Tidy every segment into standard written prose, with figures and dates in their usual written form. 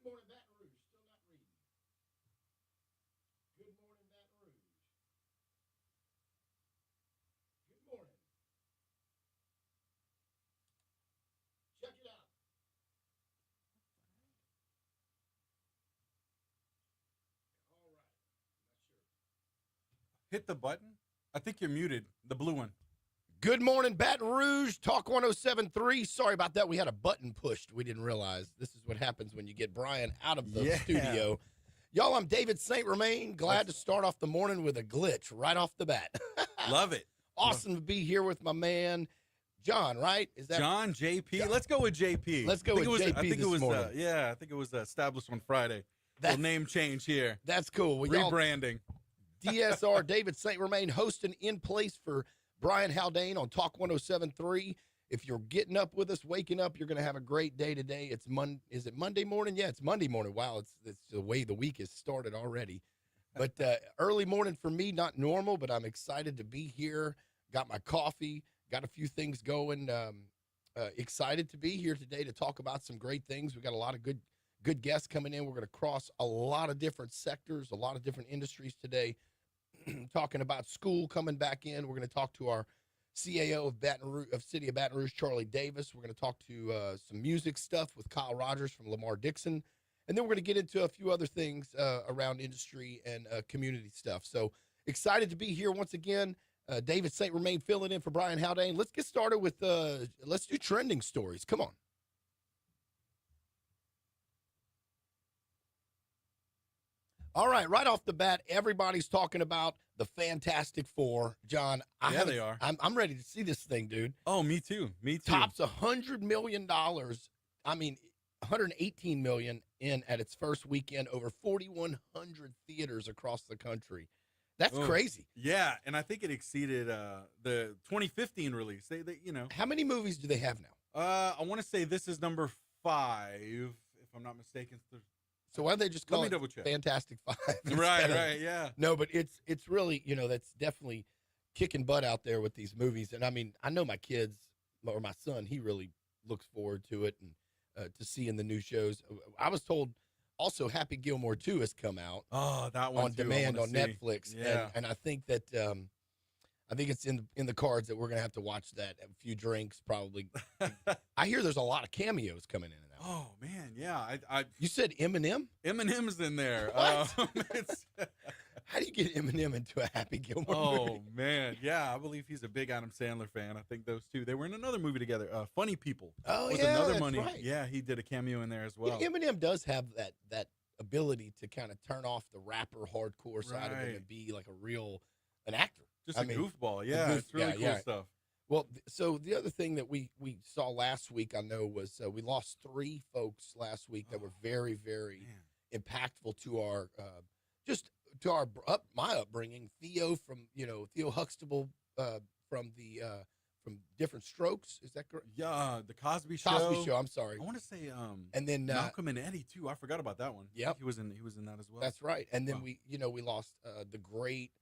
morning, Baton Rouge. Still not reading. Good morning, Baton Rouge. Good morning. Check it out. All right. Not sure. Hit the button. I think you're muted. The blue one. Good morning, Baton Rouge. Talk 1073. Sorry about that. We had a button pushed. We didn't realize. This is what happens when you get Brian out of the studio. Y'all, I'm David St. Romain. Glad to start off the morning with a glitch right off the bat. Love it. Awesome to be here with my man, John, right? Is that John, JP? John. Let's go with JP. Let's go with JP I think this it was, morning. I think it was established on Friday. Little name change here. That's cool. Well, Rebranding. DSR, David St. Romain, hosting in place for Brian Haldane on Talk 1073. If you're getting up with us, waking up, you're going to have a great day today. It's Is it Monday morning? Yeah, it's Monday morning. Wow, it's the way the week has started already. But early morning for me, not normal, but I'm excited to be here. Got my coffee, got a few things going. Excited to be here today to talk about some great things. We got a lot of good guests coming in. We're going to cross a lot of different sectors, a lot of different industries today. Talking about school coming back in. We're going to talk to our CAO of City of Baton Rouge, Charlie Davis. We're going to talk to some music stuff with Kyle Rogers from Lamar Dixon. And then we're going to get into a few other things around industry and community stuff. So excited to be here once again. David St. Romain filling in for Brian Haldane. Let's get started with, let's do trending stories. Come on. All right off the bat, everybody's talking about the Fantastic Four. John, they are. I'm ready to see this thing, dude. Oh, me too. Me too. Tops $100 million. I mean, $118 million in at its first weekend, over 4,100 theaters across the country. That's crazy. Yeah, and I think it exceeded the 2015 release. They How many movies do they have now? I want to say this is number 5, if I'm not mistaken. So why don't they just call it Fantastic Five? Right, yeah. No, but it's really, that's definitely kicking butt out there with these movies. And I mean, I know my kids or my son, he really looks forward to it and to seeing the new shows. I was told also Happy Gilmore 2 has come out. Oh, that one on demand on Netflix. Yeah. And I think that I think it's in the cards that we're gonna have to watch that. A few drinks, probably. I hear there's a lot of cameos coming in that. Oh man, yeah. You said Eminem? Eminem's in there. What? How do you get Eminem into a Happy Gilmore movie? Oh man, yeah. I believe he's a big Adam Sandler fan. I think those two. They were in another movie together. Funny People. Oh was yeah, another that's money. right. Yeah, he did a cameo in there as well. Yeah, Eminem does have that ability to kind of turn off the rapper hardcore side of him and be like an actor. Just a goofball. Yeah, it's really cool stuff. Well, so the other thing that we saw last week, I know, was we lost 3 folks last week that were very, very impactful to our my upbringing. Theo from Theo Huxtable from Different Strokes. Is that correct? Yeah, the Cosby Show. Cosby Show. I'm sorry. I want to say and then Malcolm and Eddie too. I forgot about that one. Yep. He was in that as well. That's right. And then we lost the great.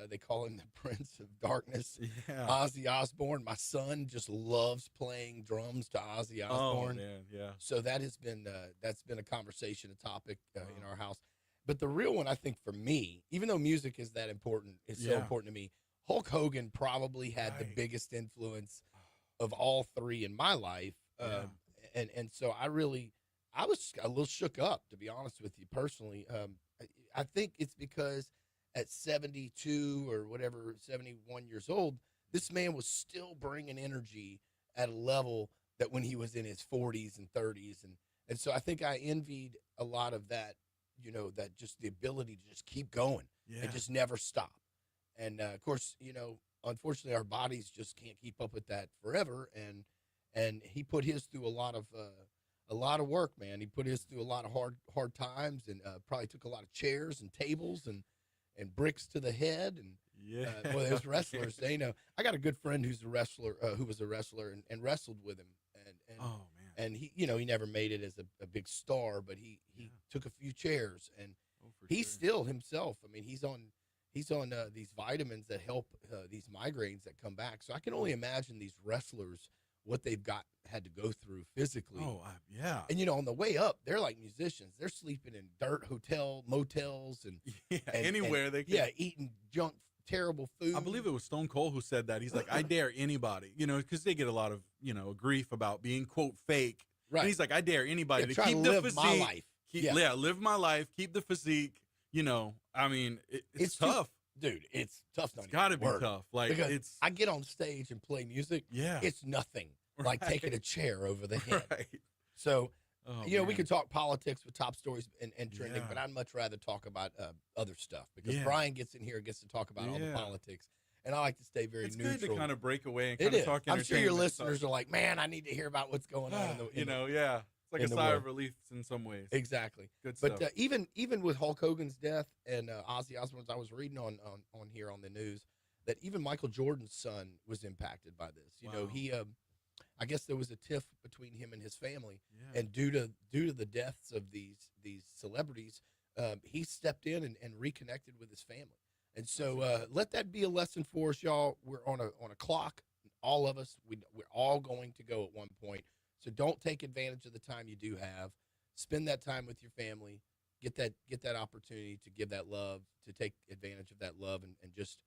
They call him the Prince of Darkness, Ozzy Osbourne. My son just loves playing drums to Ozzy Osbourne. Oh man, yeah. So that's been a conversation, a topic in our house. But the real one, I think, for me, even though music is that important, it's so important to me. Hulk Hogan probably had the biggest influence of all 3 in my life, and so I was a little shook up, to be honest with you personally. I think it's because at 72 or whatever, 71 years old, this man was still bringing energy at a level that when he was in his 40s and 30s. And so I think I envied a lot of that, that just the ability to just keep going and just never stop. And of course, unfortunately our bodies just can't keep up with that forever. And he put his through a lot of work, man. He put his through a lot of hard times, and probably took a lot of chairs and tables and bricks to the head. And boy, those wrestlers, they know. I got a good friend who's a wrestler, who was a wrestler and wrestled with him. And oh man, and he never made it as a big star, but he took a few chairs, and he's still himself. I mean, he's on these vitamins that help these migraines that come back. So I can only imagine these wrestlers what they've had to go through physically. Oh, yeah. And on the way up, they're like musicians. They're sleeping in dirt motels, and anywhere they can. Yeah, eating junk, terrible food. I believe it was Stone Cold who said that. He's like, I dare anybody, because they get a lot of grief about being quote fake. Right. And he's like, I dare anybody to try keep to the live physique. my life. Live my life. Keep the physique. I mean, it's tough. Dude, it's tough. It's got to be tough. Like, because I get on stage and play music. Yeah. It's nothing like taking a chair over the head. Right. So, man. we could talk politics with top stories and trending, Yeah. but I'd much rather talk about other stuff because Yeah. Brian gets in here and gets to talk about all the politics. And I like to stay very neutral. It's good to kind of break away and It kind of is. talk I'm sure your entertainment listeners are like, man, I need to hear about what's going on. yeah. It's like in a the sigh world. of relief in some ways. Exactly. Good But stuff. even with Hulk Hogan's death and Ozzy Osbourne's, I was reading on here on the news that even Michael Jordan's son was impacted by this. Wow. He I guess there was a tiff between him and his family, Yeah. and due to the deaths of these celebrities, he stepped in and reconnected with his family. And so let that be a lesson for us, y'all. We're on a clock. All of us, we're all going to go at one point. So don't take advantage of the time you do have. Spend that time with your family. Get that opportunity to give that love, to take advantage of that love, and just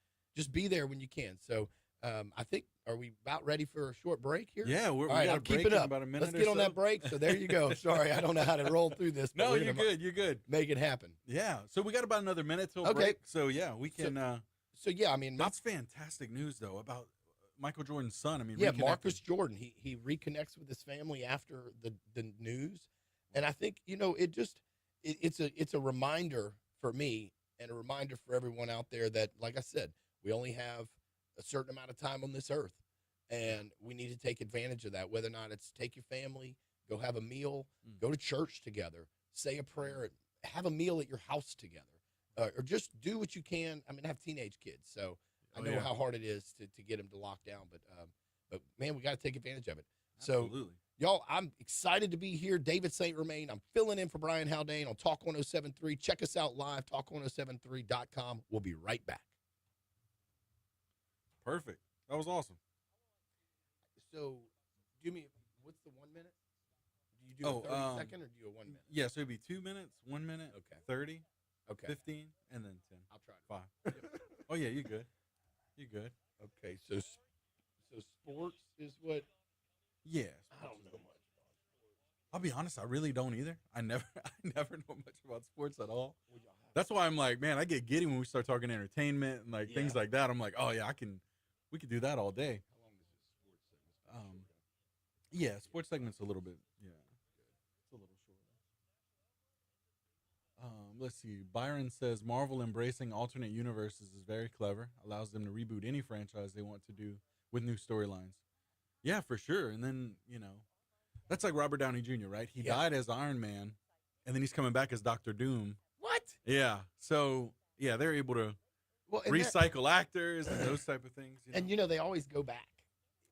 be there when you can. So I think, are we about ready for a short break here? Yeah, all we right. got I'll a keep break it in up. about a minute Let's or get on so. that break. So there you go. Sorry, I don't know how to roll through this. But No, we're you're gonna good. You're good. Make it happen. Yeah. So we got about another minute till Okay. break. So yeah, we can. So yeah, I mean, that's fantastic news though about Michael Jordan's son. I mean, yeah, reconnecting. Marcus Jordan. He reconnects with his family after the news, and I think it's a reminder for me and a reminder for everyone out there that, like I said, we only have a certain amount of time on this earth, and we need to take advantage of that. Whether or not it's take your family, go have a meal, go to church together, say a prayer, have a meal at your house together, or just do what you can. I mean, I have teenage kids, so I know how hard it is to get them to lock down, but man, we got to take advantage of it. Absolutely. So, y'all, I'm excited to be here. David St. Romain. I'm filling in for Brian Haldane on Talk 107.3. Check us out live, talk1073.com. We'll be right back. Perfect. That was awesome. So, what's the 1 minute? Do you do a 30 second or do you a 1 minute? Yeah, so it'd be 2 minutes, 1 minute, Okay. 30, Okay. 15, and then 10. I'll try. 5. Oh yeah, you're good. You're good. Okay, so sports is what? Yeah. I don't know much about I'll be honest, I really don't either. I never know much about sports at all. Well, y'all have- That's why I'm like, man, I get giddy when we start talking entertainment and like things like that. I'm like, oh yeah, we could do that all day. How long is this sports segment? Yeah, sports segment's a little bit, it's a little shorter. Let's see. Byron says Marvel embracing alternate universes is very clever. Allows them to reboot any franchise they want to do with new storylines. Yeah, for sure. And then, that's like Robert Downey Jr., right? He died as Iron Man, and then he's coming back as Doctor Doom. What? Yeah. So, yeah, they're able to recycle actors and those type of things. And they always go back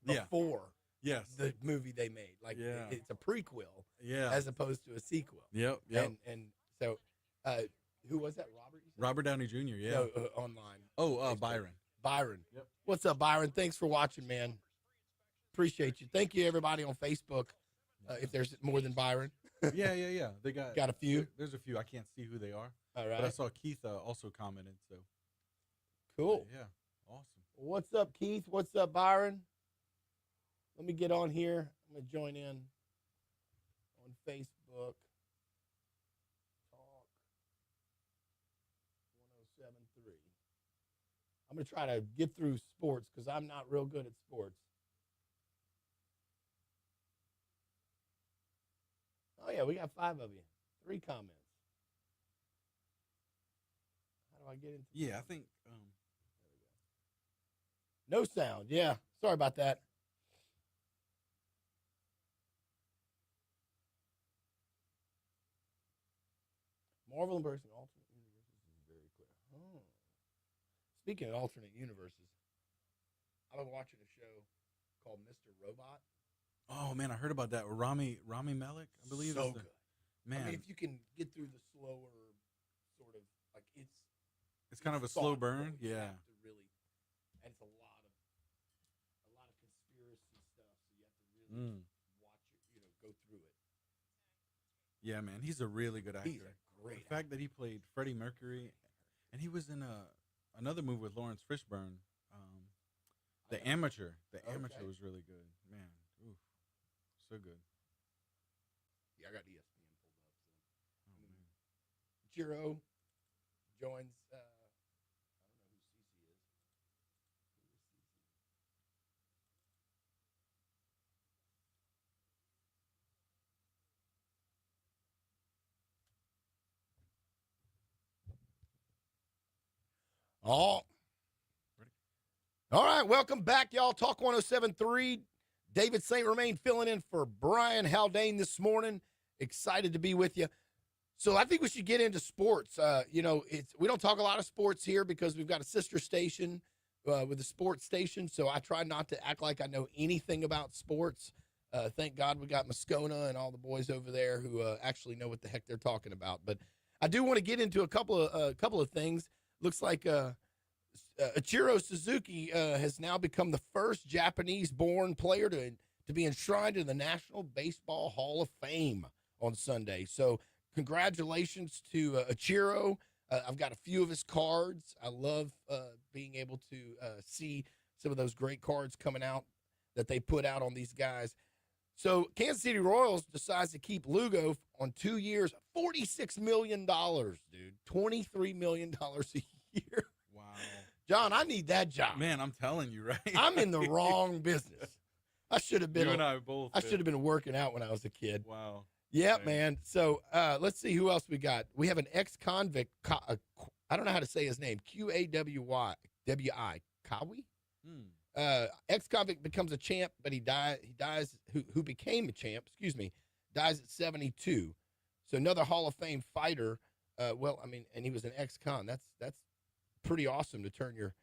before the movie they made. Like it's a prequel as opposed to a sequel. Yep. And so who was that? Robert? Robert Downey Jr., yeah. No, online. Oh, Byron. Byron. Yep. What's up, Byron? Thanks for watching, man. Appreciate you. Thank you, everybody on Facebook. If there's more than Byron. Yeah. They got a few. There's a few. I can't see who they are. All right. But I saw Keith also commented. So cool. Yeah. Awesome. What's up, Keith? What's up, Byron? Let me get on here. I'm gonna join in on Facebook. Talk 107.3. I'm gonna try to get through sports because I'm not real good at sports. Oh yeah, we got 5 of you. 3 comments. How do I get into? Yeah, I think. No sound. Yeah, sorry about that. Marvel embracing alternate universes is very clear. Oh. Speaking of alternate universes, I was watching a show called Mr. Robot. Oh man, I heard about that. Rami Malek, I believe. So good. Man, I mean, if you can get through the slower sort of like it's kind of a slow burn. You Yeah. have to really, and it's a lot of conspiracy stuff. So you have to watch it, go through it. Yeah, man, he's a really good actor. He's a great The fact that he played Freddie Mercury, and he was in another movie with Lawrence Fishburne, The Amateur. The Amateur was really good, man. Oof, so good. Yeah, I got ESPN pulled up. So. Jiro joins. I don't know who Cece is. Who is Cece? Oh. All right, welcome back, y'all. Talk 107.3. David St. Romain filling in for Brian Haldane this morning. Excited to be with you. So I think we should get into sports. We don't talk a lot of sports here because we've got a sister station with a sports station. So I try not to act like I know anything about sports. Thank God we got Moscona and all the boys over there who actually know what the heck they're talking about. But I do want to get into a couple of things. Looks like Ichiro Suzuki has now become the first Japanese-born player to be enshrined in the National Baseball Hall of Fame on Sunday. So congratulations to Ichiro. I've got a few of his cards. I love being able to see some of those great cards coming out that they put out on these guys. So Kansas City Royals decides to keep Lugo on 2 years, $46 million, dude. $23 million a year. Wow. John, I need that job. Man, I'm telling you, right? I'm in the wrong business. I should have been. You and I both. I should have been working out when I was a kid. Wow. Yeah, man. So let's see who else we got. We have an ex-convict. I don't know how to say his name. Qawyi. Kawi. Ex-convict becomes a champ, but he dies. Who became a champ? Excuse me. Dies at 72. So another Hall of Fame fighter. And he was an ex-con. That's pretty awesome to turn your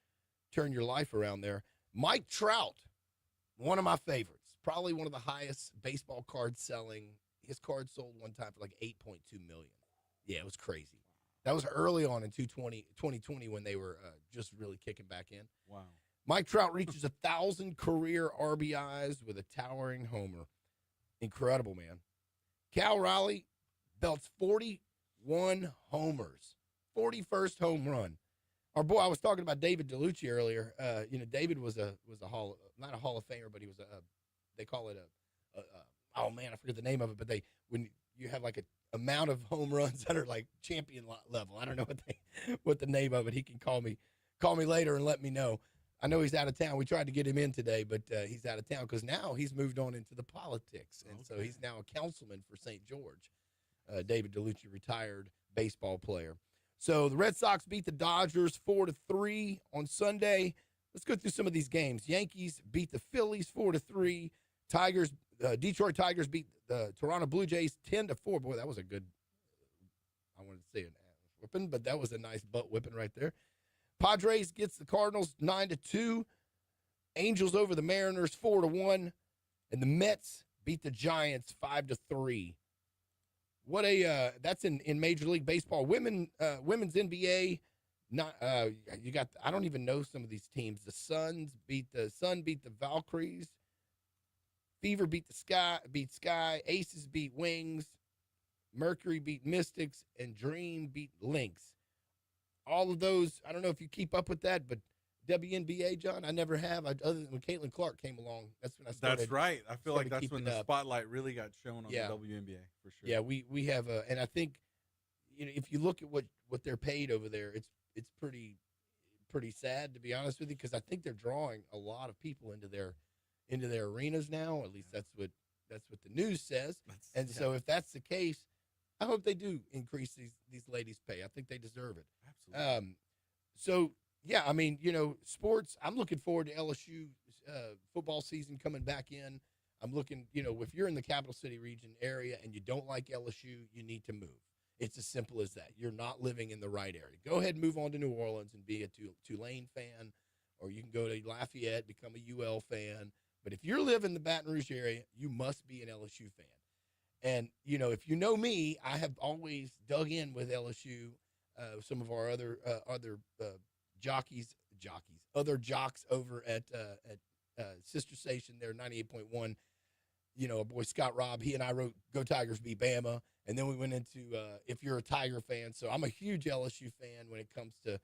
life around there. Mike Trout, one of my favorites, probably one of the highest baseball cards selling. His card sold one time for like 8.2 million. Yeah, it was crazy. That was early on in 2020 when they were just really kicking back in. Wow. Mike Trout reaches 1,000 career RBIs with a towering homer. Incredible, man. Cal Raleigh belts 41 homers. 41st home run. Our boy, I was talking about David DeLucci earlier. David was a not a Hall of Famer, but he was they call it oh man, I forget the name of it, but when you have like a amount of home runs that are like champion level. I don't know what the name of it. He can call me later and let me know. I know he's out of town. We tried to get him in today, but he's out of town because now he's moved on into the politics, and so he's now a councilman for St. George. David DeLucci, retired baseball player. So the Red Sox beat the Dodgers 4-3 on Sunday. Let's go through some of these games. Yankees beat the Phillies 4-3. Detroit Tigers beat the Toronto Blue Jays 10-4. Boy, that was a good, I wanted to say an ass whipping, but that was a nice butt whipping right there. Padres gets the Cardinals 9-2. Angels over the Mariners 4-1. And the Mets beat the Giants 5-3. What that's in Major League Baseball. Women's NBA. You got, I don't even know some of these teams. The Sun beat the Valkyries. Fever beat Sky. Aces beat Wings. Mercury beat Mystics, and Dream beat Lynx. All of those, I don't know if you keep up with that, but WNBA, John, I never have. Other than when Caitlin Clark came along, that's when I started. That's right. I feel like that's when the spotlight really got shown on the WNBA for sure. Yeah, we have, and I think, if you look at what they're paid over there, it's pretty sad, to be honest with you, because I think they're drawing a lot of people into their arenas now. At least that's what the news says. So if that's the case, I hope they do increase these ladies' pay. I think they deserve it. Absolutely. So yeah, I mean, sports. I'm looking forward to LSU football season coming back in. I'm looking, if you're in the Capital City region area and you don't like LSU, you need to move. It's as simple as that. You're not living in the right area. Go ahead and move on to New Orleans and be a Tulane fan, or you can go to Lafayette, become a UL fan. But if you're living in the Baton Rouge area, you must be an LSU fan. And, if you know me, I have always dug in with LSU, some of our other jocks over at sister station there, 98.1. our boy Scott Robb, he and I wrote Go Tigers Beat Bama. And then we went into If You're a Tiger Fan. So I'm a huge LSU fan when it comes to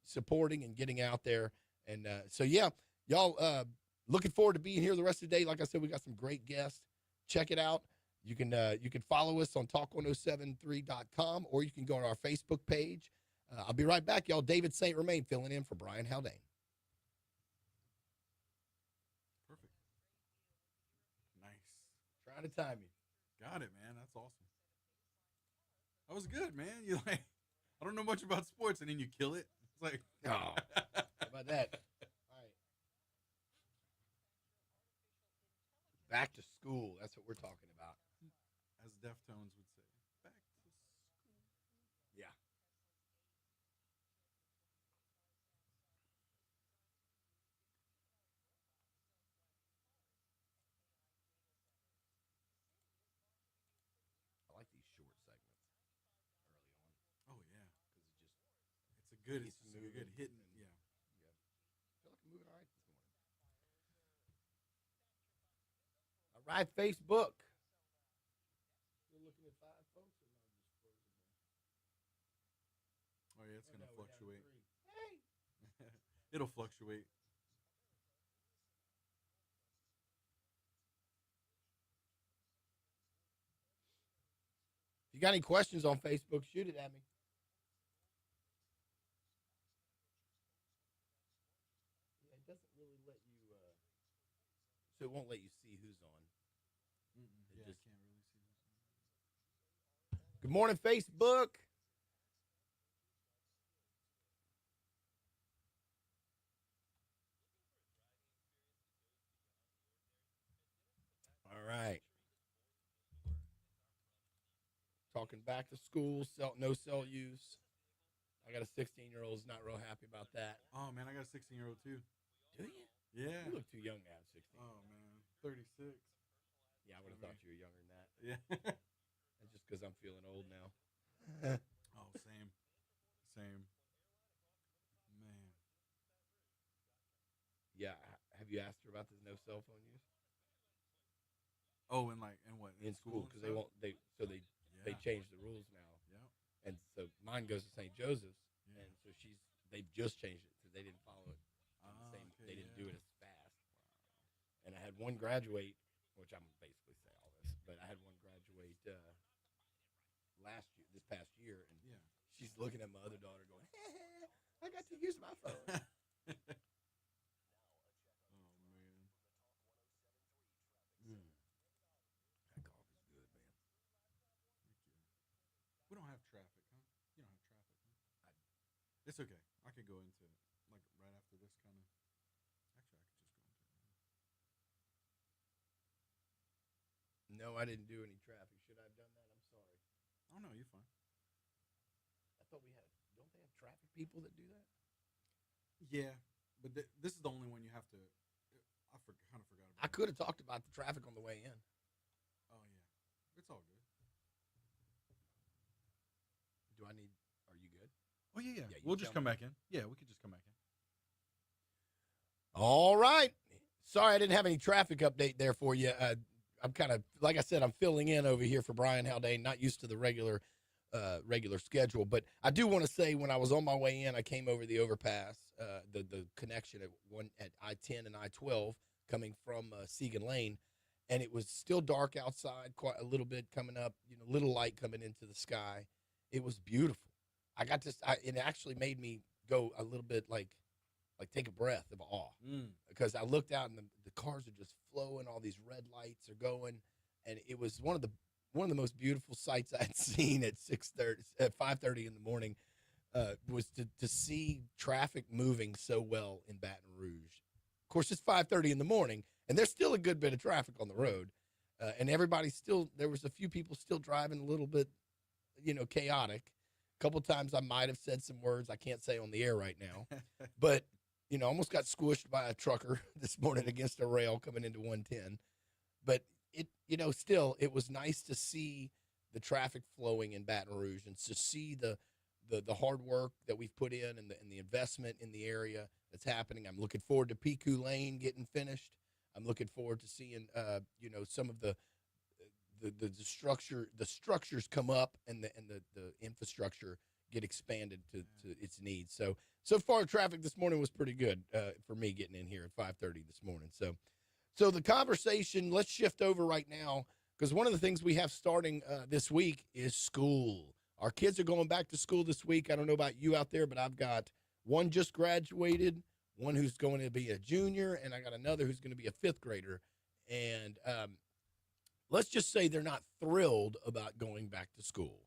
supporting and getting out there. And so, yeah, y'all looking forward to being here the rest of the day. Like I said, we got some great guests. Check it out. You can follow us on talk1073.com, or you can go on our Facebook page. I'll be right back, y'all. David St. Romain filling in for Brian Haldane. Perfect. Nice. Trying to time you. Got it, man. That's awesome. That was good, man. You I don't know much about sports, and then you kill it. It's like, oh, how about that? All right. Back to school. That's what we're talking about. As Deftones would say, back to school. Yeah. I like these short segments early on. Oh yeah, because it's a good, it's a good hitting. Yeah. I feel like I'm moving all right this morning. All right, Facebook. Still looking at 5 folks, or not just frozen there? Oh yeah, it's gonna fluctuate. Hey. It'll fluctuate. If you got any questions on Facebook, shoot it at me. Yeah, it doesn't really let you, so it won't let you see who's on. Yeah, I can't really see this. Good morning, Facebook. All right. Talking back to school, no cell use. I got a 16-year-old who's not real happy about that. Oh man, I got a 16-year-old too. Do you? Yeah. You look too young to have 16. Oh man, 36. Yeah, I would have thought you were younger than that. Yeah. That's just because I'm feeling old now. Oh, same. Man. Yeah. Have you asked her about this no cell phone use? Oh, and what? In school, because and they Yeah. changed the rules now. Yeah. And so mine goes to St. Joseph's, Yeah. and so they've just changed it because they didn't follow it. Okay, They didn't yeah. do it as fast. And I had one graduate, which I'm basically say all this, but I had one graduate this past year, and Yeah. she's looking at my other daughter going, I got to use my phone. Oh man. That coffee's good, man. Heck yeah. We don't have traffic, huh? You don't have traffic, huh? It's okay. I could go into it right after this kind of. Actually, I could just go into it now. No, I didn't do any traffic. Should I have done that? I'm sorry. Oh no, you're fine. I thought we had. Don't they have traffic people that do that? Yeah, but this is the only one you have to. I kind of forgot about. I could have talked about the traffic on the way in. Oh yeah, it's all good. Do I need? Are you good? Oh yeah. Yeah, We'll just come back in. Yeah, we could just come back in. All right. Sorry, I didn't have any traffic update there for you. I'm kind of, like I said, I'm filling in over here for Brian Haldane. Not used to the regular schedule, but I do want to say when I was on my way in, I came over the overpass, the connection at I-10 and I-12 coming from Segan Lane, and it was still dark outside, quite a little bit coming up, little light coming into the sky. It was beautiful. It actually made me go a little bit like take a breath of awe because I looked out and the cars are just flowing. All these red lights are going, and it was one of the most beautiful sights I had seen at 5:30 in the morning. Was to see traffic moving so well in Baton Rouge. Of course, it's 5:30 in the morning, and there's still a good bit of traffic on the road, and everybody's still. There was a few people still driving a little bit, chaotic. A couple times I might have said some words I can't say on the air right now, but almost got squished by a trucker this morning against a rail coming into 110. But still, it was nice to see the traffic flowing in Baton Rouge and to see the hard work that we've put in and the investment in the area that's happening. I'm looking forward to Piku Lane getting finished. I'm looking forward to seeing, some of the structures come up and the infrastructure get expanded to its needs. So far traffic this morning was pretty good for me getting in here at 5:30 this morning. So the conversation, let's shift over right now, because one of the things we have starting this week is school. Our kids are going back to school this week. I don't know about you out there, but I've got one just graduated, one who's going to be a junior, and I got another who's going to be a fifth grader. And let's just say they're not thrilled about going back to school.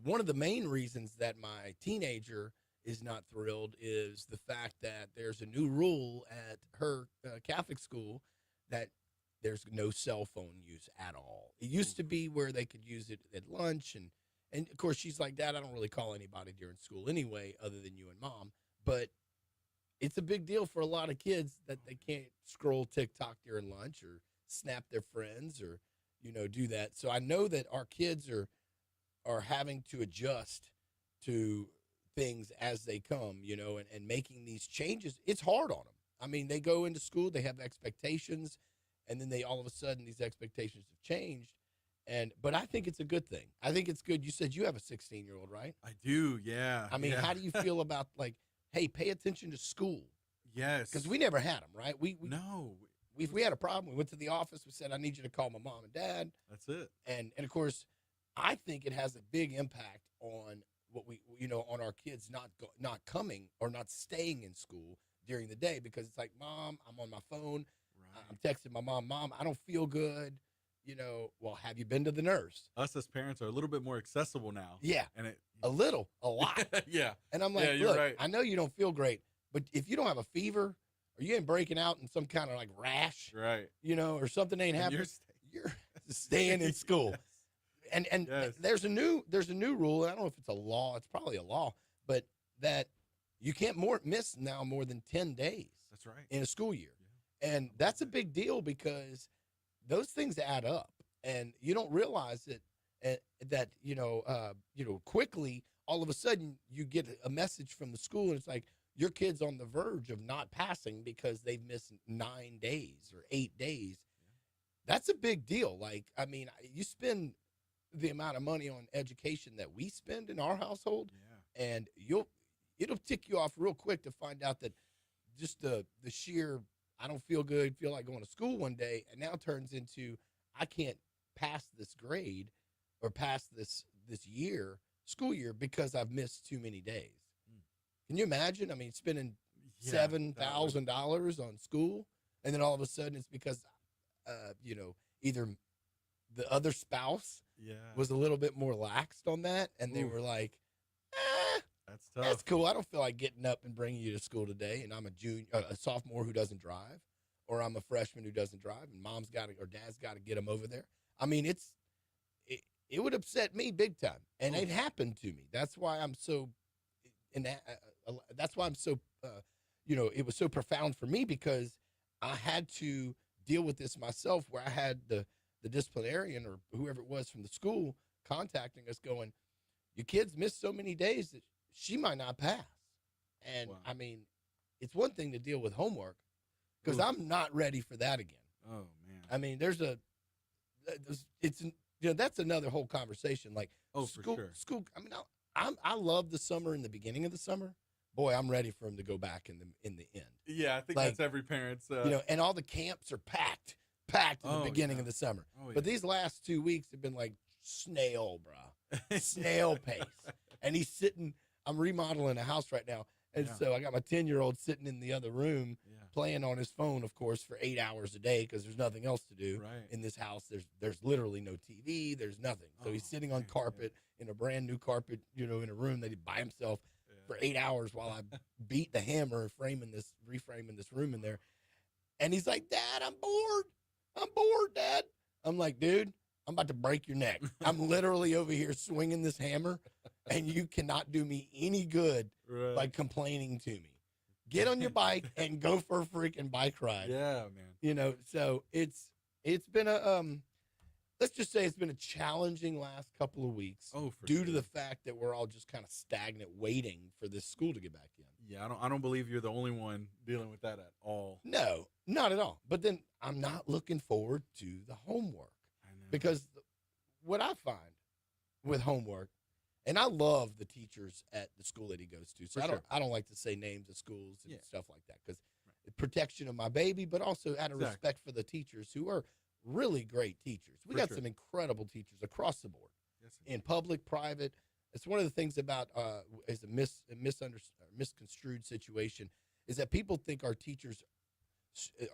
One of the main reasons that my teenager is not thrilled is the fact that there's a new rule at her Catholic school that there's no cell phone use at all. It used to be where they could use it at lunch, and of course she's like, Dad, I don't really call anybody during school anyway, other than you and Mom. But it's a big deal for a lot of kids that they can't scroll TikTok during lunch or snap their friends or do that. So I know that our kids are having to adjust to things as they come, and making these changes. It's hard on them. I mean, they go into school, they have expectations, and then all of a sudden these expectations have changed. But I think it's a good thing. I think it's good. You said you have a 16-year-old, right? I do, yeah. I mean, yeah. How do you feel about, like, hey, pay attention to school? Yes. Because we never had them, right? No. If we had a problem, we went to the office, we said, I need you to call my mom and dad. That's it. And of course, I think it has a big impact on what on our kids not coming or not staying in school during the day, because it's like, Mom, I'm on my phone. Right. I'm texting my mom, I don't feel good. Well, have you been to the nurse? Us as parents are a little bit more accessible now. Yeah. And a lot. yeah. And I'm like, yeah, you're look, right. I know you don't feel great, but if you don't have a fever or you ain't breaking out in some kind of like rash, right, or something ain't happening, you're staying in school. Yes. And Yes. there's a new rule. I don't know if it's a law. It's probably a law, but that you can't miss now more than 10 days. That's right. In a school year. Yeah. And that's a big deal, because those things add up, and you don't realize that quickly, all of a sudden you get a message from the school, and it's like your kid's on the verge of not passing because they've missed 9 days or 8 days. Yeah. That's a big deal. Like, I mean, you spend the amount of money on education that we spend in our household, and it'll tick you off real quick to find out that just the sheer, I don't feel good, feel like going to school one day, and now turns into, I can't pass this grade or pass this school year because I've missed too many days. Can you imagine? I mean, spending $7,000 on school, and then all of a sudden it's because, either the other spouse was a little bit more laxed on that, and they were like, that's tough. That's cool. I don't feel like getting up and bringing you to school today, and I'm a sophomore who doesn't drive, or I'm a freshman who doesn't drive, and mom's got to, or dad's got to get them over there. I mean, it would upset me big time, and it happened to me. That's why I'm so, that's why I'm so, it was so profound for me, because I had to deal with this myself, where I had the disciplinarian or whoever it was from the school contacting us going, your kids missed so many days that she might not pass. And I mean, it's one thing to deal with homework, because I'm not ready for that again. Oh man. I mean, that's another whole conversation. Like, for sure. School. I mean, I love the summer in the beginning of the summer. Boy, I'm ready for them to go back in the end. Yeah, I think that's every parent's. And all the camps are packed in the beginning of the summer. Oh, but these last 2 weeks have been like snail, bro, snail pace. And he's sitting. I'm remodeling a house right now, and so I got my 10-year-old sitting in the other room playing on his phone, of course, for 8 hours a day, because there's nothing else to do in this house. There's literally no TV. There's nothing. So he's sitting on carpet in a brand new carpet, in a room that he by himself for 8 hours while I beat the hammer reframing this room in there. And he's like, Dad, I'm bored, Dad. I'm like, dude, I'm about to break your neck. I'm literally over here swinging this hammer, and you cannot do me any good by complaining to me. Get on your bike and go for a freaking bike ride. Yeah, man. So it's been let's just say it's been a challenging last couple of weeks to the fact that we're all just kind of stagnant waiting for this school to get back in. Yeah, I don't believe you're the only one dealing with that at all. No, not at all. But then I'm not looking forward to the homework I know. because what I find with homework, and I love the teachers at the school that he goes to. So For sure. I don't like to say names of schools and Yeah. stuff like that because Right. protection of my baby, but also out of Exactly. respect for the teachers who are really great teachers. We For got sure. some incredible teachers across the board Yes, in public, private. It's one of the things about is a misconstrued situation is that people think our teachers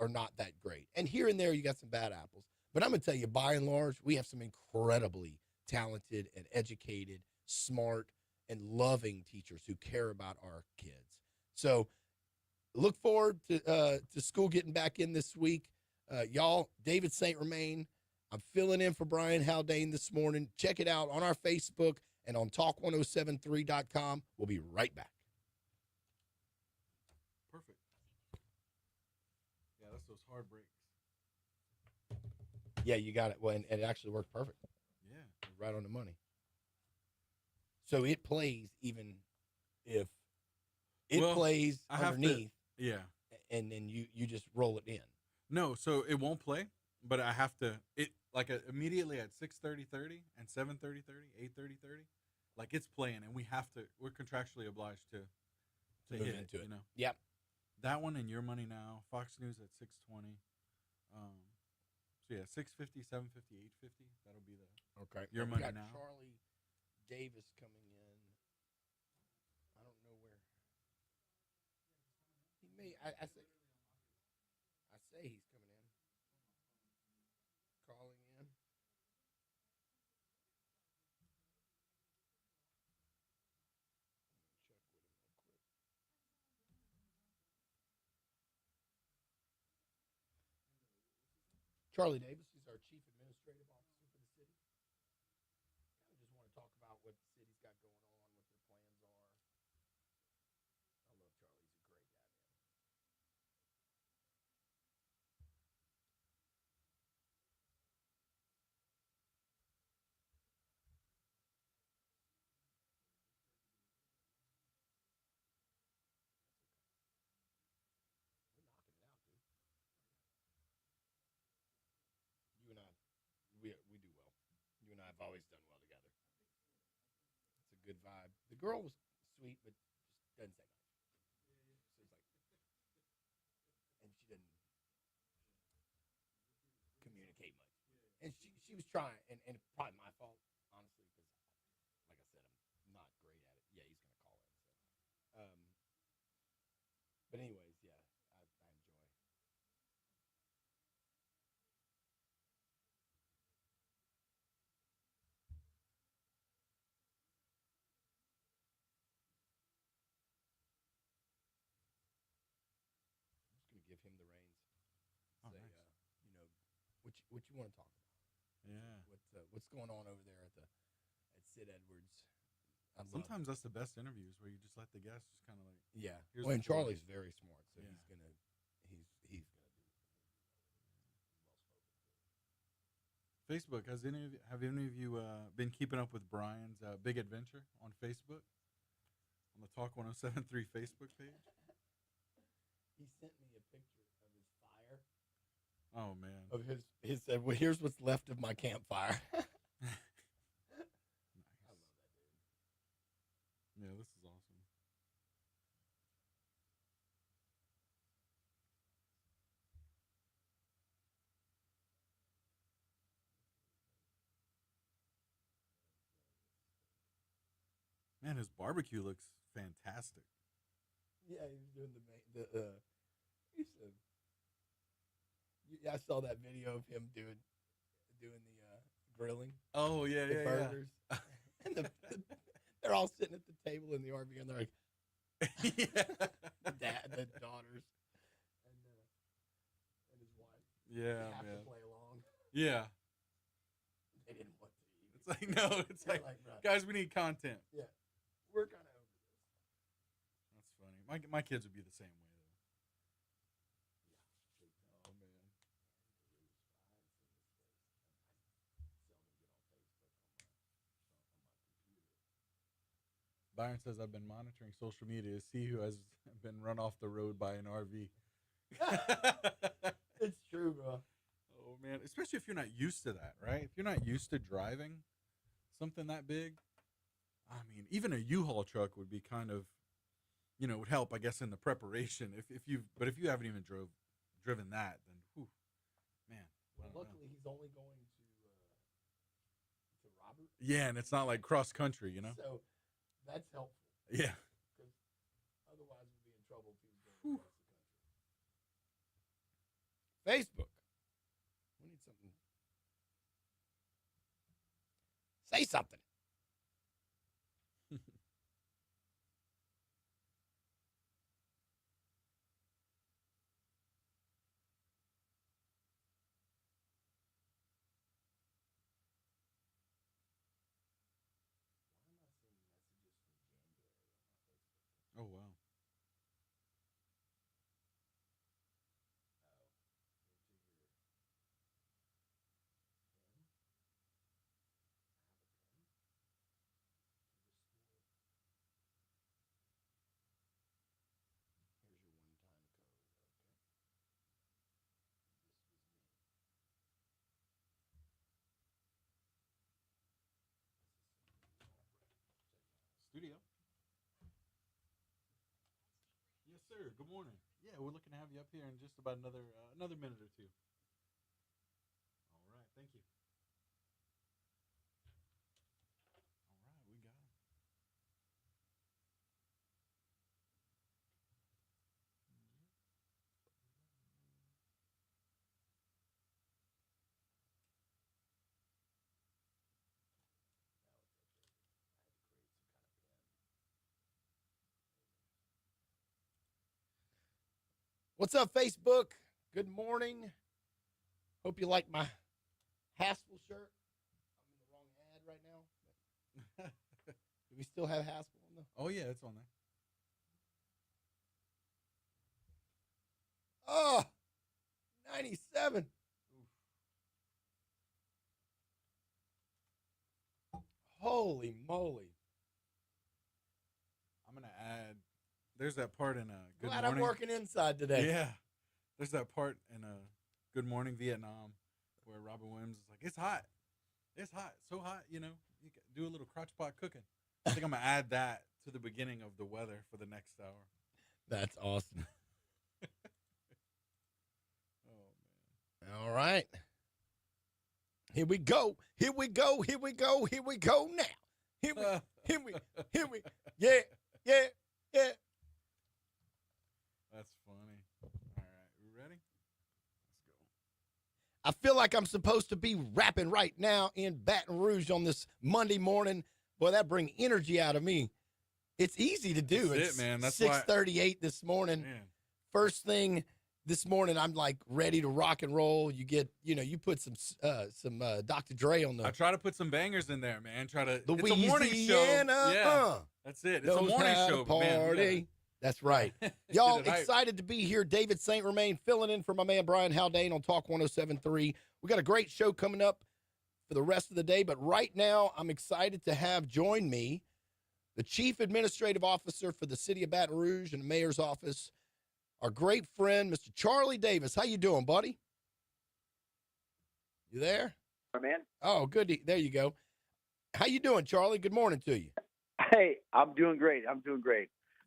are not that great. And here and there, you got some bad apples. But I'm going to tell you, by and large, we have some incredibly talented and educated, smart, and loving teachers who care about our kids. So look forward to school getting back in this week. Y'all, David St. Romain, I'm filling in for Brian Haldane this morning. Check it out on our Facebook and on talk1073.com. We'll be right back. Perfect. Yeah, that's those hard breaks. Yeah, you got it. Well, and it actually worked perfect. Yeah. Right on the money. So it plays even if it plays underneath. Yeah. And then you just roll it in. No, so it won't play, but I have to immediately at 6:30 and 7:30 8:30 like it's playing and we're contractually obliged to Move hit into it. you know. Yep. That one and Your Money Now, Fox News at 6:20. So yeah, 6:50, 7:50, 8:50. That'll be the Okay. Your We Money got Now. Charlie Davis coming in. I don't know where. He may. I say he's coming in. Calling in. Check with him real quick. Charlie Davis, he's our chief administrative officer for the city. Kind of just want to talk about what the city's got going on, what their plans are. I love Charlie. He's a great guy, man. We're knocking it out, dude. You and I, we do well. You and I have always done well together. It's a good vibe. The girl was sweet, but just doesn't say much. So it's like, and she didn't communicate much. And she was trying, and probably my fault, honestly, because like I said, I'm not great at it. Yeah, he's gonna call in. So, but anyways, yeah, I enjoy. I'm just gonna give him the reins. Oh, Say, nice. what you want to talk about? Yeah. What's going on over there at Sid Edwards? Sometimes that's the best interviews where you just let the guests just kind of like Yeah. Here's Well, the and floor. Charlie's very smart, so Yeah. he's gonna do well spoken. Facebook. Have any of you been keeping up with Brian's Big Adventure on Facebook? On the Talk 1073 Facebook page? He sent me a picture of his fire. Oh man. Of his said, well, here's what's left of my campfire. Nice. I love that dude. Yeah, this is awesome. Man, his barbecue looks fantastic. Yeah, he was doing he said, I saw that video of him doing the grilling, Oh yeah, the yeah, burgers, and they're all sitting at the table in the RV, and they're like, yeah. the daughters and his wife. Yeah, They have man. to play along. Yeah. They didn't want to eat. It's like no, it's They're like, "Bro, guys, we need content. yeah, we're kind of over this. That's funny. My kids would be the same way though. Oh man. Byron says, I've been monitoring social media to see who has been run off the road by an RV. It's true, bro. Oh, man. Especially if you're not used to that, right? If you're not used to driving something that big, I mean, even a U-Haul truck would be kind of, would help, I guess, in the preparation. But if you haven't even driven that, then, whew, man. Well, luckily, he's only going to Robert. Yeah, and it's not like cross country, So that's helpful. Yeah. Because otherwise, we'd be in trouble if he was going across the country. Facebook. We need something. Say something. Oh, wow. Studio. Yes, sir. Good morning. Yeah, we're looking to have you up here in just about another minute or two. All right, thank you. All right, we got him. What's up, Facebook? Good morning. Hope you like my Haspel shirt. I'm in the wrong ad right now. Do we still have Haspel on the? Oh, yeah, it's on there. Oh, 97. Oof. Holy moly. I'm going to add, there's that part in Good Glad Morning. I'm working inside today. Yeah. There's that part in Good Morning Vietnam where Robin Williams is like, it's hot. It's hot. So hot, you can do a little crotch pot cooking. I think I'm going to add that to the beginning of the weather for the next hour. That's awesome. Oh, man. All right. Here we go. Here we go. Here we go. Here we go now. Here we. Yeah. That's funny. All right. We ready? Let's go. I feel like I'm supposed to be rapping right now in Baton Rouge on this Monday morning. Boy, that brings energy out of me. It's easy to do. That's it, man. That's 6:38 this morning. Man. First thing this morning, I'm like ready to rock and roll. You get, you put some Dr. Dre on the. I try to put some bangers in there, man. It's a morning Louisiana, show. Yeah, that's it. It's a morning show. Party. Man, that's right. Y'all excited to be here. David St. Romain filling in for my man Brian Haldane on Talk 107.3. We got a great show coming up for the rest of the day, but right now I'm excited to have join me the Chief Administrative Officer for the City of Baton Rouge and the Mayor's Office, our great friend, Mr. Charlie Davis. How you doing, buddy? You there? Man. Oh, good. There you go. How you doing, Charlie? Good morning to you. Hey, I'm doing great.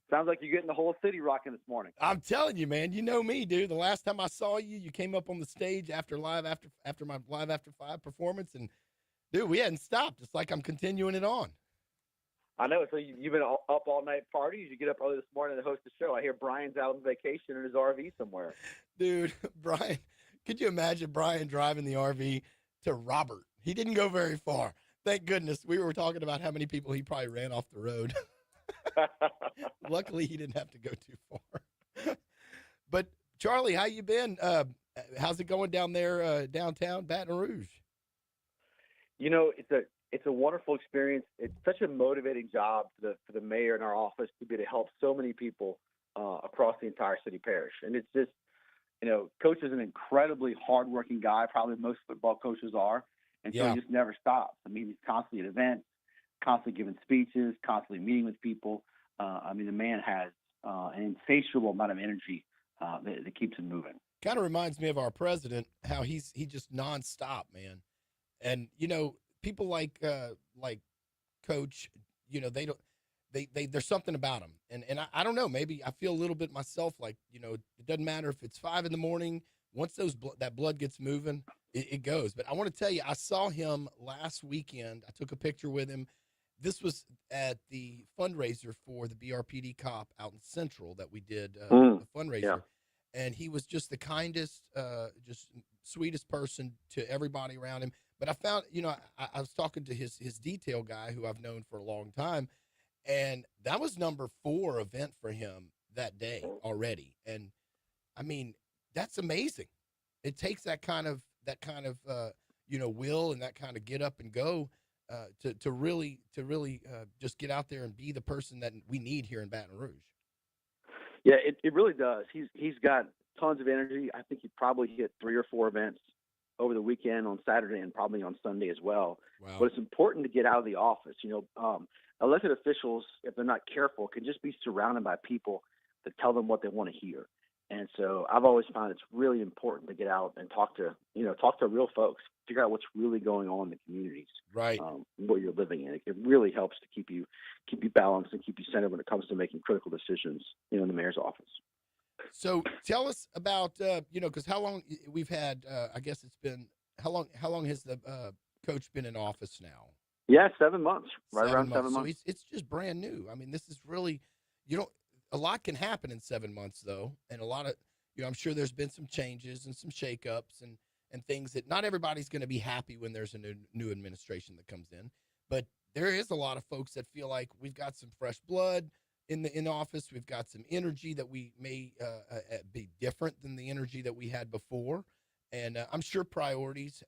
Sounds like you're getting the whole city rocking this morning. I'm telling you, man. You know me, dude. The last time I saw you, you came up on the stage after my Live After 5 performance, and dude, we hadn't stopped. It's like I'm continuing it on. I know. So you've been up all night parties. You get up early this morning to host the show. I hear Brian's out on vacation in his RV somewhere. Dude, Brian, could you imagine Brian driving the RV to Robert? He didn't go very far. Thank goodness. We were talking about how many people he probably ran off the road. Luckily, he didn't have to go too far. But Charlie, how you been? How's it going down there, downtown Baton Rouge? It's a wonderful experience. It's such a motivating job for the mayor and our office to be able to help so many people across the entire city parish. And it's just, Coach is an incredibly hardworking guy. Probably most football coaches are, and so he just never stops. I mean, he's constantly at events. constantly giving speeches, constantly meeting with people. I mean, the man has an insatiable amount of energy that keeps him moving. Kind of reminds me of our president, how he just nonstop, man. And people like Coach, they don't there's something about them, and I don't know, maybe I feel a little bit myself, like it doesn't matter if it's 5 in the morning. Once that blood gets moving, it goes. But I want to tell you, I saw him last weekend. I took a picture with him. This was at the fundraiser for the BRPD cop out in Central that we did, the fundraiser. Yeah. And he was just the kindest, just sweetest person to everybody around him. But I found, I was talking to his detail guy, who I've known for a long time, and that was number 4 event for him that day already. And I mean, that's amazing. It takes that kind of will, and that kind of get up and go, to really just get out there and be the person that we need here in Baton Rouge. Yeah, it really does. He's got tons of energy. I think he probably hit 3 or 4 events over the weekend, on Saturday and probably on Sunday as well. Wow. But it's important to get out of the office. Elected officials, if they're not careful, can just be surrounded by people that tell them what they want to hear. And so I've always found it's really important to get out and talk to real folks, figure out what's really going on in the communities, right, where you're living in. It really helps to keep you balanced and keep you centered when it comes to making critical decisions, in the mayor's office. So tell us about, because how long we've had, I guess it's been, how long has the coach been in office now? Yeah, 7 months, around 7 months. So it's just brand new. I mean, this is really, a lot can happen in 7 months, though. And a lot of, I'm sure there's been some changes and some shakeups and things that not everybody's going to be happy when there's a new administration that comes in. But there is a lot of folks that feel like we've got some fresh blood in office. We've got some energy that we may be different than the energy that we had before. And I'm sure priorities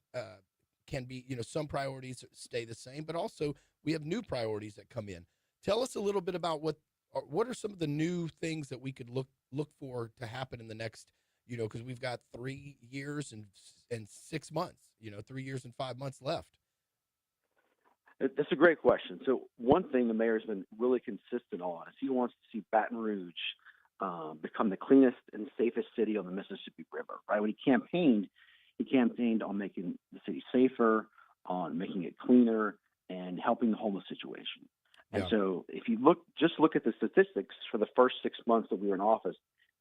can be, some priorities stay the same, but also we have new priorities that come in. Tell us a little bit about what are some of the new things that we could look for to happen in the next, because we've got 3 years and 6 months, 3 years and 5 months left. That's a great question. So one thing the mayor's been really consistent on is he wants to see Baton Rouge become the cleanest and safest city on the Mississippi River. Right? When he campaigned on making the city safer, on making it cleaner, and helping the homeless situation. And so if you look at the statistics for the first 6 months that we were in office,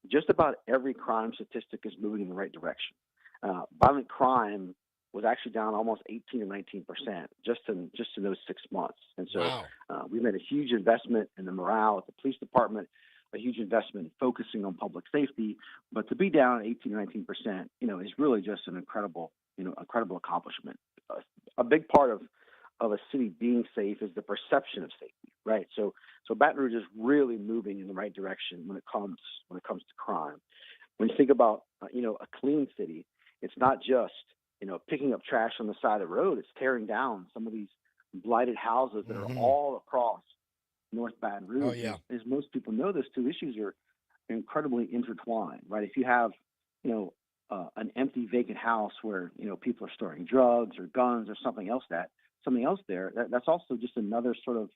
just about every crime statistic is moving in the right direction. Violent crime was actually down almost 18 or 19% just in those 6 months. And so we made a huge investment in the morale at the police department, a huge investment in focusing on public safety. But to be down 18 or 19%, is really just an incredible accomplishment. A big part of a city being safe is the perception of safety, right? So Baton Rouge is really moving in the right direction when it comes to crime. When you think about a clean city, it's not just picking up trash on the side of the road. It's tearing down some of these blighted houses that are all across North Baton Rouge. Oh, yeah. As most people know, those two issues are incredibly intertwined, right? If you have an empty vacant house where people are storing drugs or guns or something else there, that's also just another sort of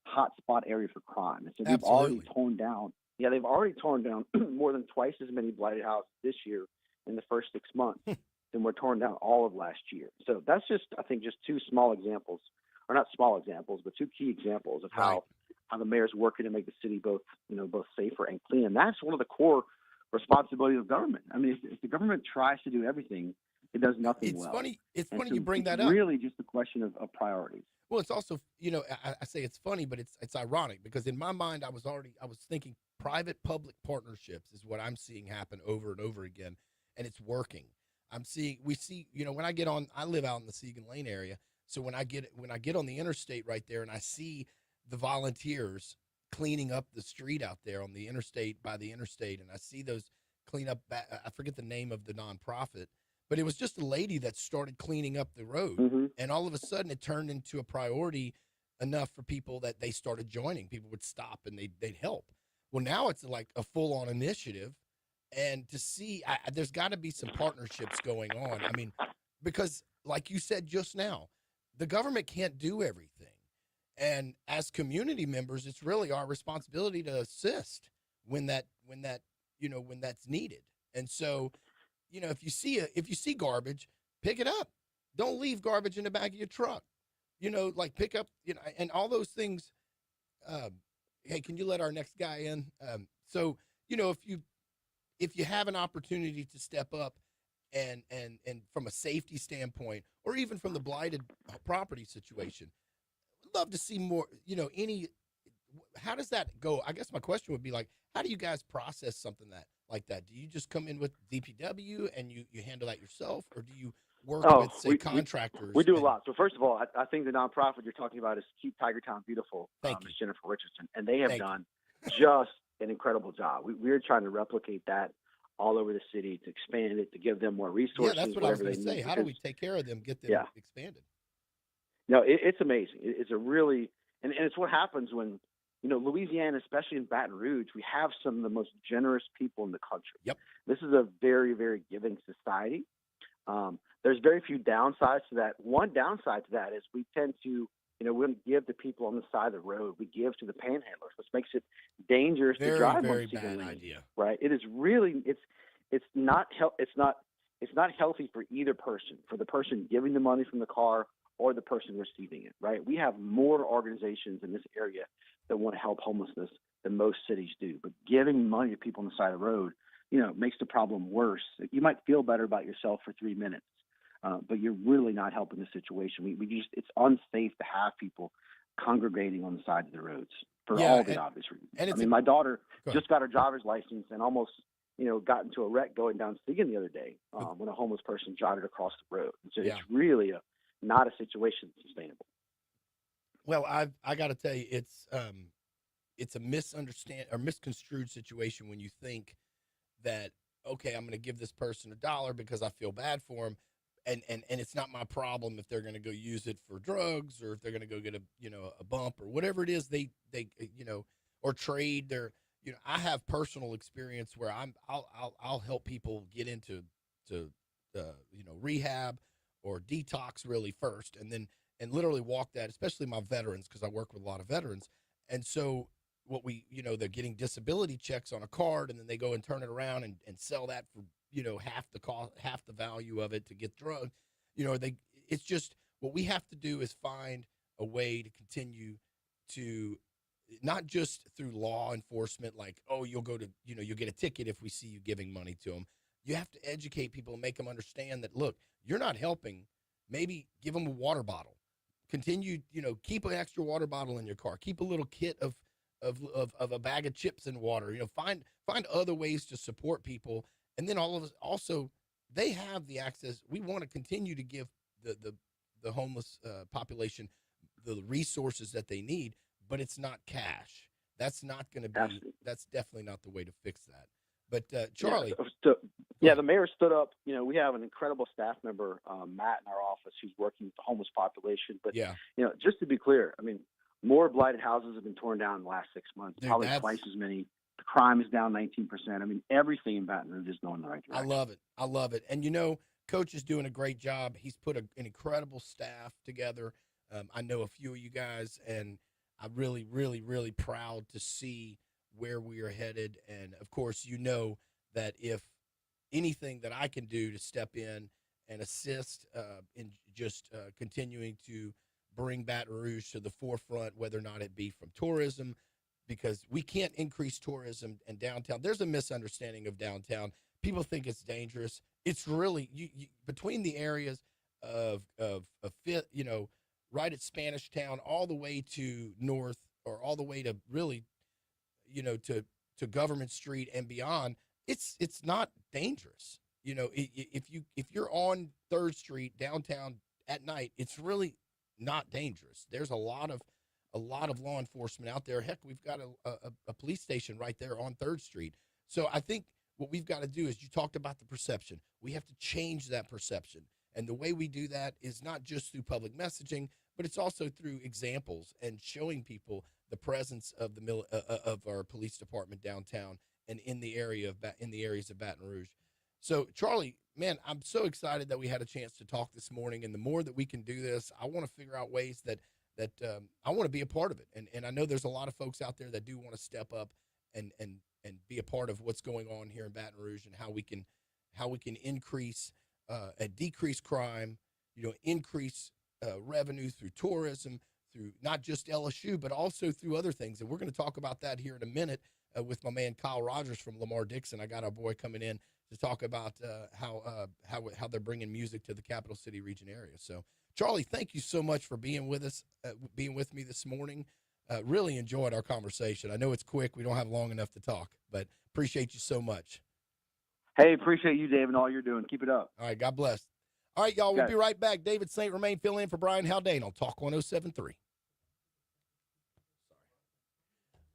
hot spot area for crime. And so they've already torn down more than twice as many blighted houses this year in the first 6 months than were torn down all of last year. So that's just, I think, just two small examples, or not small examples, but two key examples of how the mayor's working to make the city both safer and clean. And that's one of the core responsibilities of government. I mean, if the government tries to do everything, it does nothing well. It's funny you bring that up. It's really just a question of priorities. Well, it's also, I say it's funny, but it's ironic, because in my mind, I was thinking private-public partnerships is what I'm seeing happen over and over again, and it's working. We see, when I live out in the Seagan Lane area, so when I get on the interstate right there, and I see the volunteers cleaning up the street out there on the interstate, by the interstate, and I see those clean up, I forget the name of the nonprofit, but it was just a lady that started cleaning up the road, and all of a sudden it turned into a priority enough for people that they started joining. People would stop and they'd help. Well, now it's like a full-on initiative, and to see, there's got to be some partnerships going on. I mean, because like you said just now, the government can't do everything. And as community members, it's really our responsibility to assist when that when that's needed. And so, if you see garbage, pick it up. Don't leave garbage in the back of your truck. Like pick up, and all those things. Um, hey, can you let our next guy in? So, if you have an opportunity to step up and from a safety standpoint, or even from the blighted property situation, I'd love to see more. Any How does that go? I guess my question would be like, how do you guys process something that like that? Do you just come in with DPW and you handle that yourself, or do you work Oh, with say we contractors? do a And lot. So first of all, I think the nonprofit you're talking about is Keep Tiger Town Beautiful, thank you, Ms. Jennifer Richardson, and they have thank you. done just an incredible job. We're trying to replicate that all over the city, to expand it, to give them more Yeah, that's resources, what I was whatever going they to say. need. How do Because we take care of them, get them yeah, expanded? no, it's amazing. It's a really, and it's what happens when, Louisiana, especially in Baton Rouge, we have some of the most generous people in the country. Yep. This is a very, very giving society. There's very few downsides to that. One downside to that is we tend to, we don't give to people on the side of the road. We give to the panhandlers, which makes it dangerous to Very, drive very motor bad lanes. idea. Right? It is really, it's not it's not healthy for either person, for the person giving the money from the car or the person receiving it. Right? We have more organizations in this area that want to help homelessness than most cities do, but giving money to people on the side of the road, makes the problem worse. You might feel better about yourself for 3 minutes, but you're really not helping the situation. It's unsafe to have people congregating on the side of the roads for Yeah, all the obvious reasons. and I it's mean, my daughter go ahead. just got her driver's license and almost, got into a wreck going down Segan the other day when a homeless person jotted across the road. So Yeah. it's really not a situation that's sustainable. Well, I got to tell you, it's a misunderstand or misconstrued situation when you think that, okay, I'm going to give this person $1 because I feel bad for them, and it's not my problem if they're going to go use it for drugs, or if they're going to go get a bump or whatever it is they or trade their. I have personal experience where I'll help people get into to rehab or detox really first, and literally walk that, especially my veterans, because I work with a lot of veterans. And so what they're getting disability checks on a card, and then they go and turn it around and sell that for, half the cost, half the value of it to get drugs. It's just, what we have to do is find a way to continue to, not just through law enforcement, like, oh, you'll go to, you'll get a ticket if we see you giving money to them. You have to educate people and make them understand that, look, you're not helping. Maybe give them a water bottle. Continue, keep an extra water bottle in your car. Keep a little kit of a bag of chips and water. Find other ways to support people. And then all of us also, they have the access. We want to continue to give the homeless population the resources that they need, but it's not cash. That's not going to be. Absolutely. That's definitely not the way to fix that. But Charlie, the mayor stood up. We have an incredible staff member, Matt, in our office, who's working with the homeless population. But yeah, just to be clear, I mean, more blighted houses have been torn down in the last 6 months. Dude, Probably twice as many. The crime is down 19%. I mean, everything in Baton Rouge is going in the right I direction. love it. I love it. And Coach is doing a great job. He's put an incredible staff together. I know a few of you guys, and I'm really, really, really proud to see where we are headed. And of course, that if anything that I can do to step in and assist in just continuing to bring Baton Rouge to the forefront, whether or not it be from tourism, because we can't increase tourism in downtown. There's a misunderstanding of downtown. People think it's dangerous. It's really between the areas of Fifth, right at Spanish Town, all the way to North, or all the way to really, to Government Street and beyond. It's not dangerous. If you're on 3rd Street downtown at night, it's really not dangerous. There's a lot of law enforcement out there. Heck, we've got a police station right there on 3rd Street. So I think what we've got to do is, you talked about the perception. We have to change that perception. And the way we do that is not just through public messaging, but it's also through examples and showing people the presence of of our police department downtown and in the areas of Baton Rouge. So, Charlie, man, I'm so excited that we had a chance to talk this morning. And the more that we can do this, I want to figure out ways that that I want to be a part of it. And I know there's a lot of folks out there that do want to step up and be a part of what's going on here in Baton Rouge and how we can increase and decrease crime, increase revenue through tourism, through not just LSU, but also through other things. And we're going to talk about that here in a minute with my man Kyle Rogers from Lamar Dixon. I got our boy coming in to talk about how they're bringing music to the Capital City region area. So, Charlie, thank you so much for being with us, being with me this morning. Really enjoyed our conversation. I know it's quick. We don't have long enough to talk, but appreciate you so much. Hey, appreciate you, Dave, and all you're doing. Keep it up. All right, God bless. All right, y'all, we'll be right back. David St. Romain filling in for Brian Haldane on Talk 107.3.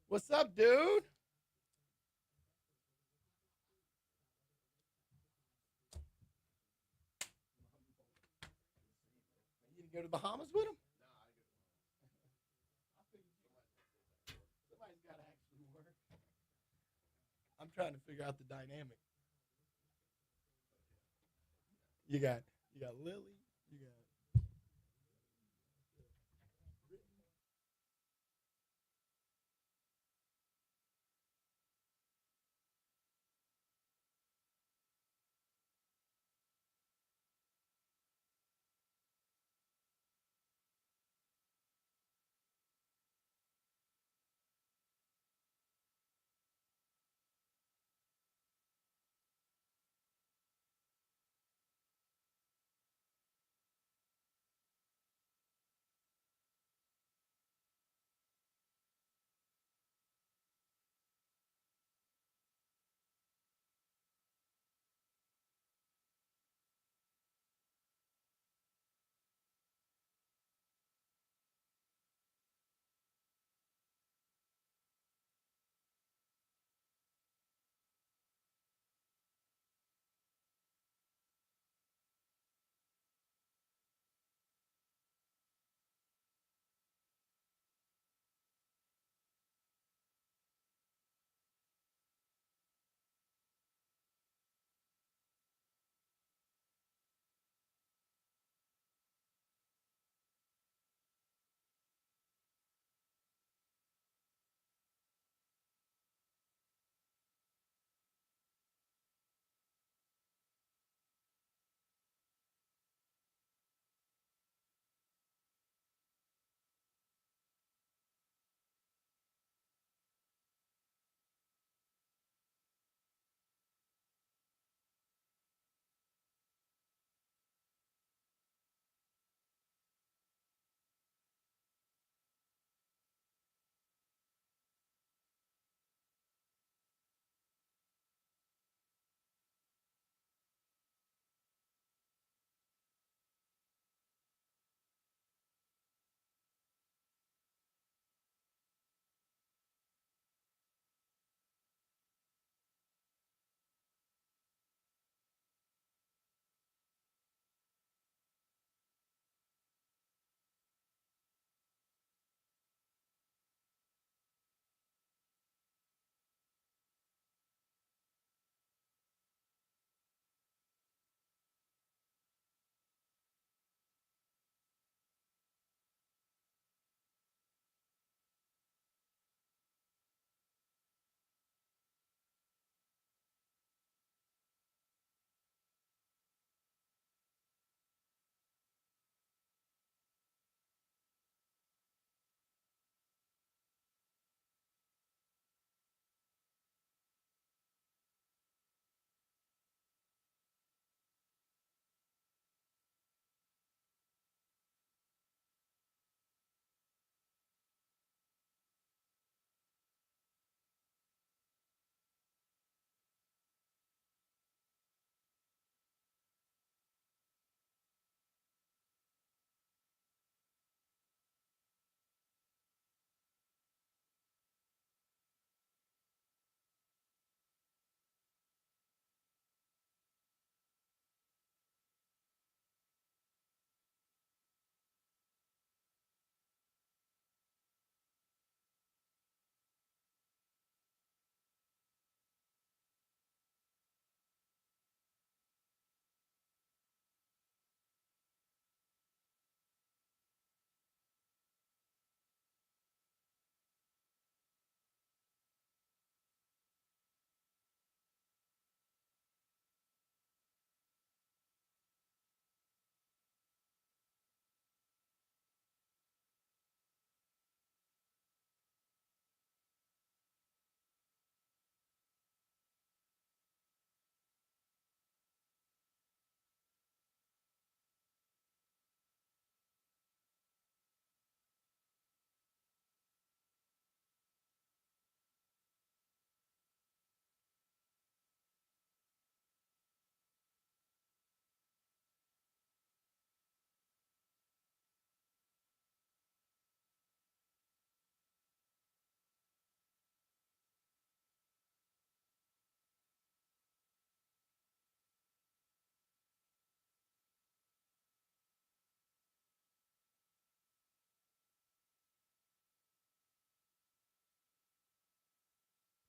What's up, dude? You go to the Bahamas with him? Somebody's got to actually work. I'm trying to figure out the dynamic. You got Lily. You got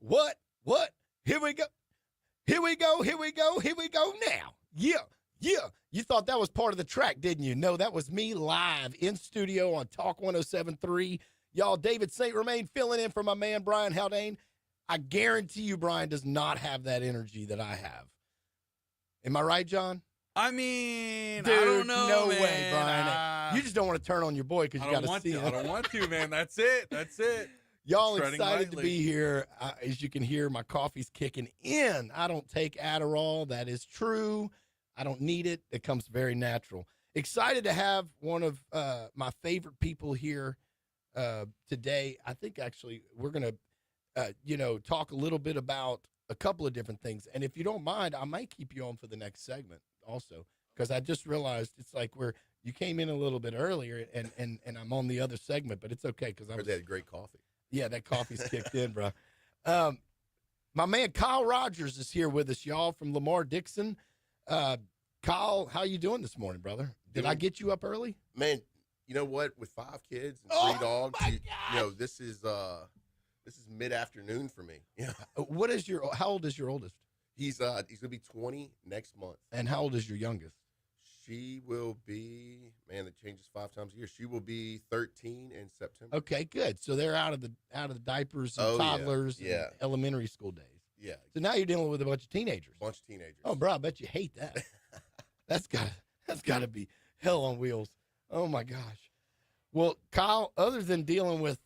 What? Here we go. Here we go. Here we go. Here we go now. Yeah. Yeah. You thought that was part of the track, didn't you? No, that was me live in studio on Talk 107.3. Y'all, David St. Romain filling in for my man, Brian Haldane. I guarantee you Brian does not have that energy that I have. Am I right, John? I mean, Dude, I don't know, no man. way, Brian. You just don't want to turn on your boy because you got to see him. I don't want to, man. That's it. Y'all Treading excited to lightly. be here. As you can hear, my coffee's kicking in. I don't take Adderall. That is true. I don't need it. It comes very natural. Excited to have one of my favorite people here today. I think actually we're going to, talk a little bit about a couple of different things. And if you don't mind, I might keep you on for the next segment also, because I just realized it's like you came in a little bit earlier and I'm on the other segment, but it's okay because They had great coffee. Yeah, that coffee's kicked in, bro. My man Kyle Rogers is here with us, y'all, from Lamar Dixon. Kyle, how you doing this morning, brother? Did I get you up early? Man, you know what? With 5 kids and 3 dogs, this is mid-afternoon for me. Yeah. How old is your oldest? He's gonna be 20 next month. And how old is your youngest? She will be, man, it changes 5 times a year. She will be 13 in September. Okay, good. So they're out of the diapers and toddlers and elementary school days. Yeah. So now you're dealing with a bunch of teenagers. Bunch of teenagers. Oh, bro, I bet you hate that. That's gotta be hell on wheels. Oh my gosh. Well, Kyle, other than dealing with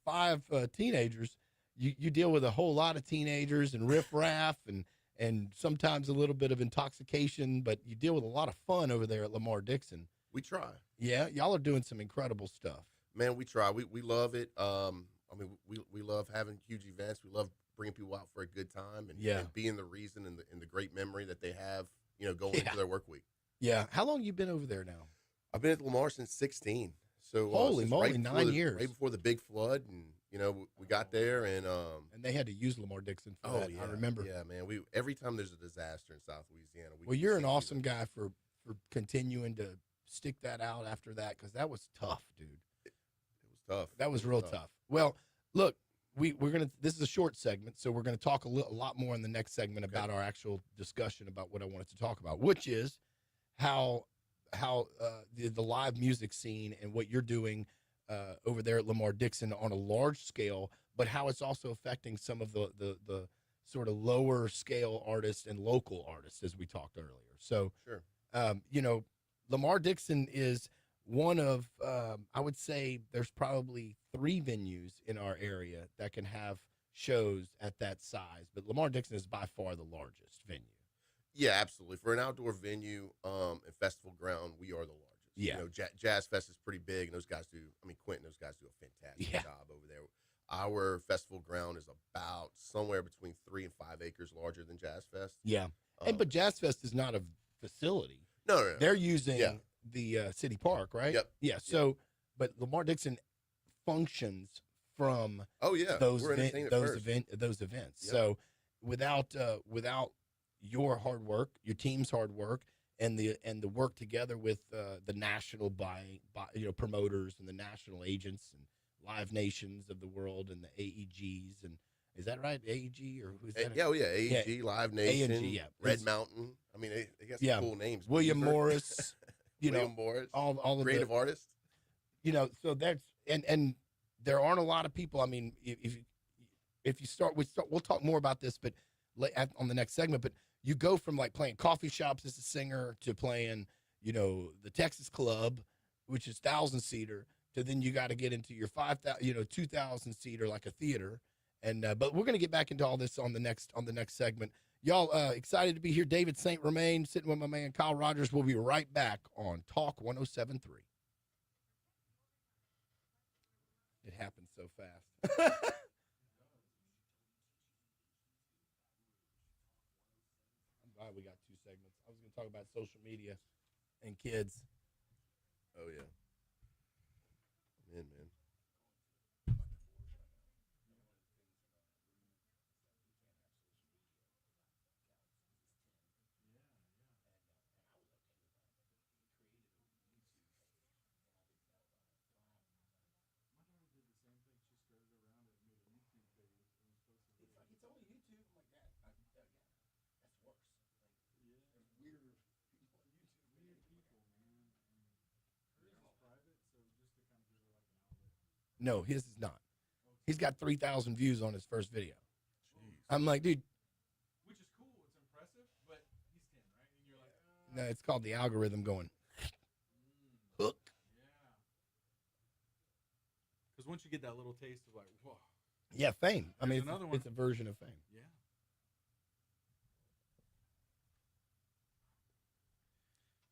5 teenagers, you deal with a whole lot of teenagers and riffraff and sometimes a little bit of intoxication, but you deal with a lot of fun over there at Lamar Dixon. We try. Yeah, y'all are doing some incredible stuff. Man, we try. We love it. We love having huge events. We love bringing people out for a good time and being the reason and the great memory that they have, going into their work week. Yeah. How long you been over there now? I've been at Lamar since 16. So holy moly, right 9 years. Right before the big flood, and we got there and they had to use Lamar Dixon for that. Yeah, I remember. Yeah, man. Every time there's a disaster in South Louisiana, you're an awesome guy for continuing to stick that out after that, because that was tough, dude. It was tough. That was real tough. Well, look, we're gonna. This is a short segment, so we're gonna talk a lot more in the next segment about our actual discussion about what I wanted to talk about, which is how the live music scene and what you're doing over there at Lamar Dixon on a large scale, but how it's also affecting some of the sort of lower scale artists and local artists, as we talked earlier. So, sure. Lamar Dixon is one of, I would say there's probably 3 venues in our area that can have shows at that size, but Lamar Dixon is by far the largest venue. Yeah, absolutely. For an outdoor venue and festival ground, we are the largest. Yeah. Jazz Fest is pretty big, and Quentin, those guys do a fantastic job over there. Our festival ground is about somewhere between 3 and 5 acres larger than Jazz Fest. Yeah. But Jazz Fest is not a facility. No. They're using the city park, right? Yep. Yeah. So, but Lamar Dixon functions from those events. Yep. So, without your hard work, your team's hard work, and the work together with the national promoters and the national agents and Live Nations of the world and the AEGs, and is that right? AEG or who's that? AEG, Live Nation, A&G, Red Mountain. I mean, they got some cool names. William Beaver. Morris, William Morris, all of creative artists. So that's and there aren't a lot of people. I mean, if you start, we'll talk more about this, but on the next segment. But you go from like playing coffee shops as a singer to playing, the Texas Club, which is 1,000-seater, to then you got to get into your 5,000, 2,000-seater like a theater. And but we're gonna get back into all this on the next segment. Y'all excited to be here. David St. Romain sitting with my man Kyle Rogers. We'll be right back on Talk 107.3. It happened so fast. I'm glad we got 2 segments. I was going to talk about social media and kids. Oh, yeah. Man. No, his is not. He's got 3,000 views on his first video. Jeez. I'm like, dude. Which is cool. It's impressive, but he's 10, right? And you're like, No, it's called the algorithm going. Hook. Yeah. Because once you get that little taste of like, whoa. Yeah, fame. I mean, another one. It's a version of fame. Yeah.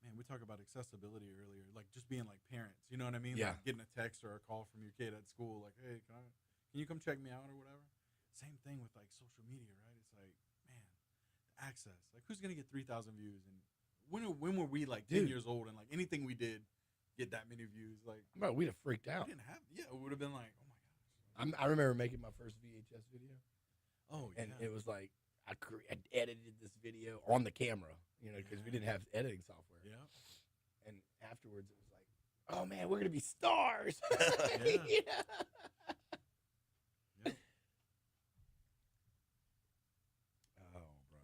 Man, we talked about accessibility earlier, like just being like parents. You know what I mean? Yeah. Like getting a text or a call from your kid at school, like, hey, can you come check me out or whatever? Same thing with like social media, right? It's like, man, the access. Like, who's gonna get 3,000 views? And when were we like 10 years old and like anything we did get that many views? Like, Bro, we'd have freaked out. we didn't have. Yeah, it would have been like, oh my gosh. I remember making my first VHS video. Oh yeah. And it was like, I edited this video on the camera, you know, because we didn't have editing software. Yeah. And afterwards, it was like, oh man, we're gonna be stars. Yeah. Yeah. Yep. Oh, bro.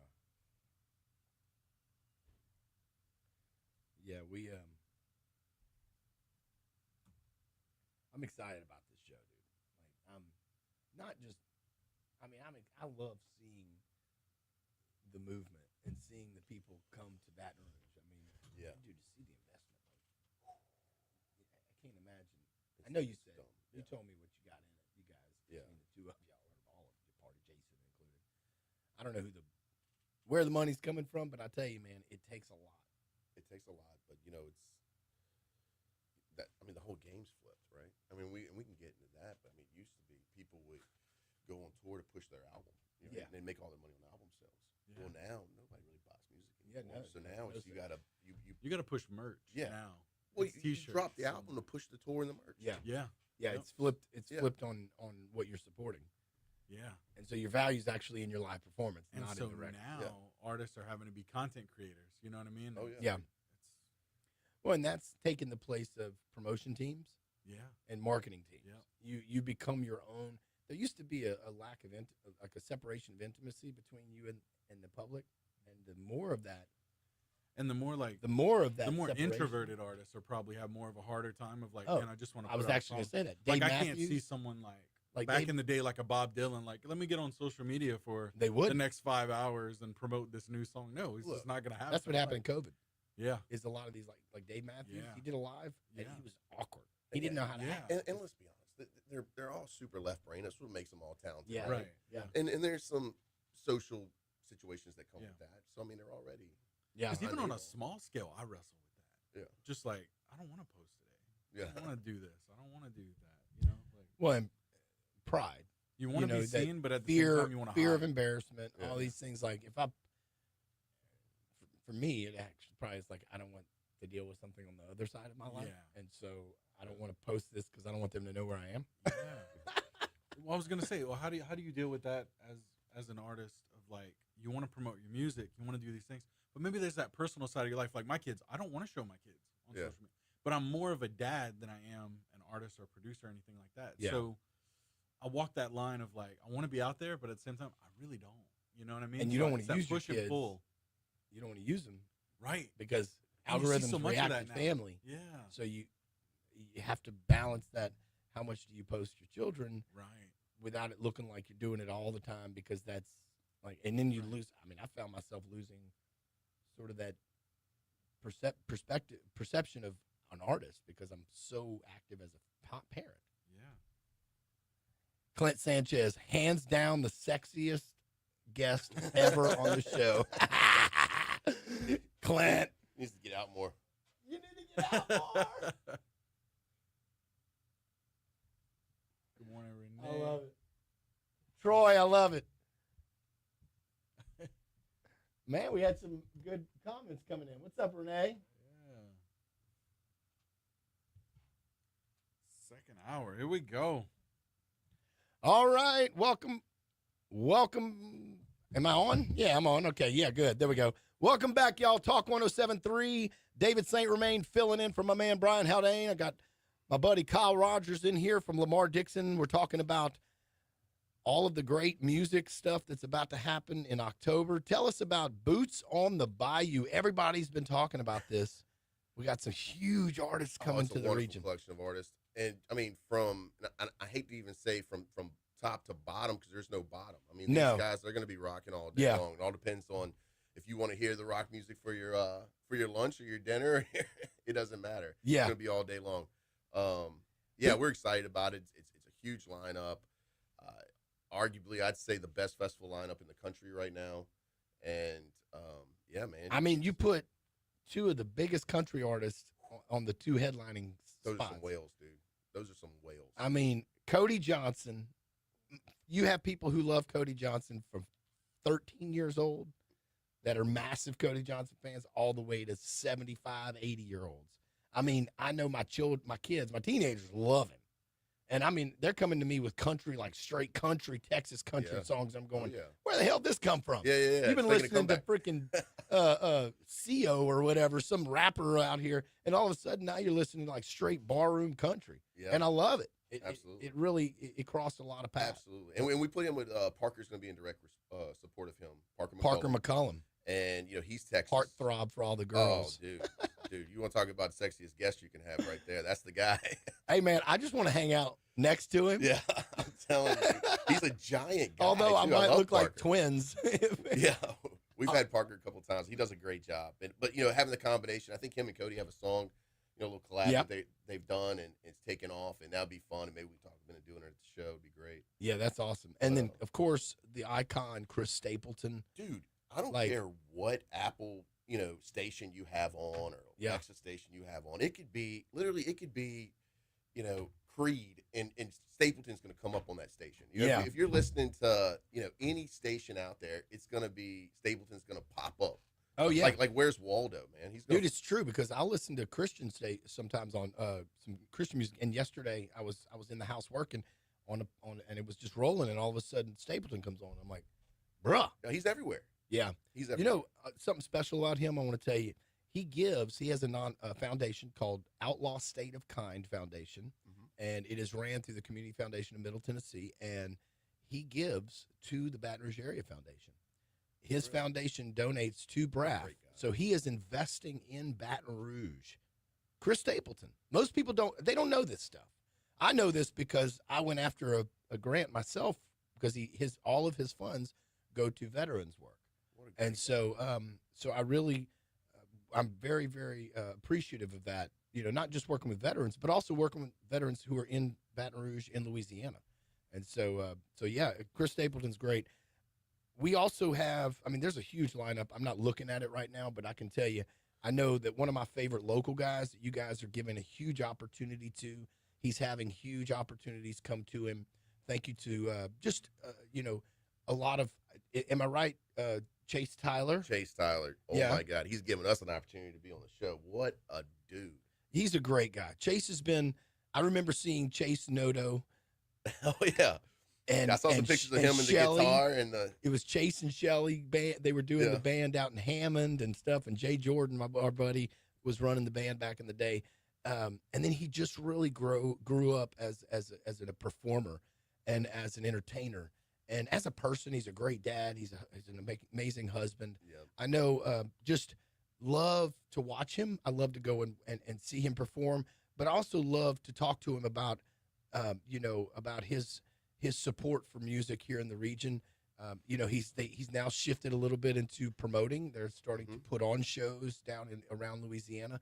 Yeah, I'm excited about this show, dude. Like, I'm not just. I mean, I love seeing the movement and seeing the people come to Baton Rouge. I mean, Yeah. dude, to see the investment, like, I can't imagine. I know you said you told me what you got in it, you guys. Yeah. Between the two of y'all, or all of your party, Jason included. I don't know where the money's coming from, but I tell you, man, it takes a lot. It takes a lot, but you know, it's that. I mean, the whole game's flipped, right? I mean, we can get into that, but I mean, it used to be people would go on tour to push their album. You know, Yeah. and they make all their money on album sales. Yeah. Well, now nobody really buys music Yeah, anymore. no, So now it's, you gotta You got to push merch. Yeah. Now. well, It's you t-shirts drop the and- album to push the tour and the merch. Yeah. Yeah. Yeah, Yep. it's flipped. It's Yeah. flipped on what you're supporting, Yeah. and so your value's actually in your live performance, And not so in the record. now artists are having to be content creators. You know what I mean? Oh, yeah. Yeah. It's, Well, and that's taken the place of promotion teams yeah. and marketing teams. Yep. You become your own. There used to be a lack of like a separation of intimacy between you and the public, and the more of that, And the more like the more of that, the more separation- introverted artists are probably have more of a harder time of like, Oh, man, I just want to. I was actually gonna say that. like Dave I can't Matthews, see someone like back Dave- in the day like a Bob Dylan. Like, let me get on social media for they would. the next 5 hours and promote this new song. No, it's Look, just not gonna happen. That's what happened in COVID. Yeah. Is a lot of these like Dave Matthews. Yeah. He did a live, and Yeah. he was awkward. He didn't know how to Yeah. act. And let's be honest, they're all super left brain. That's what makes them all talented. Yeah. Right. Yeah. And there's some social situations that come Yeah. with that. So I mean, they're already. Yeah. Because even on a Unable. small scale, I wrestle with that. Yeah. Just like I don't want to post today. Yeah. I don't want to do this. I don't want to do that. You know, like Well, and pride. you want to know, be that seen, but at the fear, same time, you want to fear hide. of embarrassment, Yeah. all these things. Like if for me, it actually probably is like I don't want to deal with something on the other side of my life, Yeah. and so I don't want to post this because I don't want them to know where I am. Yeah. Well, I was gonna say, well, how do you deal with that as an artist of like you want to promote your music, you want to do these things, but maybe there's that personal side of your life. Like my kids, I don't want to show my kids on Yeah. social media, but I'm more of a dad than I am an artist or producer or anything like that. Yeah. So I walk that line of like I want to be out there, but at the same time, I really don't. You know what I mean? And you don't Like, wanna it's that use your push and kids. pull, You don't want to use them right? because And you see algorithms so much of react that to now. family. Yeah, So you have to balance that. How much do you post your children right. without it looking like you're doing it all the time? Because that's like, and then you lose. I mean, I found myself losing sort of that perception of an artist because I'm so active as a top parent. Yeah. Clint Sanchez, hands down the sexiest guest ever on the show. Clint, Needs to get out more. you need to get out more. Good morning, I Renee. love it. Troy, I love it. Man, we had some good comments coming in. What's up, Renee? Yeah. Second hour. Here we go. All right, welcome. Am I on? Yeah, I'm on. Okay, yeah, good. There we go. Welcome back, y'all. Talk 107.3. David St. Romain filling in for my man Brian Haldane. I got my buddy Kyle Rogers in here from Lamar Dixon. We're talking about all of the great music stuff that's about to happen in October. Tell us about Boots on the Bayou. Everybody's been talking about this. We got some huge artists coming It's a to the wonderful region. collection of artists. And I mean, I hate to even say from top to bottom, because there's no bottom. I mean, No. these guys, they're going to be rocking all day long. It all depends on if you want to hear the rock music for your lunch or your dinner. It doesn't matter. Yeah. It's going to be all day long. Yeah, we're excited about it. It's a huge lineup. Arguably, I'd say the best festival lineup in the country right now. And yeah, man. I mean, you put two of the biggest country artists on the two headlining Those spots. are some whales, dude. Those are some whales. I mean, Cody Johnson. You have people who love Cody Johnson from 13 years old that are massive Cody Johnson fans all the way to 75, 80-year-olds. I mean, I know my kids, my teenagers love him. And I mean, they're coming to me with country, like straight country, Texas country songs. I'm going, where the hell did this come from? Yeah. You've been listening to freaking CO or whatever, some rapper out here, and all of a sudden now you're listening to like straight barroom country. Yeah. And I love it. Absolutely. It really crossed a lot of paths. Absolutely. And we put him with Parker's going to be in direct support of him. Parker McCullum. And, he's Texas. Heartthrob for all the girls. Oh, dude, you want to talk about the sexiest guest you can have right there. That's the guy. Hey, man, I just want to hang out next to him. Yeah, I'm telling you. He's a giant guy. Although I might look like twins. Yeah, we've had Parker a couple of times. He does a great job. But having the combination, I think him and Cody have a song, a little collab that they've done, and it's taken off, and that'll be fun. And maybe we talk about doing it at the show. It'd be great. Yeah, that's awesome. And then, of course, the icon, Chris Stapleton. Dude, I don't care what Apple, station you have on or Alexa station you have on. It could be, Creed, and Stapleton's going to come up on that station. If you're listening to, any station out there, it's going to be, Stapleton's going to pop up. Oh, yeah. Like Where's Waldo, man? Dude, it's true, because I listen to Christian sometimes on some Christian music. And yesterday I was in the house working on and it was just rolling, and all of a sudden Stapleton comes on. I'm like, bruh. No, he's everywhere. Yeah. He's everywhere. Something special about him, I want to tell you. He has a foundation called Outlaw State of Kind Foundation, and it is ran through the Community Foundation of Middle Tennessee, and he gives to the Baton Rouge Area Foundation. His foundation donates to BRAF, so he is investing in Baton Rouge. Chris Stapleton. Most people don't know this stuff. I know this because I went after a grant myself, because all of his funds go to veterans work. And so I really, I'm very, very appreciative of that. Not just working with veterans, but also working with veterans who are in Baton Rouge, in Louisiana. And so yeah, Chris Stapleton's great. We also have, there's a huge lineup. I'm not looking at it right now, but I can tell you, I know that one of my favorite local guys that you guys are giving a huge opportunity to, he's having huge opportunities come to him. Thank you to a lot of, am I right? Chase Tyler. Oh, my God. He's giving us an opportunity to be on the show. What a dude. He's a great guy. Chase has been, I remember seeing Chase Noto. Oh, yeah. And I saw some pictures of him and Shelley, the guitar. It was Chase and Shelley band. They were doing the band out in Hammond and stuff. And Jay Jordan, our buddy, was running the band back in the day. And then he just really grew up as a performer and as an entertainer. And as a person, he's a great dad. He's an amazing husband. Yep. I know, just love to watch him. I love to go and see him perform, but I also love to talk to him about, about his support for music here in the region. He's now shifted a little bit into promoting. They're starting to put on shows down around Louisiana.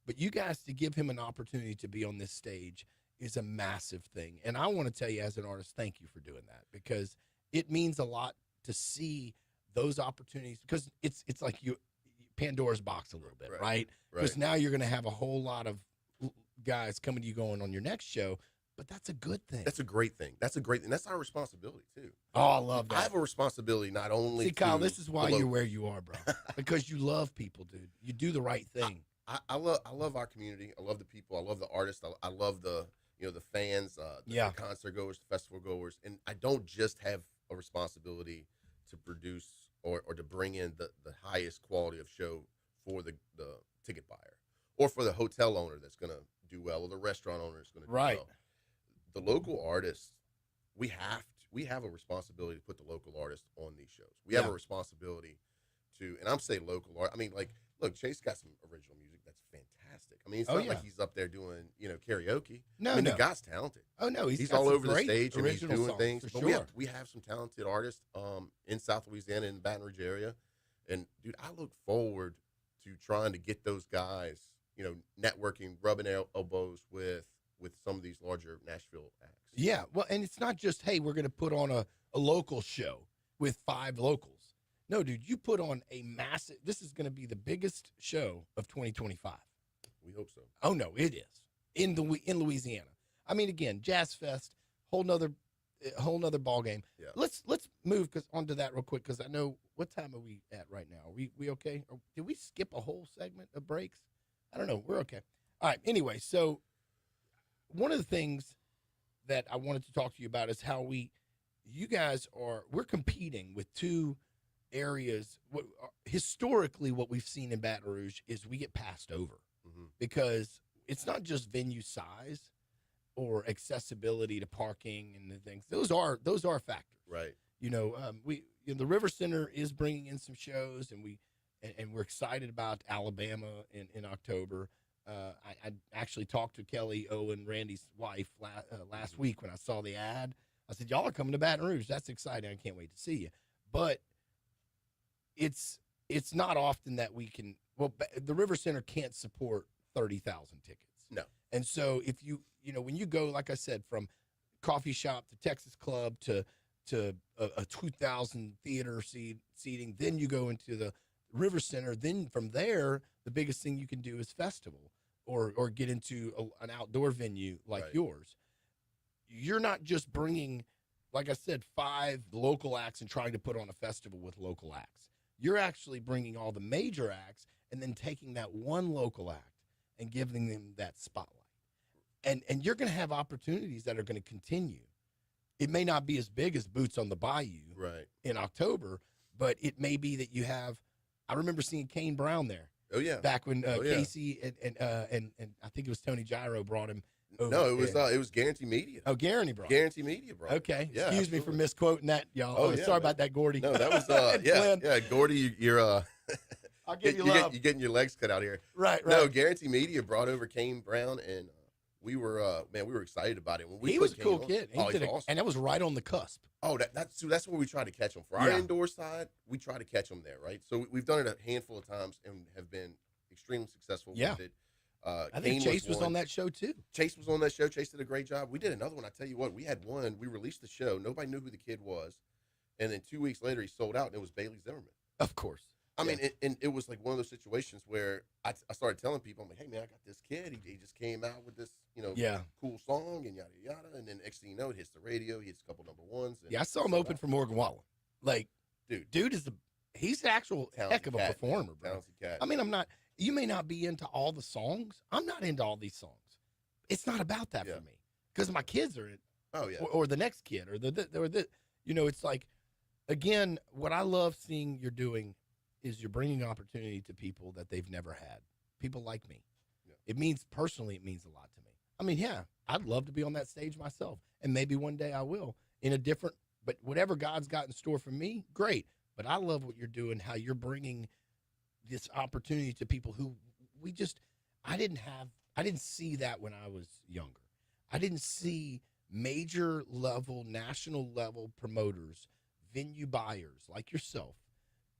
But you guys, to give him an opportunity to be on this stage is a massive thing. And I want to tell you, as an artist, thank you for doing that, because it means a lot to see those opportunities, because it's like Pandora's box a little bit, right? Because now you're going to have a whole lot of guys coming to you going on your next show, but that's a good thing. That's a great thing. That's our responsibility too. Oh, I love that. I have a responsibility not only See, Kyle, this is why you're where you are, bro. Because you love people, dude. You do the right thing. I love our community. I love the people. I love the artists. I love the fans, the concert goers, the festival goers, and I don't just have a responsibility to produce or to bring in the highest quality of show for the ticket buyer, or for the hotel owner that's going to do well, or the restaurant owner that's going to do well. The local artists, we have a responsibility to put the local artists on these shows. We have a responsibility to, and I'm saying local art. I mean, like, look, Chase got some original music that's fantastic. I mean, it's Oh, not yeah. like he's up there doing, karaoke. No, I mean, no. the guy's talented. Oh no, He's got all some over the great stage and he's original doing songs, things. for But sure. we have some talented artists in South Louisiana in the Baton Rouge area, and dude, I look forward to trying to get those guys, networking, rubbing elbows with some of these larger Nashville acts. Yeah, well, and it's not just, hey, we're going to put on a local show with 5 locals. No, dude, you put on a massive. This is going to be the biggest show of 2025. We hope so. Oh no, it is in Louisiana. I mean, again, Jazz Fest, whole nother ball game. Yeah. Let's move onto that real quick because I know what time are we at right now. Are we okay? Or did we skip a whole segment of breaks? I don't know. We're okay. All right. Anyway, so one of the things that I wanted to talk to you about is how we're competing with 2 areas. Historically, what we've seen in Baton Rouge is we get passed over because it's not just venue size or accessibility to parking and the things. Those are factors, Right? The River Center is bringing in some shows, and we're excited about Alabama in October. I actually talked to Kelly Owen, Randy's wife, last week when I saw the ad. I said, y'all are coming to Baton Rouge. That's exciting. I can't wait to see you. But it's not often that we can – well, the River Center can't support 30,000 tickets. No. And so if when you go, like I said, from coffee shop to Texas Club to a 2,000 theater seating, then you go into the River Center. Then from there, the biggest thing you can do is festival or get into an outdoor venue like yours. You're not just bringing, like I said, 5 local acts and trying to put on a festival with local acts. You're actually bringing all the major acts and then taking that one local act and giving them that spotlight. And you're going to have opportunities that are going to continue. It may not be as big as Boots on the Bayou in October, but it may be that you have. I remember seeing Kane Brown there. Oh yeah, back when Casey and I think it was Tony Gyro brought him over. No, it was Guarantee Media. Oh, Guarantee Media brought. Okay, Yeah, excuse me for misquoting that, y'all. Oh, yeah, sorry about that, Gordy. No, that was Gordy, you're I'll give you love. You're getting your legs cut out here. Right. No, Guarantee Media brought over Kane Brown, and we were excited about it when we. He was a cool kid. He's awesome. And that was right on the cusp. Oh, that's where we try to catch them. For our indoor side, we try to catch them there, right? So we've done it a handful of times and have been extremely successful with it. I think Chase was on that show too. Chase was on that show. Chase did a great job. We did another one. I tell you what, we had one. We released the show. Nobody knew who the kid was, and then 2 weeks later, he sold out, and it was Bailey Zimmerman. Of course. I mean, and it was like one of those situations where I started telling people, I'm like, hey man, I got this kid. He just came out with this, cool song and yada yada. And then next thing you know, it hits the radio. He hits a couple number ones. I saw him open for Morgan Wallen. Like, dude is he's an actual heck of a performer, bro. Talented cat. I mean, you may not be into all the songs. I'm not into all these songs. It's not about that for me because my kids are in. Oh yeah. Or the next kid or the it's like, again, what I love seeing you're doing is you're bringing opportunity to people that they've never had. People like me. Yeah. It means a lot to me. I mean, yeah, I'd love to be on that stage myself, and maybe one day I will but whatever God's got in store for me, great. But I love what you're doing, how you're bringing this opportunity to people who I didn't see that when I was younger. I didn't see major level, national level promoters, venue buyers like yourself,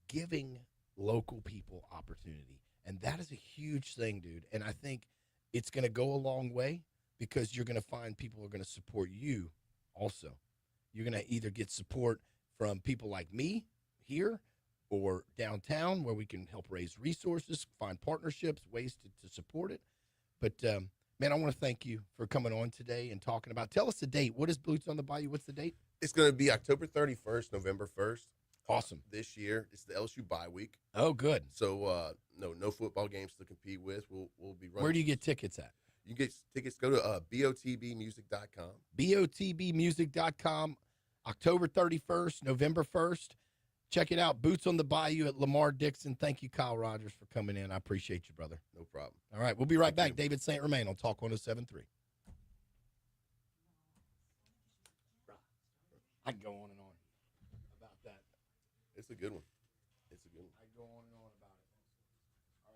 giving local people opportunity. And that is a huge thing, dude. And I think it's going to go a long way because you're going to find people are going to support you also. You're going to either get support from people like me here or downtown where we can help raise resources, find partnerships, ways to support it. But, man, I want to thank you for coming on today and talking about. Tell us the date. What is Boots on the Bayou? What's the date? It's going to be October 31st, November 1st. Awesome. This year, it's the LSU bye week. Oh, good. So, no football games to compete with. We'll be running. Where do you get tickets at? You get tickets. Go to botbmusic.com. botbmusic.com. October 31st, November 1st. Check it out. Boots on the Bayou at Lamar Dixon. Thank you, Kyle Rogers, for coming in. I appreciate you, brother. No problem. All right, we'll be right back. David St. Romain on Talk 107.3. I can go on and on about that. It's a good one. It's a good one. I can go on and on about it. All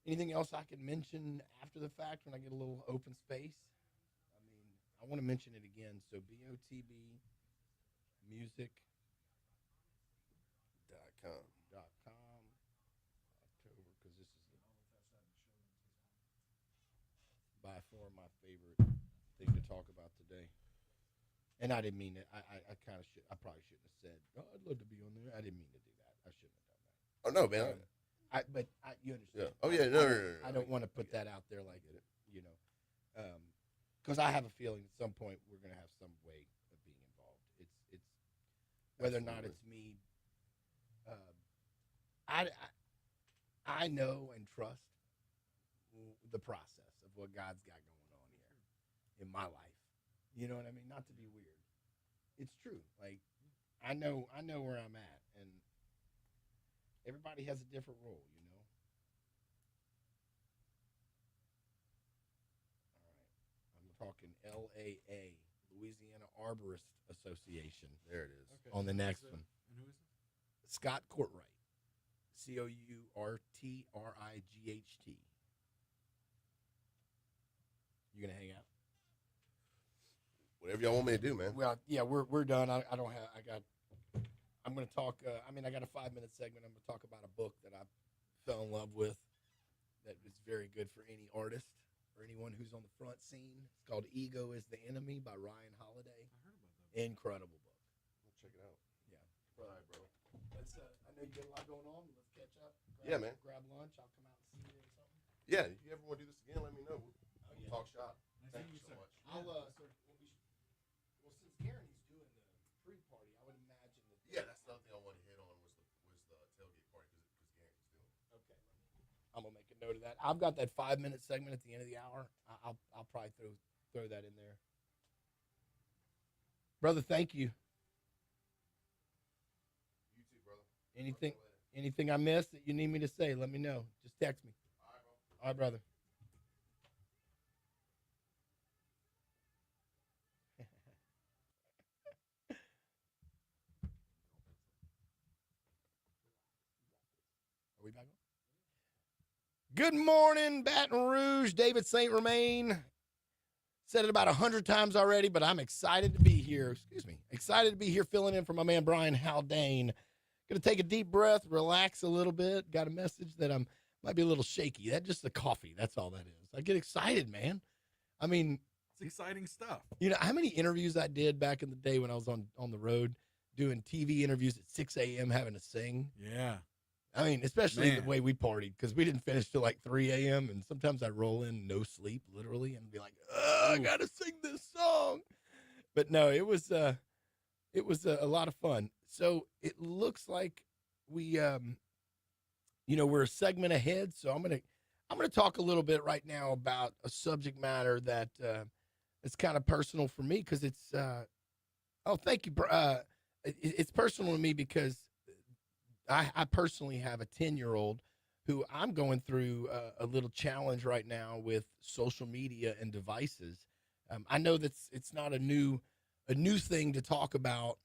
Anything else I can mention after the fact when I get a little open space? I mean, I want to mention it again. So BOTB music.com October, because this is by far my favorite thing to talk about today. And I didn't mean it. I kind of should. I probably shouldn't have said, "Oh, I'd love to be on there." I didn't mean to do that. I shouldn't have done that. Oh no, man. But you understand. Yeah. Oh yeah. No. I don't want to put that out there like it. Because I have a feeling at some point we're going to have some way of being involved. It's whether or not it's me. I know and trust the process of what God's got going on here in my life. You know what I mean? Not to be weird. It's true. Like I know where I'm at, and everybody has a different role, you know. All right. I'm talking LAA, Louisiana Arborist Association. There it is. Okay. On the next one. And who is it? Scott Courtright. COURTRIGHT. You gonna hang out? Whatever y'all want me to do, man. Well, yeah, we're done. I'm gonna talk. I got a 5-minute segment. I'm gonna talk about a book that I fell in love with. That is very good for any artist or anyone who's on the front scene. It's called "Ego Is the Enemy" by Ryan Holiday. I heard about that. Incredible book. We'll check it out. Yeah. All right, bro. Let's. I know you got a lot going on. Let's catch up. Yeah, man. Grab lunch. I'll come out and see you or something. Yeah. If you ever want to do this again, let me know. We'll Yeah. talk shop. Nice Thank meeting you so sir. much. I'll. Well, since Gareney's doing the pre-party, I would imagine that. Yeah, that's another thing I wanted to hit on was the tailgate party because Gary's doing it. Okay. I'm gonna make a note of that. I've got that 5-minute segment at the end of the hour. I'll probably throw that in there. Brother, thank you. You too, brother. Anything I missed that you need me to say, let me know. Just text me. All right, bro. All right, brother. Are we back on? Good morning, Baton Rouge. David St. Romain. Said it about 100 times already, but I'm excited to be here. Excuse me. Excited to be here filling in for my man, Brian Haldane. Going to take a deep breath, relax a little bit. Got a message that might be a little shaky. That's just the coffee. That's all that is. I get excited, man. I mean, It's exciting stuff. you know how many interviews I did back in the day when I was on the road doing TV interviews at 6 a.m. having to sing? Yeah. I mean, especially Man. the way we partied, because we didn't finish till like 3 a.m. And sometimes I roll in no sleep, literally, and be like, I got to sing this song. But no, it was a lot of fun. So it looks like we, we're a segment ahead. So I'm gonna talk a little bit right now about a subject matter that is kind of personal for me, because it's thank you. It's personal to me because I personally have a 10-year-old who I'm going through a little challenge right now with social media and devices. I know that it's not a new thing to talk about,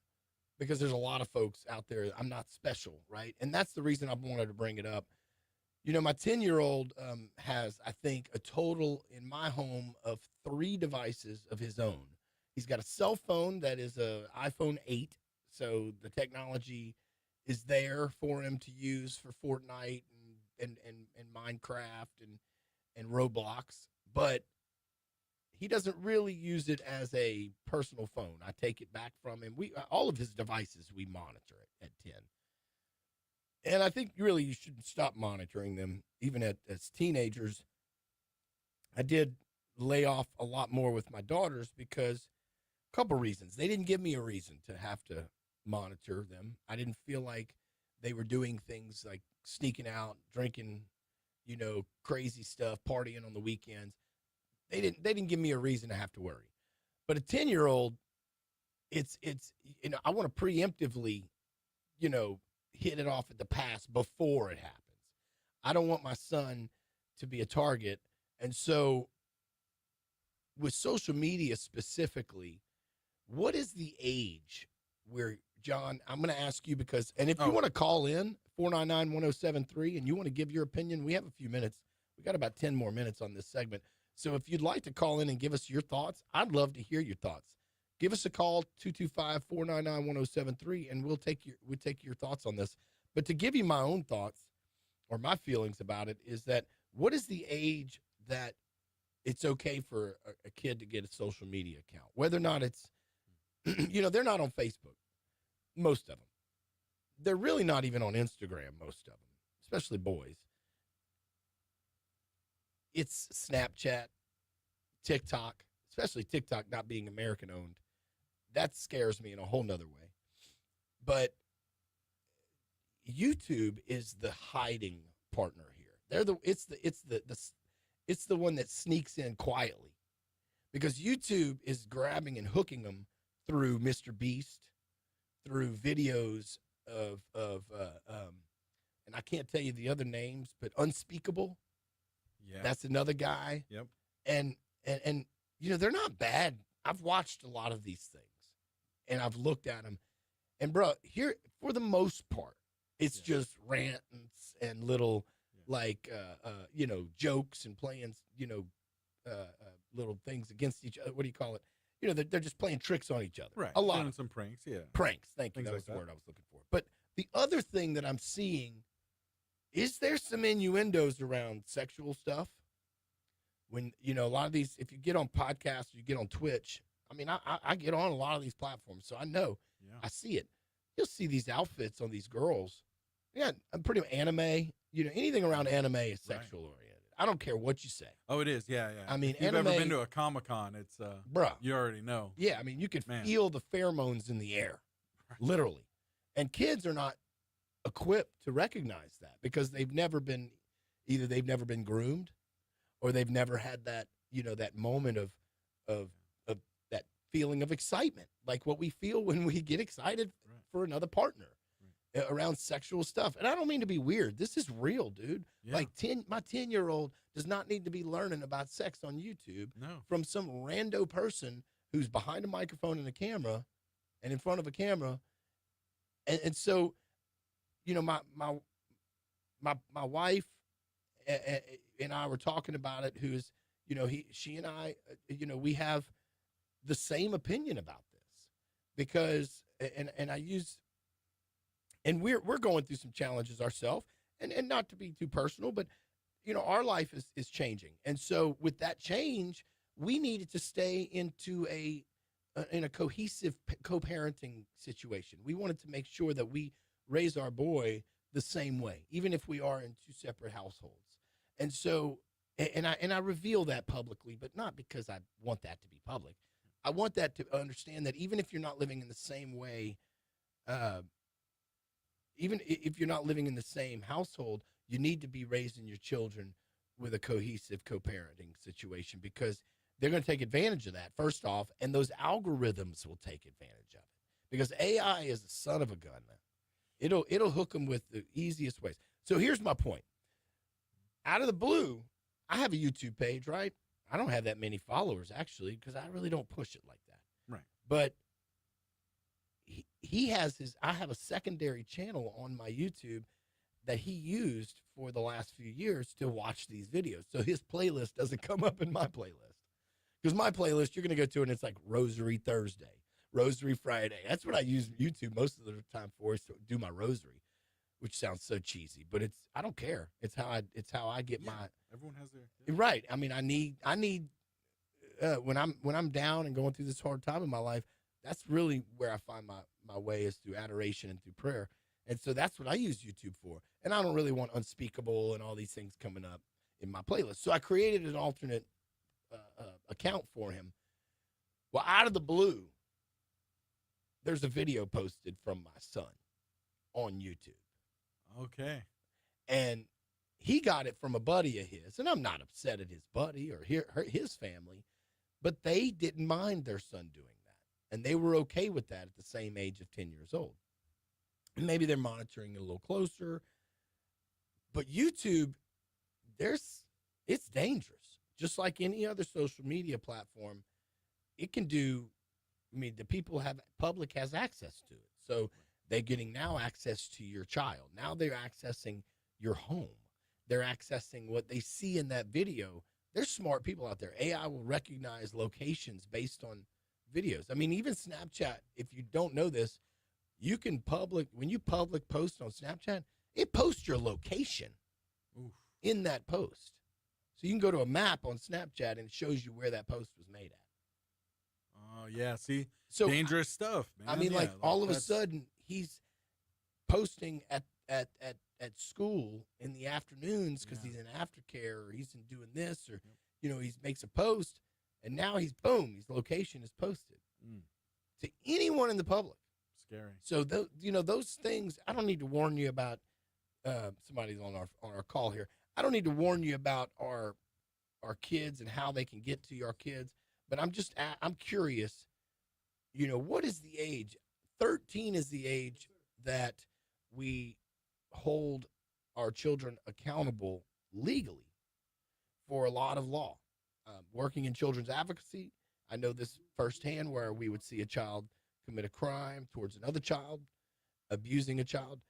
because there's a lot of folks out there. I'm not special, right? And that's the reason I wanted to bring it up. You know, my 10-year-old has, I think, a total in my home of 3 devices of his own. He's got a cell phone that is a iPhone 8, so the technology is there for him to use for Fortnite and Minecraft and Roblox, but he doesn't really use it as a personal phone. I take it back from him. All of his devices, we monitor it at 10. And I think really you should stop monitoring them, even as teenagers. I did lay off a lot more with my daughters because a couple reasons. They didn't give me a reason to have to monitor them. I didn't feel like they were doing things like sneaking out, drinking, crazy stuff, partying on the weekends. They didn't give me a reason to have to worry. But a 10-year-old, it's I want to preemptively, hit it off at the pass before it happens. I don't want my son to be a target. And so with social media specifically, what is the age where, John, I'm going to ask you because, and if you want to call in 499-1073 and you want to give your opinion, we have a few minutes We got about 10 more minutes on this segment. So if you'd like to call in and give us your thoughts, I'd love to hear your thoughts. Give us a call, 225-499-1073, and we'll take your thoughts on this. But to give you my own thoughts or my feelings about it is that what is the age that it's okay for a kid to get a social media account? Whether or not it's, they're not on Facebook, most of them. They're really not even on Instagram, most of them, especially boys. It's Snapchat, TikTok, especially TikTok not being American-owned. That scares me in a whole nother way. But YouTube is the hiding partner here. It's the one that sneaks in quietly, because YouTube is grabbing and hooking them through Mr. Beast, through videos of and I can't tell you the other names, but Unspeakable. Yeah, that's another guy. Yep. And they're not bad. I've watched a lot of these things, and I've looked at them, and bro, here for the most part, it's just rants and little jokes and playing little things against each other. What do you call it? They're just playing tricks on each other. Right. A lot doing of some pranks. Yeah. pranks. Thank you. Things That like was the that. word I was looking for. But the other thing that I'm seeing is there some innuendos around sexual stuff. When, a lot of these, if you get on podcasts, you get on Twitch. I mean, I get on a lot of these platforms, so I know. Yeah. I see it. You'll see these outfits on these girls. Yeah, I'm pretty anime. Anything around anime is sexual oriented. I don't care what you say. Oh, it is. Yeah. I mean, if you've anime, ever been to a Comic-Con, it's bruh. you already know. Yeah, I mean, you could Man. feel the pheromones in the air, literally. And kids are not equipped to recognize that because they've never been groomed, or they've never had that, that moment of that feeling of excitement, like what we feel when we get excited for another partner around sexual stuff. And I don't mean to be weird. This is real, dude. Yeah. Like my 10-year-old does not need to be learning about sex on YouTube from some rando person who's behind a microphone and a camera and in front of a camera. And so, my wife and I were talking about it, who's, she and I, we have the same opinion about this, because, and I use, and we're going through some challenges ourselves, and not to be too personal, but, our life is changing. And so with that change, we needed to stay into in a cohesive co-parenting situation. We wanted to make sure that we raise our boy the same way, even if we are in two separate households. And so, and I reveal that publicly, but not because I want that to be public. I want that to understand that even if you're not living in the same way, even if you're not living in the same household, you need to be raising your children with a cohesive co-parenting situation, because they're going to take advantage of that, first off, and those algorithms will take advantage of it, because AI is a son of a gun now. It'll hook them with the easiest ways. So here's my point. Out of the blue, I have a YouTube page, right? I don't have that many followers, actually, because I really don't push it like that. Right. But he has I have a secondary channel on my YouTube that he used for the last few years to watch these videos. So his playlist doesn't come up in my playlist. Because my playlist, you're going to go to, and it's like Rosary Thursday, Rosary Friday. That's what I use YouTube most of the time for, is to do my rosary, which sounds so cheesy, but I don't care. It's how I get my. Everyone has their right. I mean, I need when I'm down and going through this hard time in my life, that's really where I find my way, is through adoration and through prayer. And so that's what I use YouTube for. And I don't really want Unspeakable and all these things coming up in my playlist. So I created an alternate account for him. Well, out of the blue, there's a video posted from my son on YouTube. Okay. And he got it from a buddy of his. And I'm not upset at his buddy or his family, but they didn't mind their son doing that. And they were okay with that at the same age of 10 years old. And maybe they're monitoring it a little closer. But YouTube, it's dangerous. Just like any other social media platform, it can do, the public has access to it. So they're getting now access to your child. Now they're accessing your home. they're accessing what they see in that video. There's smart people out there. AI will recognize locations based on videos. I mean, even Snapchat, if you don't know this, you can when you public post on Snapchat, it posts your location in that post. So you can go to a map on Snapchat and it shows you where that post was made at. Oh, yeah. See, so dangerous stuff, man. I mean, all of a sudden, he's posting at school in the afternoons because he's in aftercare or he's in doing this or, he makes a post and now his location is posted to anyone in the public. Scary. So, those things, I don't need to warn you about, somebody's on our call here. I don't need to warn you about our kids and how they can get to our kids, but I'm curious, what is the age? 13 is the age that we hold our children accountable legally for a lot of law. Working in children's advocacy, I know this firsthand where we would see a child commit a crime towards another child, abusing a child,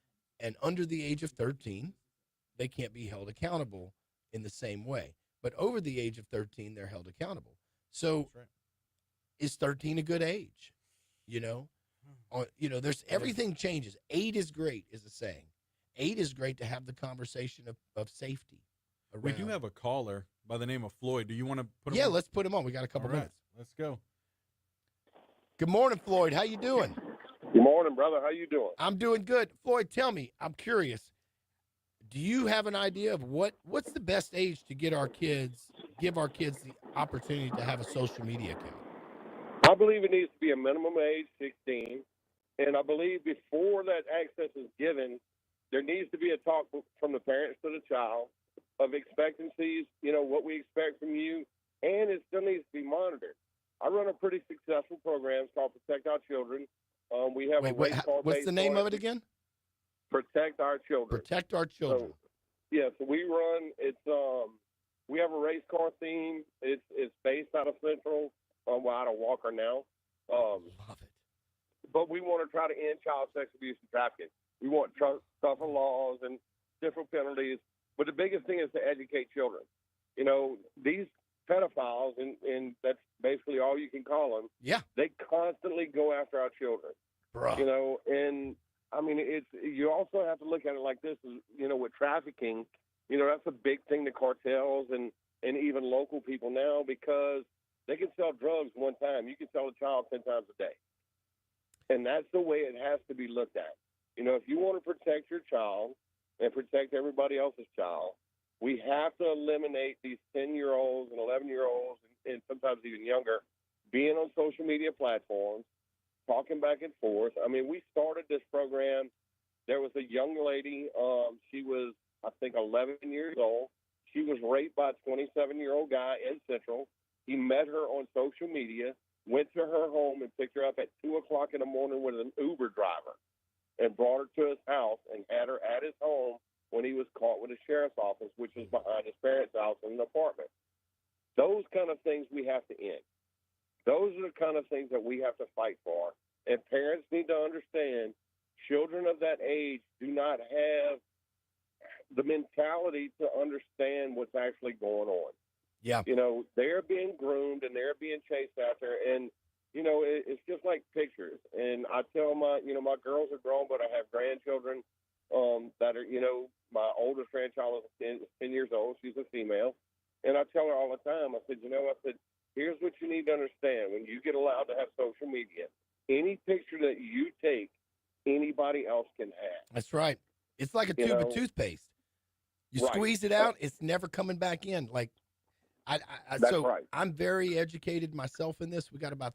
and under the age of 13, they can't be held accountable in the same way. But over the age of 13, they're held accountable. So is 13 a good age? There's everything changes. 8 is great, is a saying. 8 is great to have the conversation of safety. We do have a caller by the name of Floyd. Do you want to put him on? Yeah, let's put him on. We got a couple minutes. Let's go. Good morning, Floyd. How you doing? Good morning, brother. How you doing? I'm doing good. Floyd, tell me, I'm curious. Do you have an idea of what's the best age to give our kids the opportunity to have a social media account? I believe it needs to be a minimum age 16, and I believe before that access is given, there needs to be a talk from the parents to the child of expectancies, what we expect from you, and it still needs to be monitored. I run a pretty successful program called Protect Our Children. We have what's the name of it again? Protect Our Children. Protect Our Children. So we run. We have a race car theme. It's based out of Central, out of Walker now. Love it. But we want to try to end child sex abuse and trafficking. We want tougher laws and different penalties. But the biggest thing is to educate children. These pedophiles, and that's basically all you can call them. Yeah. They constantly go after our children. Bro. And I mean, you also have to look at it like this, with trafficking, that's a big thing to cartels and even local people now because they can sell drugs one time. You can sell a child 10 times a day. And that's the way it has to be looked at. If you want to protect your child and protect everybody else's child, we have to eliminate these 10-year-olds and 11-year-olds and sometimes even younger being on social media platforms, talking back and forth. I mean, we started this program. There was a young lady. She was, I think, 11 years old. She was raped by a 27-year-old guy in Central. He met her on social media, went to her home and picked her up at 2 o'clock in the morning with an Uber driver and brought her to his house and had her at his home when he was caught with the sheriff's office, which was behind his parents' house in an apartment. Those kind of things we have to end. Those are the kind of things that we have to fight for. And parents need to understand children of that age do not have the mentality to understand what's actually going on. Yeah. They're being groomed and they're being chased after. And, it's just like pictures. And I tell my girls are grown, but I have grandchildren that are, my oldest grandchild is 10 years old. She's a female. And I tell her all the time, I said, here's what you need to understand. When you get allowed to have social media, any picture that you take, anybody else can have. That's right. It's like a tube of toothpaste. You squeeze it out, it's never coming back in. Like, I'm very educated myself in this. We got about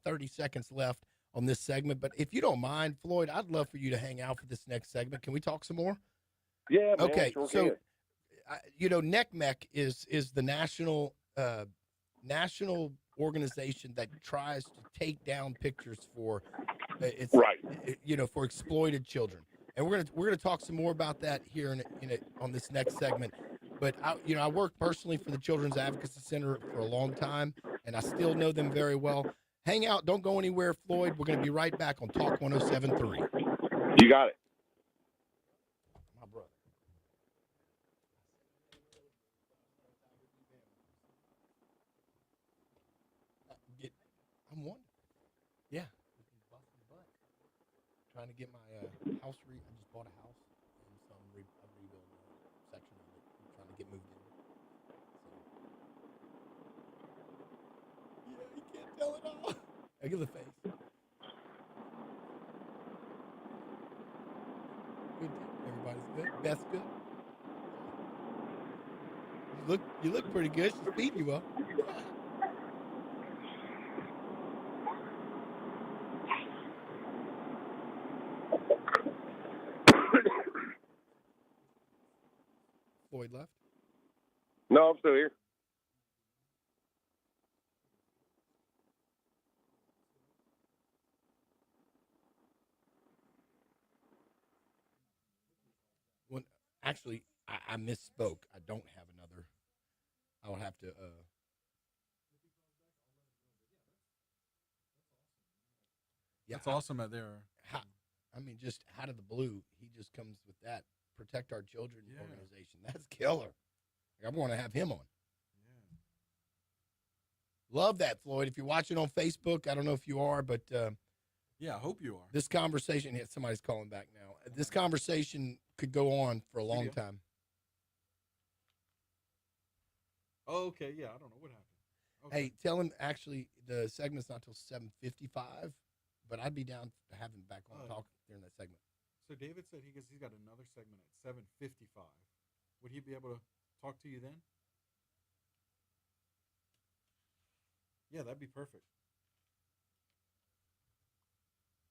30 seconds left on this segment. But if you don't mind, Floyd, I'd love for you to hang out for this next segment. Can we talk some more? Yeah, man, okay. Sure so, NECMEC is the national organization that tries to take down pictures for for exploited children. And we're gonna talk some more about that here on this next segment. But I worked personally for the Children's Advocacy Center for a long time, and I still know them very well. Hang out, don't go anywhere, Floyd. We're gonna be right back on Talk 107.3. You got it. My brother. trying to get my house. I just bought a house, and so I'm rebuilding a section of it. I'm trying to get moved in. So yeah, you can't tell it all. I give the face. Good. Everybody's good. Beth's good. You look pretty good. She's feeding you well. Floyd left. No, I'm still here. Well, actually, I misspoke. I don't have another. I will have to. Yeah, that's awesome that they're. I mean, just out of the blue, he just comes with that Protect Our Children organization. That's killer. I want to have him on. Yeah. Love that, Floyd. If you're watching on Facebook, I don't know if you are, but yeah, I hope you are. This conversation, yeah, somebody's calling back now. This conversation could go on for a long time. Oh, okay, yeah, I don't know what happened. Okay. Hey, tell him actually the segment's not till 7:55, but I'd be down to have him back on talk during that segment. So David said he's got another segment at 7:55. Would he be able to talk to you then? Yeah, that'd be perfect.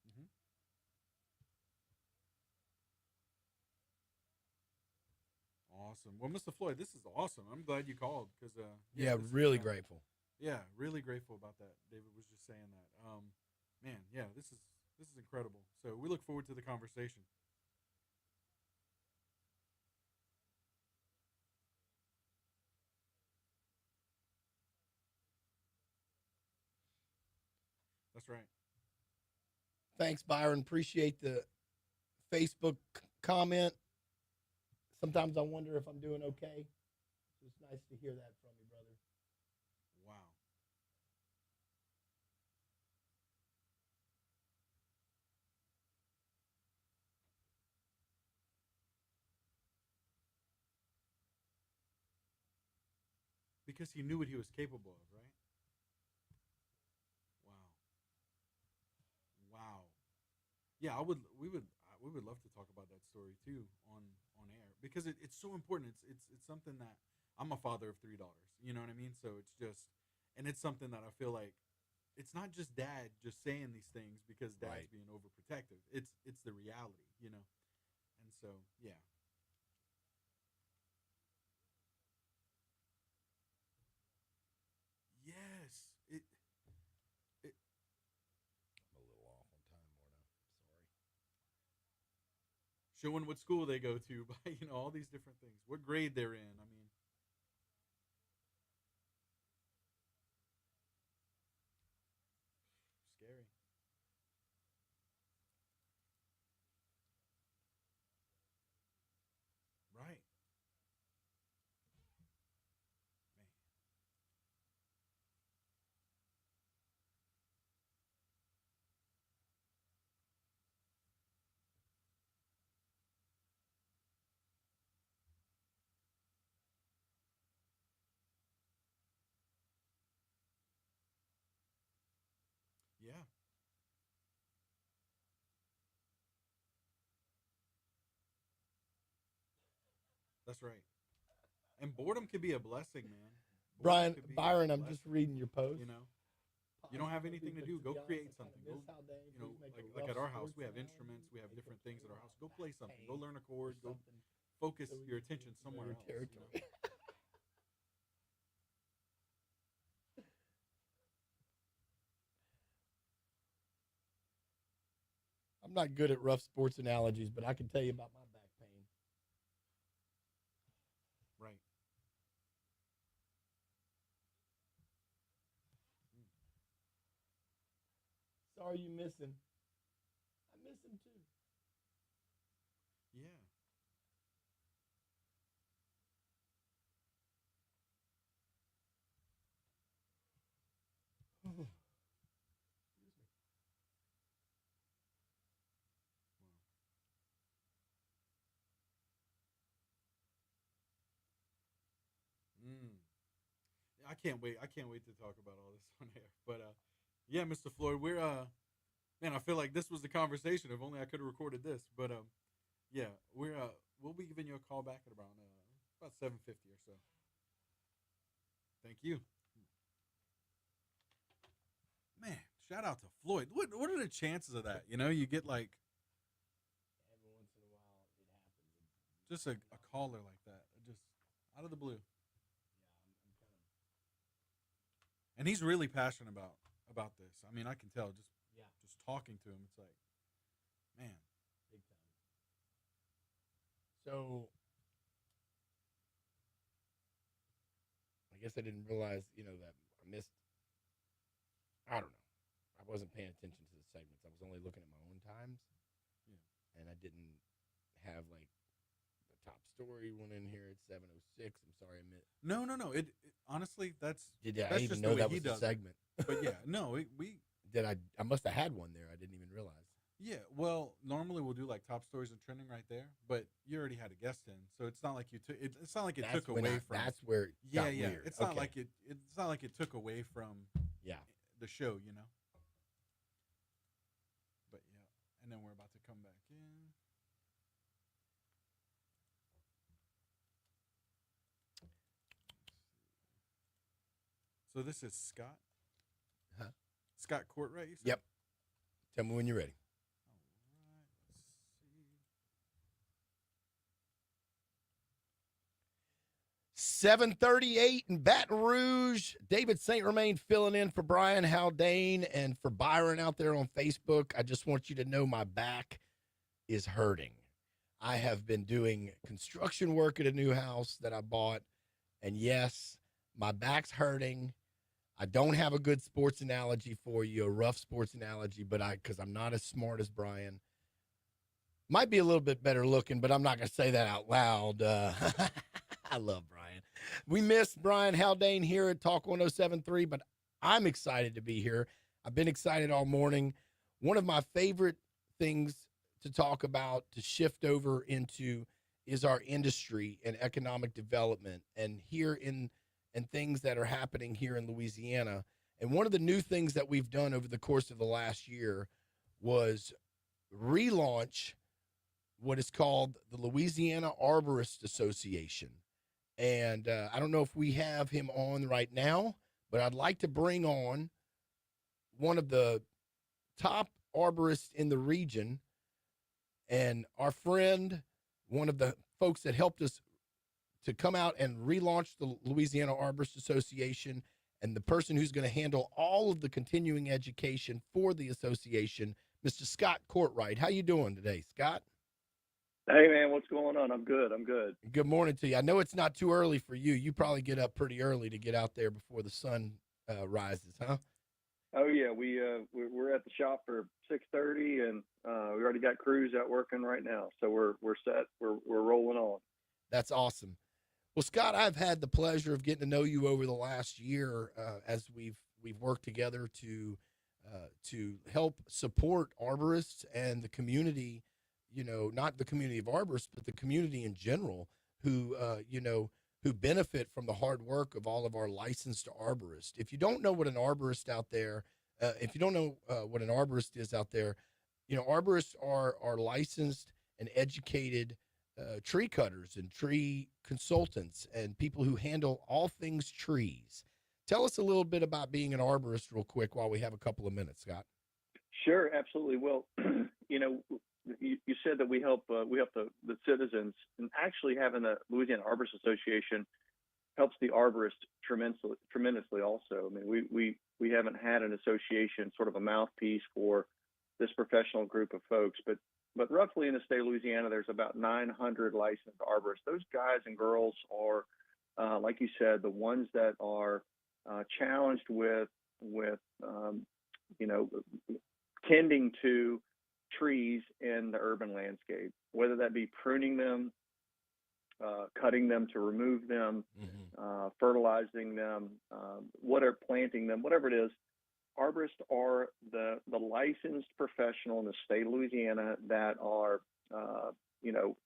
Mm-hmm. Awesome. Well, Mr. Floyd, this is awesome. I'm glad you called because really grateful. Yeah, really grateful about that. David was just saying that. Man, yeah, this is incredible. So we look forward to the conversation. That's right. Thanks, Byron. Appreciate the Facebook comment. Sometimes I wonder if I'm doing okay. It's nice to hear that from you, brother. Wow. Because he knew what he was capable of, right? Wow. Wow. Yeah, we would love to talk about that story too on air because it's so important. It's something that I'm a father of 3 daughters. You know what I mean? So it's just, and it's something that I feel like it's not just dad just saying these things because dad's being overprotective. It's the reality, you know. And so yeah. Yes. It I'm a little off on time, Morna. Sorry. Showing what school they go to by all these different things, what grade they're in. I mean, scary. Right. Man. Yeah. That's right. And boredom could be a blessing, man. Byron, I'm just reading your post. You don't have anything to do. Go create something. Go, like at our house, we have instruments. We have different things at our house. Go play something. Go learn a chord. Go focus your attention somewhere else. I'm not good at rough sports analogies, but I can tell you about my back pain. Right. Sorry you miss him. I miss him too. Yeah. I can't wait. I can't wait to talk about all this on air. But yeah, Mr. Floyd, we're man, I feel like this was the conversation. If only I could have recorded this. But yeah, we'll be giving you a call back at about 7:50 or so. Thank you. Man, shout out to Floyd. What are the chances of that? You know, you get like Every once in a while, it happens. just a caller like that, just out of the blue. And he's really passionate about this. I mean, I can tell just talking to him. It's like, man, Big time. So I guess I didn't realize, that I missed. I don't know. I wasn't paying attention to the segments. I was only looking at my own times. Yeah. And I didn't have like the top story one in here at 7:06. I'm sorry I missed. No. It honestly, that's I that's even just know the way that he was the does it. segment? But yeah, no, we Did I must have had one there. I didn't even realize. yeah. Well, normally we'll do like top stories and trending right there, but you already had a guest in, so it's not like you took. It's not like it That's took when away from. That's where it Yeah, got yeah. weird. It's not Okay. like it. It's not like it took away from Yeah. the show, you know. But yeah, and then we're about to come back in. So this is Scott. Huh? Scott Courtwright. You said? Yep. Tell me when you're ready. All right. Let's see. 7:38 in Baton Rouge. David St. Romain filling in for Brian Haldane and for Byron out there on Facebook. I just want you to know my back is hurting. I have been doing construction work at a new house that I bought. And yes, my back's hurting. I don't have a good sports analogy for you, a rough sports analogy, but because I'm not as smart as Brian. Might be a little bit better looking, but I'm not going to say that out loud. I love Brian. We missed Brian Haldane here at Talk 1073, but I'm excited to be here. I've been excited all morning. One of my favorite things to talk about, to shift over into, is our industry and economic development and things that are happening here in Louisiana. And one of the new things that we've done over the course of the last year was relaunch what is called the Louisiana Arborist Association. And I don't know if we have him on right now, but I'd like to bring on one of the top arborists in the region and our friend, one of the folks that helped us to come out and relaunch the Louisiana Arborist Association, and the person who's going to handle all of the continuing education for the association, Mr. Scott Courtwright. How you doing today, Scott? Hey, man, what's going on? I'm good. Good morning to you. I know it's not too early for you. You probably get up pretty early to get out there before the sun rises, huh? Oh yeah, we're at the shop for 6:30, and we already got crews out working right now. So we're set. We're rolling on. That's awesome. Well, Scott, I've had the pleasure of getting to know you over the last year as we've worked together to help support arborists and the community. You know, not the community of arborists, but the community in general, who benefit from the hard work of all of our licensed arborists. If you don't know what an arborist out there, if you don't know what an arborist is out there, arborists are licensed and educated tree cutters and tree consultants and people who handle all things trees. Tell us a little bit about being an arborist real quick while we have a couple of minutes, Scott. Sure, absolutely. Well, you said that we help the citizens, and actually having the Louisiana Arborist Association helps the arborist tremendously also. I mean, we haven't had an association, sort of a mouthpiece for this professional group of folks, but roughly in the state of Louisiana, there's about 900 licensed arborists. Those guys and girls are, like you said, the ones that are challenged with tending to trees in the urban landscape, whether that be pruning them, cutting them to remove them, fertilizing them, planting them, whatever it is. Arborists are the licensed professional in the state of Louisiana that are,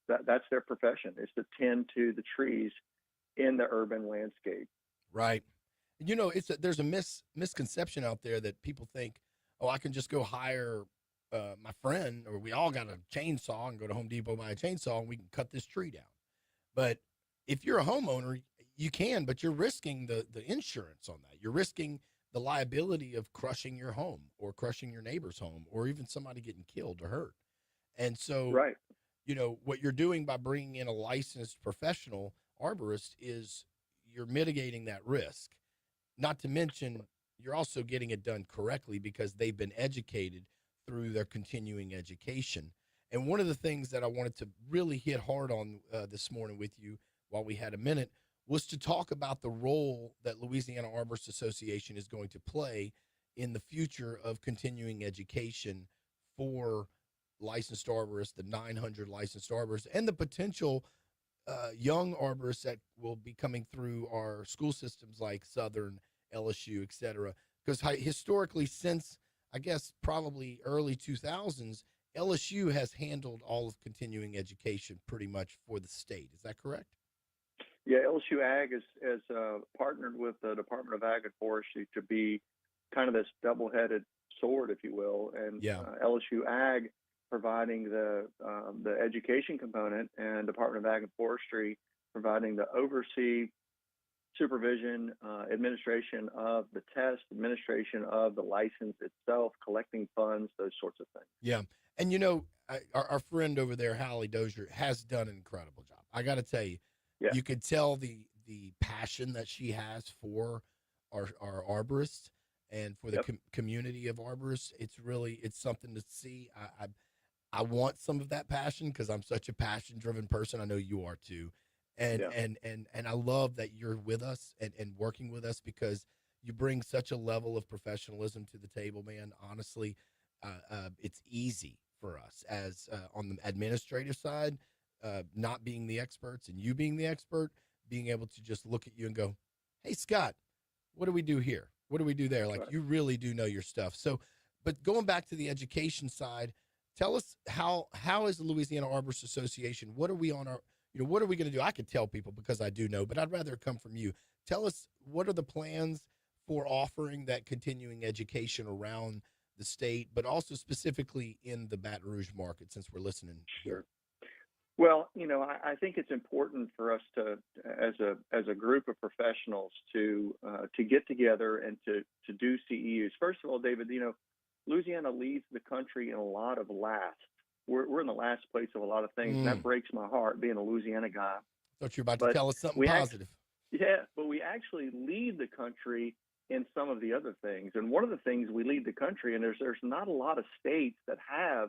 that's their profession, is to tend to the trees in the urban landscape. Right. There's a misconception out there that people think, oh, I can just go hire my friend, or we all got a chainsaw and go to Home Depot, buy a chainsaw, and we can cut this tree down. But if you're a homeowner, you can, but you're risking the insurance on that. You're risking the liability of crushing your home or crushing your neighbor's home or even somebody getting killed or hurt. And so, Right. what you're doing by bringing in a licensed professional arborist is you're mitigating that risk. Not to mention, you're also getting it done correctly because they've been educated through their continuing education. And one of the things that I wanted to really hit hard on this morning with you while we had a minute was to talk about the role that Louisiana Arborist Association is going to play in the future of continuing education for licensed arborists, the 900 licensed arborists, and the potential young arborists that will be coming through our school systems like Southern, LSU, et cetera. Because historically, since I guess probably early 2000s, LSU has handled all of continuing education pretty much for the state. Is that correct? Yeah, LSU Ag has partnered with the Department of Ag and Forestry to be kind of this double-headed sword, if you will, and LSU Ag providing the education component, and Department of Ag and Forestry providing the oversee, supervision, administration of the test, administration of the license itself, collecting funds, those sorts of things. Yeah, and our friend over there, Hallie Dozier, has done an incredible job. I got to tell you, you could tell the passion that she has for our arborists and for the community of arborists. It's something to see. I want some of that passion because I'm such a passion-driven person. I know you are too. And I love that you're with us and working with us because you bring such a level of professionalism to the table, man. Honestly, it's easy for us as on the administrative side, not being the experts and you being the expert, being able to just look at you and go, hey, Scott, what do we do here? What do we do there? Like, you really do know your stuff. So, but going back to the education side, tell us how is the Louisiana Arborist Association? What are we on our, what are we going to do? I could tell people because I do know, but I'd rather it come from you. Tell us, what are the plans for offering that continuing education around the state, but also specifically in the Baton Rouge market, since we're listening? Sure. Well, I think it's important for us to, as a group of professionals, to get together and to do CEUs. First of all, David, Louisiana leads the country in a lot of last. We're in the last place of a lot of things, and that breaks my heart being a Louisiana guy. I thought you were about to tell us something positive. But we actually lead the country in some of the other things. And one of the things we lead the country, and there's not a lot of states that have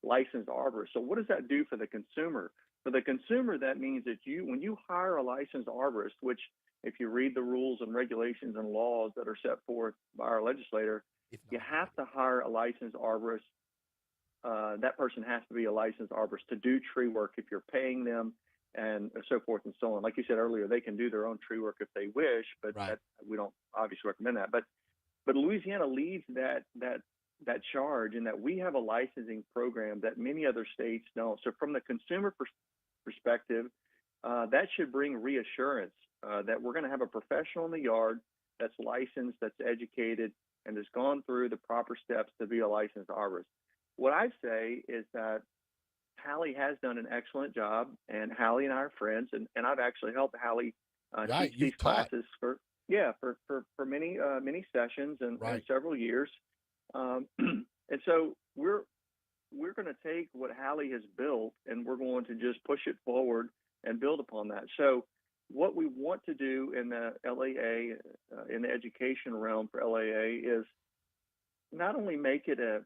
licensed arborists. So what does that do for the consumer? For the consumer, that means that when you hire a licensed arborist, which if you read the rules and regulations and laws that are set forth by our legislator, you have to hire a licensed arborist. That person has to be a licensed arborist to do tree work if you're paying them, and so forth and so on. Like you said earlier, they can do their own tree work if they wish, but we don't obviously recommend that. But Louisiana leads that charge in that we have a licensing program that many other states don't. So from the consumer perspective, that should bring reassurance that we're going to have a professional in the yard that's licensed, that's educated, and has gone through the proper steps to be a licensed arborist. What I say is that Hallie has done an excellent job, and Hallie and I are friends, and I've actually helped Hallie teach these classes for many sessions and several years. And so we're going to take what Hallie has built, and we're going to just push it forward and build upon that. So what we want to do in the LAA, in the education realm for LAA, is not only make it a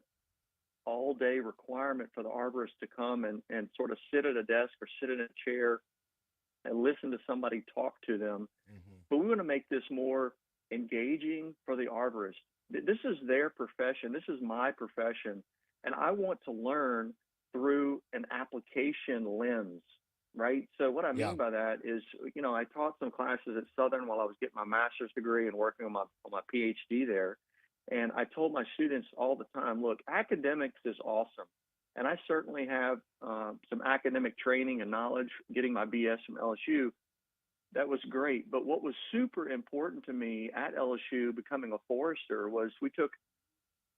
all-day requirement for the arborist to come and sort of sit at a desk or sit in a chair and listen to somebody talk to them, but we want to make this more engaging for the arborist. This is their profession. This is my profession. And I want to learn through an application lens, right? So what I mean by that is, I taught some classes at Southern while I was getting my master's degree and working on my PhD there. And I told my students all the time, look, academics is awesome. And I certainly have some academic training and knowledge getting my BS from LSU. That was great. But what was super important to me at LSU becoming a forester was we took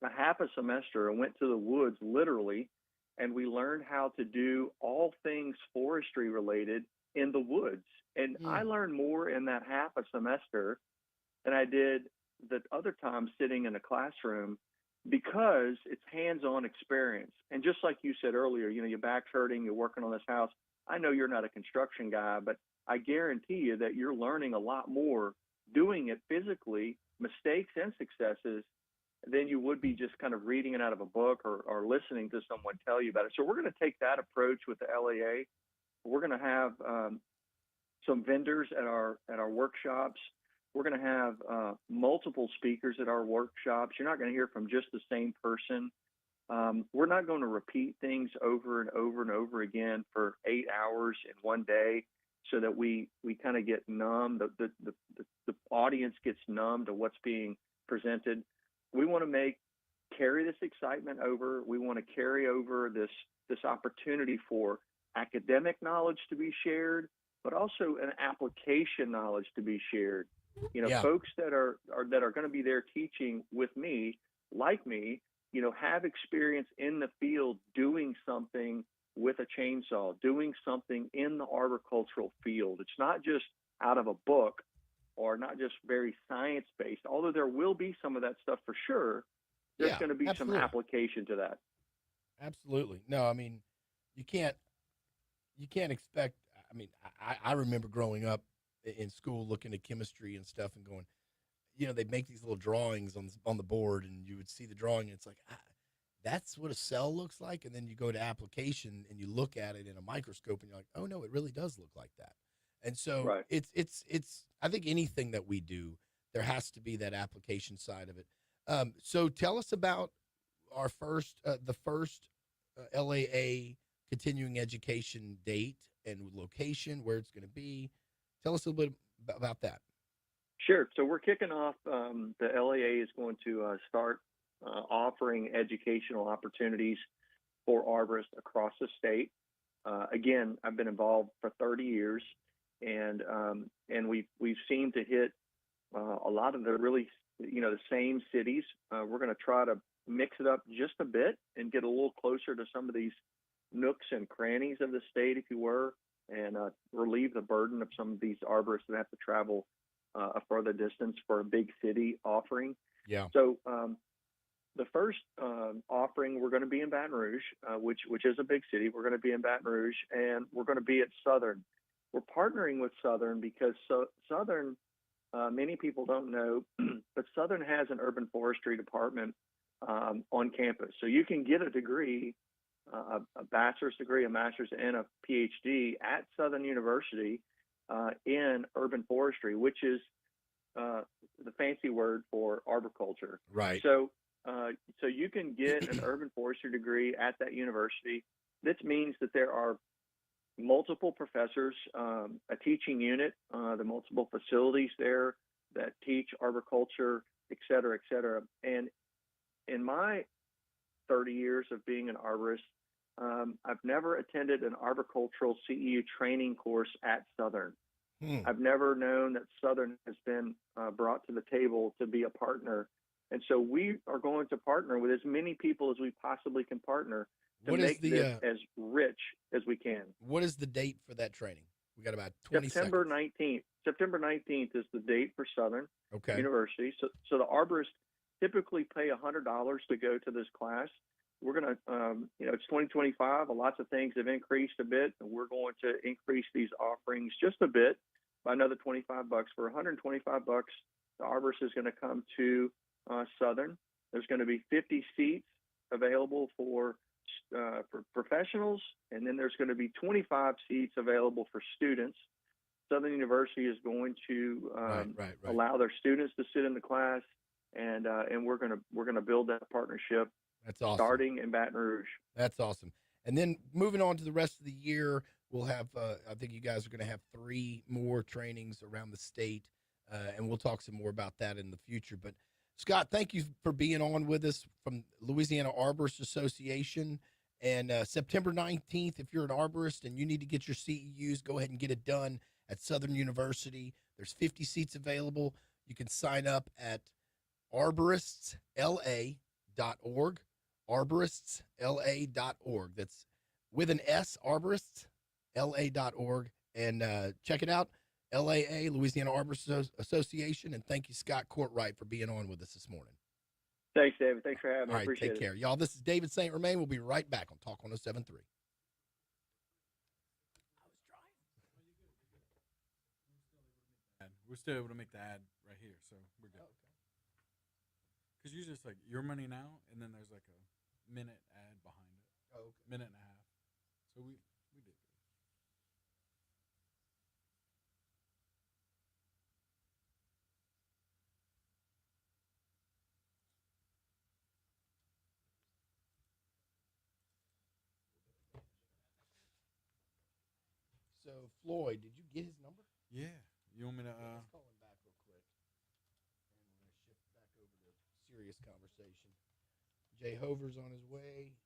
a half a semester and went to the woods literally, and we learned how to do all things forestry related in the woods. And I learned more in that half a semester than I did the other time sitting in a classroom, because it's hands-on experience. And just like you said earlier, your back's hurting, you're working on this house. I know you're not a construction guy, but I guarantee you that you're learning a lot more doing it physically, mistakes and successes, than you would be just kind of reading it out of a book or listening to someone tell you about it. So we're going to take that approach with the LAA. We're going to have some vendors at our workshops. We're going to have multiple speakers at our workshops. You're not going to hear from just the same person. We're not going to repeat things over and over and over again for 8 hours in one day, so that we kind of get numb. The audience gets numb to what's being presented. We want to carry this excitement over. We want to carry over this opportunity for academic knowledge to be shared, but also an application knowledge to be shared. Folks that are going to be there teaching with me, like me, have experience in the field doing something with a chainsaw, doing something in the arboricultural field. It's not just out of a book or not just very science-based, although there will be some of that stuff for sure. There's going to be some application to that. Absolutely. No, I mean, you can't expect, I mean, I remember growing up in school looking at chemistry and stuff and going, they'd make these little drawings on the board, and you would see the drawing, and it's like, that's what a cell looks like. And then you go to application and you look at it in a microscope and you're like, oh no, it really does look like that. And so it's, I think anything that we do, there has to be that application side of it. So tell us about our the first LAA continuing education date and location, where it's going to be. Tell us a little bit about that. Sure. So we're kicking off, the LAA is going to start offering educational opportunities for arborists across the state. Again, I've been involved for 30 years, and we've seemed to hit a lot of the really, the same cities. We're going to try to mix it up just a bit and get a little closer to some of these nooks and crannies of the state, if you were, and relieve the burden of some of these arborists that have to travel a further distance for a big city offering. Yeah. So the first offering, we're going to be in Baton Rouge, which is a big city. We're going to be in Baton Rouge, and we're going to be at Southern. We're partnering with Southern because Southern, many people don't know, but Southern has an urban forestry department on campus. So you can get a degree, a bachelor's degree, a master's, and a PhD at Southern University in urban forestry, which is the fancy word for arboriculture. Right. So you can get an urban forestry degree at that university. This means that there are multiple professors, a teaching unit, the multiple facilities there that teach arboriculture, et cetera, et cetera. And in my 30 years of being an arborist, I've never attended an arboricultural CEU training course at Southern. I've never known that Southern has been brought to the table to be a partner. And so we are going to partner with as many people as we possibly can partner to make this as rich as we can. What is the date for that training? We got about 20 September seconds. 19th. September 19th is the date for Southern Okay. University. So the arborists typically pay $100 to go to this class. We're going to, it's 2025. Lots of things have increased a bit, and we're going to increase these offerings just a bit by another $25. For $125, the arborist is going to come to Southern. There's going to be 50 seats available for professionals, and then there's going to be 25 seats available for students. Southern University is going to allow their students to sit in the class, and we're going to build that partnership. That's awesome. Starting in Baton Rouge. That's awesome. And then moving on to the rest of the year, we'll have, I think you guys are going to have 3 more trainings around the state, and we'll talk some more about that in the future. But Scott, thank you for being on with us from Louisiana Arborist Association. And September 19th, if you're an arborist and you need to get your CEUs, go ahead and get it done at Southern University. There's 50 seats available. You can sign up at arboristsla.org, arboristsla.org. That's with an S, arboristsla.org. And check it out, LAA, Louisiana Arborists Association. And thank you, Scott Courtwright, for being on with us this morning. Thanks, David. Thanks for having me. All right, Appreciate take care. Y'all, this is David St. Romain. We'll be right back on Talk 107.3. We're still able to make the ad right here, so we're good. Because usually it's like your money now, and then there's like a minute ad behind it. Oh, okay. Minute and a half. So we did good. So, Floyd, did you get his number? Yeah. You want me to? Let's call him back real quick. And we're going to shift back over to serious conversation. Jay Hover's on his way.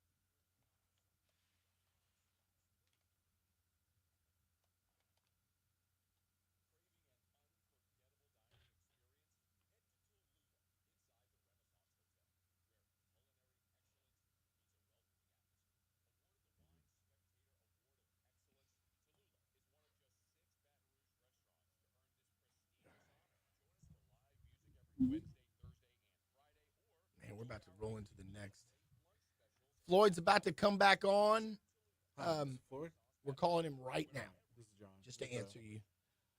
Man, we're about to roll into the next. Floyd's about to come back on. Floyd? We're calling him right now, This is John. just to answer you.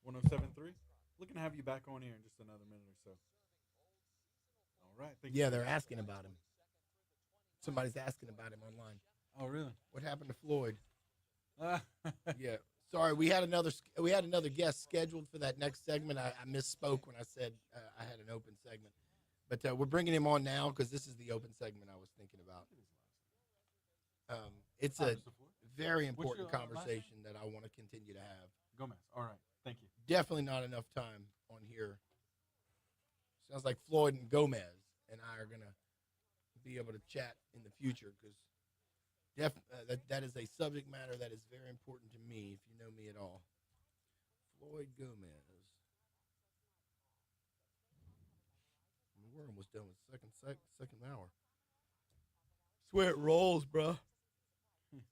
107.3. Looking to have you back on here in just another minute or so. All right. Thank you. Yeah, they're asking about him. Somebody's asking about him online. Oh, really? What happened to Floyd? Yeah. Sorry, we had another guest scheduled for that next segment. I misspoke when I said I had an open segment, but we're bringing him on now because this is the open segment I was thinking about. It's a very important conversation that I want to continue to have. Gomez. All right. Thank you. Definitely not enough time on here. Sounds like Floyd and Gomez and I are gonna be able to chat in the future because that is a subject matter that is very important to me, if you know me at all. Floyd Gomez. We're almost done with second hour. Swear it rolls, bro. Thank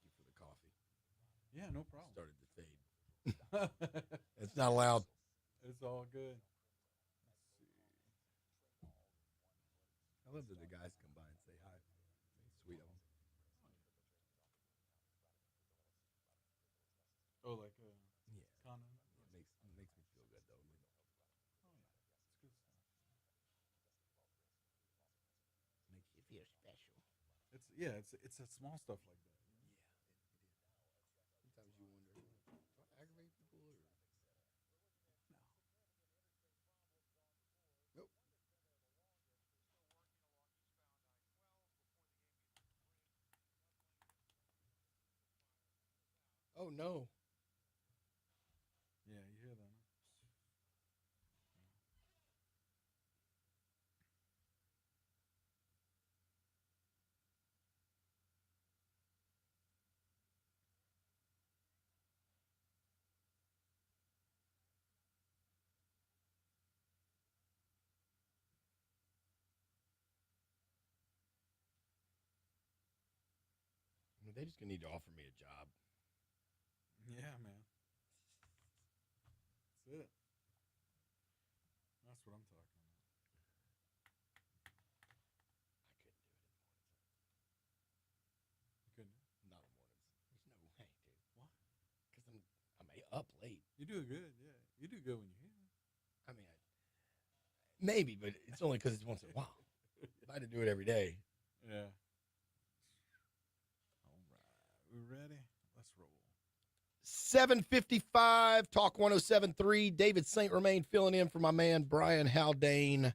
you for the coffee. Yeah, no problem. Started to fade. It's not allowed. It's all good. I love that the guys come by and say hi. Sweet of them. Oh, like Yeah. condom? It makes me feel good though. Oh, yeah. It's good stuff. Makes you feel special. It's a small stuff like that. Yeah, it is. Sometimes you wonder, do I aggravate people or no? Nope. Oh no. Yeah, you hear that? Huh? I mean, they just gonna need to offer me a job. Yeah, man. That's it. That's what I'm talking about. I couldn't do it in the mornings. You couldn't? Not in mornings. There's no way, dude. What? Because I'm up late. You do good, yeah. You do good when you're here. I mean, maybe, but it's only because it's once in a while. If I had to do it every day. Yeah. All right. We ready? Let's roll. 7:55, Talk 107.3. David St. Romain filling in for my man Brian Haldane.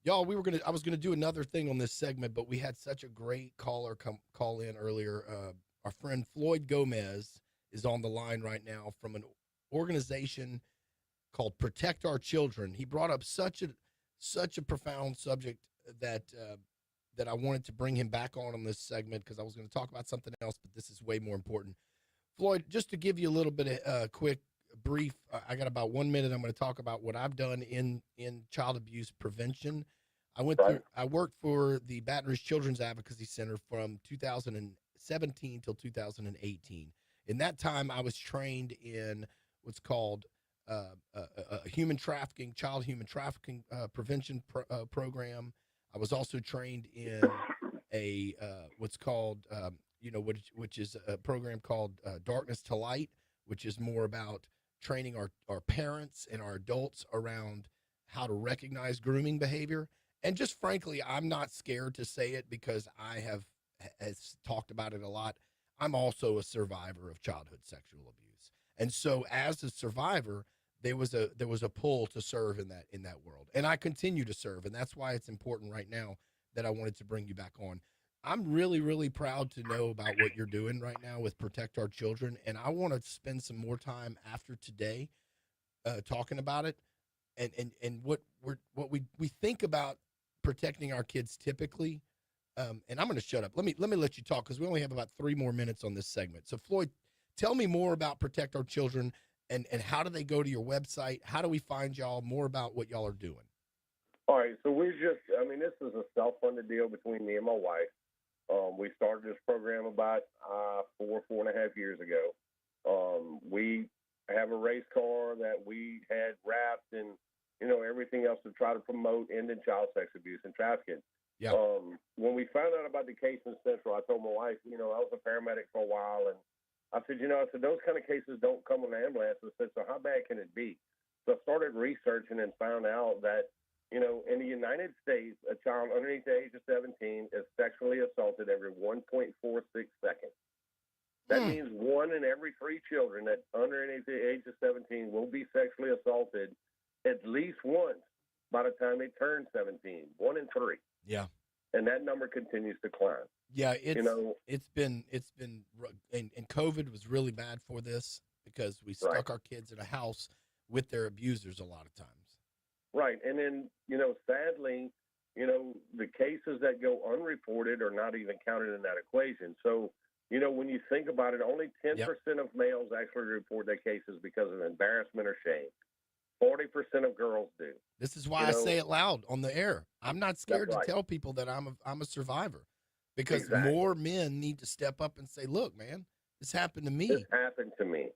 Y'all, I was gonna do another thing on this segment, but we had such a great caller call in earlier. Our friend Floyd Gomez is on the line right now from an organization called Protect Our Children. He brought up such a profound subject that that I wanted to bring him back on this segment because I was going to talk about something else, but this is way more important. Floyd, just to give you a little bit of quick brief, I got about 1 minute. I'm going to talk about what I've done in child abuse prevention. I worked for the Baton Rouge Children's Advocacy Center from 2017 till 2018. In that time, I was trained in what's called human trafficking, child human trafficking prevention program. I was also trained in a what's called which is a program called Darkness to Light, which is more about training our parents and our adults around how to recognize grooming behavior. And just frankly, I'm not scared to say it because I have has talked about it a lot. I'm also a survivor of childhood sexual abuse. And so as a survivor, there was a pull to serve in that world. And I continue to serve. And that's why it's important right now that I wanted to bring you back on. I'm really, really proud to know about what you're doing right now with Protect Our Children. And I want to spend some more time after today talking about it and what we think about protecting our kids typically. And I'm going to shut up. Let me let you talk because we only have about 3 more minutes on this segment. So Floyd, tell me more about Protect Our Children and how do they go to your website? How do we find y'all? More about what y'all are doing. All right. So this is a self-funded deal between me and my wife. We started this program about 4.5 years ago. We have a race car that we had wrapped and, everything else to try to promote ending child sex abuse and trafficking. Yeah. When we found out about the case in Central, I told my wife, I was a paramedic for a while, and I said, those kind of cases don't come with an ambulance. I said, so how bad can it be? So I started researching and found out that, in the United States, a child underneath the age of 17 is sexually assaulted every 1.46 seconds. That means 1 in every 3 children that underneath the age of 17 will be sexually assaulted at least once by the time they turn 17. 1 in 3. Yeah. And that number continues to climb. Yeah, it's been and COVID was really bad for this because we stuck our kids in a house with their abusers a lot of times. Right. And then, sadly, the cases that go unreported are not even counted in that equation. So, when you think about it, only 10% of males actually report their cases because of embarrassment or shame. 40% of girls do. This is why I say it loud on the air. I'm not scared to tell people that I'm a survivor because more men need to step up and say, look, man, this happened to me. This happened to me.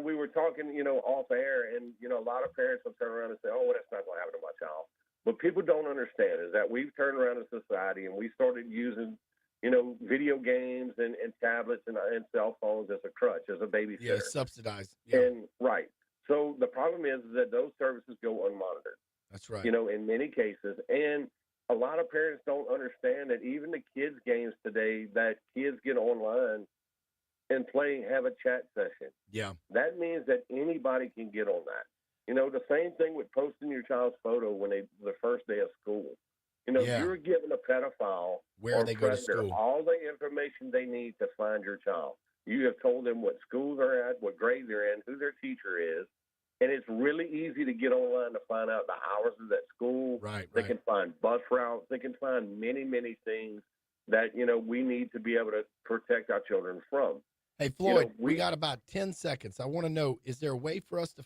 We were talking, off air, and, a lot of parents will turn around and say, oh, well, that's not going to happen to my child. What people don't understand is that we've turned around as a society and we started using, video games and tablets and cell phones as a crutch, as a babysitter. Yeah, subsidized. Yeah. And right. So the problem is that those services go unmonitored. That's right. In many cases. And a lot of parents don't understand that even the kids' games today, that kids get online and have a chat session. Yeah. That means that anybody can get on that. The same thing with posting your child's photo when the first day of school. You're giving a pedophile where they go to school all the information they need to find your child. You have told them what schools they're at, what grade they're in, who their teacher is. And it's really easy to get online to find out the hours of that school. Right. They can find bus routes. They can find many, many things that, we need to be able to protect our children from. Hey, Floyd, we got about 10 seconds. I want to know, is there a way for us to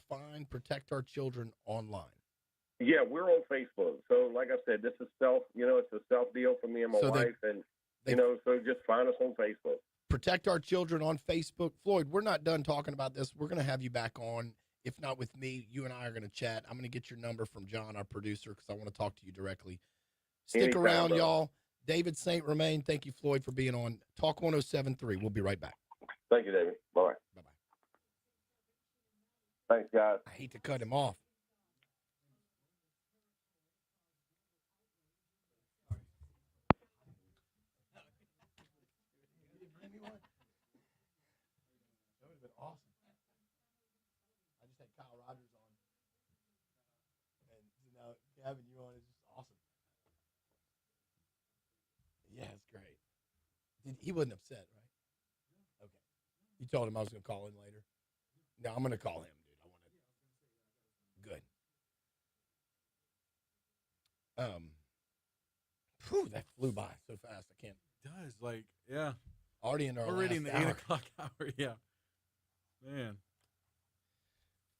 Protect Our Children online? Yeah, we're on Facebook. So like I said, this is it's a self deal for me and my wife. So just find us on Facebook. Protect Our Children on Facebook. Floyd, we're not done talking about this. We're going to have you back on. If not with me, you and I are going to chat. I'm going to get your number from John, our producer, because I want to talk to you directly. Stick around, y'all. David St. Romain, thank you, Floyd, for being on Talk 107.3. We'll be right back. Thank you, David. Bye-bye. Bye-bye. Thanks, guys. I hate to cut him off. That would have been awesome. I just had Kyle Rogers on. And having you on is just awesome. Yeah, it's great. He wasn't upset, right? Okay. You told him I was going to call him later? No, I'm going to call him, dude. I want to. Good. Whew, that flew by so fast. I can't. It does, like, yeah. Already in our Already in last the 8 hour. o'clock hour, yeah. Man.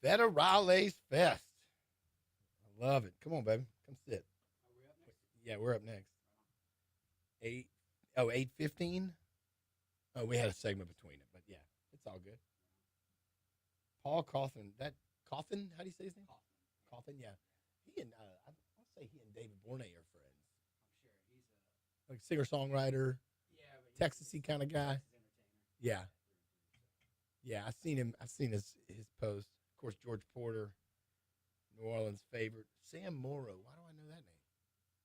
Federales Fest. I love it. Come on, baby. Come sit. Yeah, we're up next. 8:15. Oh, we had a segment between it, but yeah, it's all good. Paul Cawthon. Cawthon? How do you say his name? Cawthon, yeah. He and I'll say he and David Bournet are friends. I'm sure he's like singer-songwriter, Texasy kind of guy. Yeah. Yeah, I've seen him. I've seen his post. Of course, George Porter, New Orleans favorite. Sam Morrow. Why do I know that name?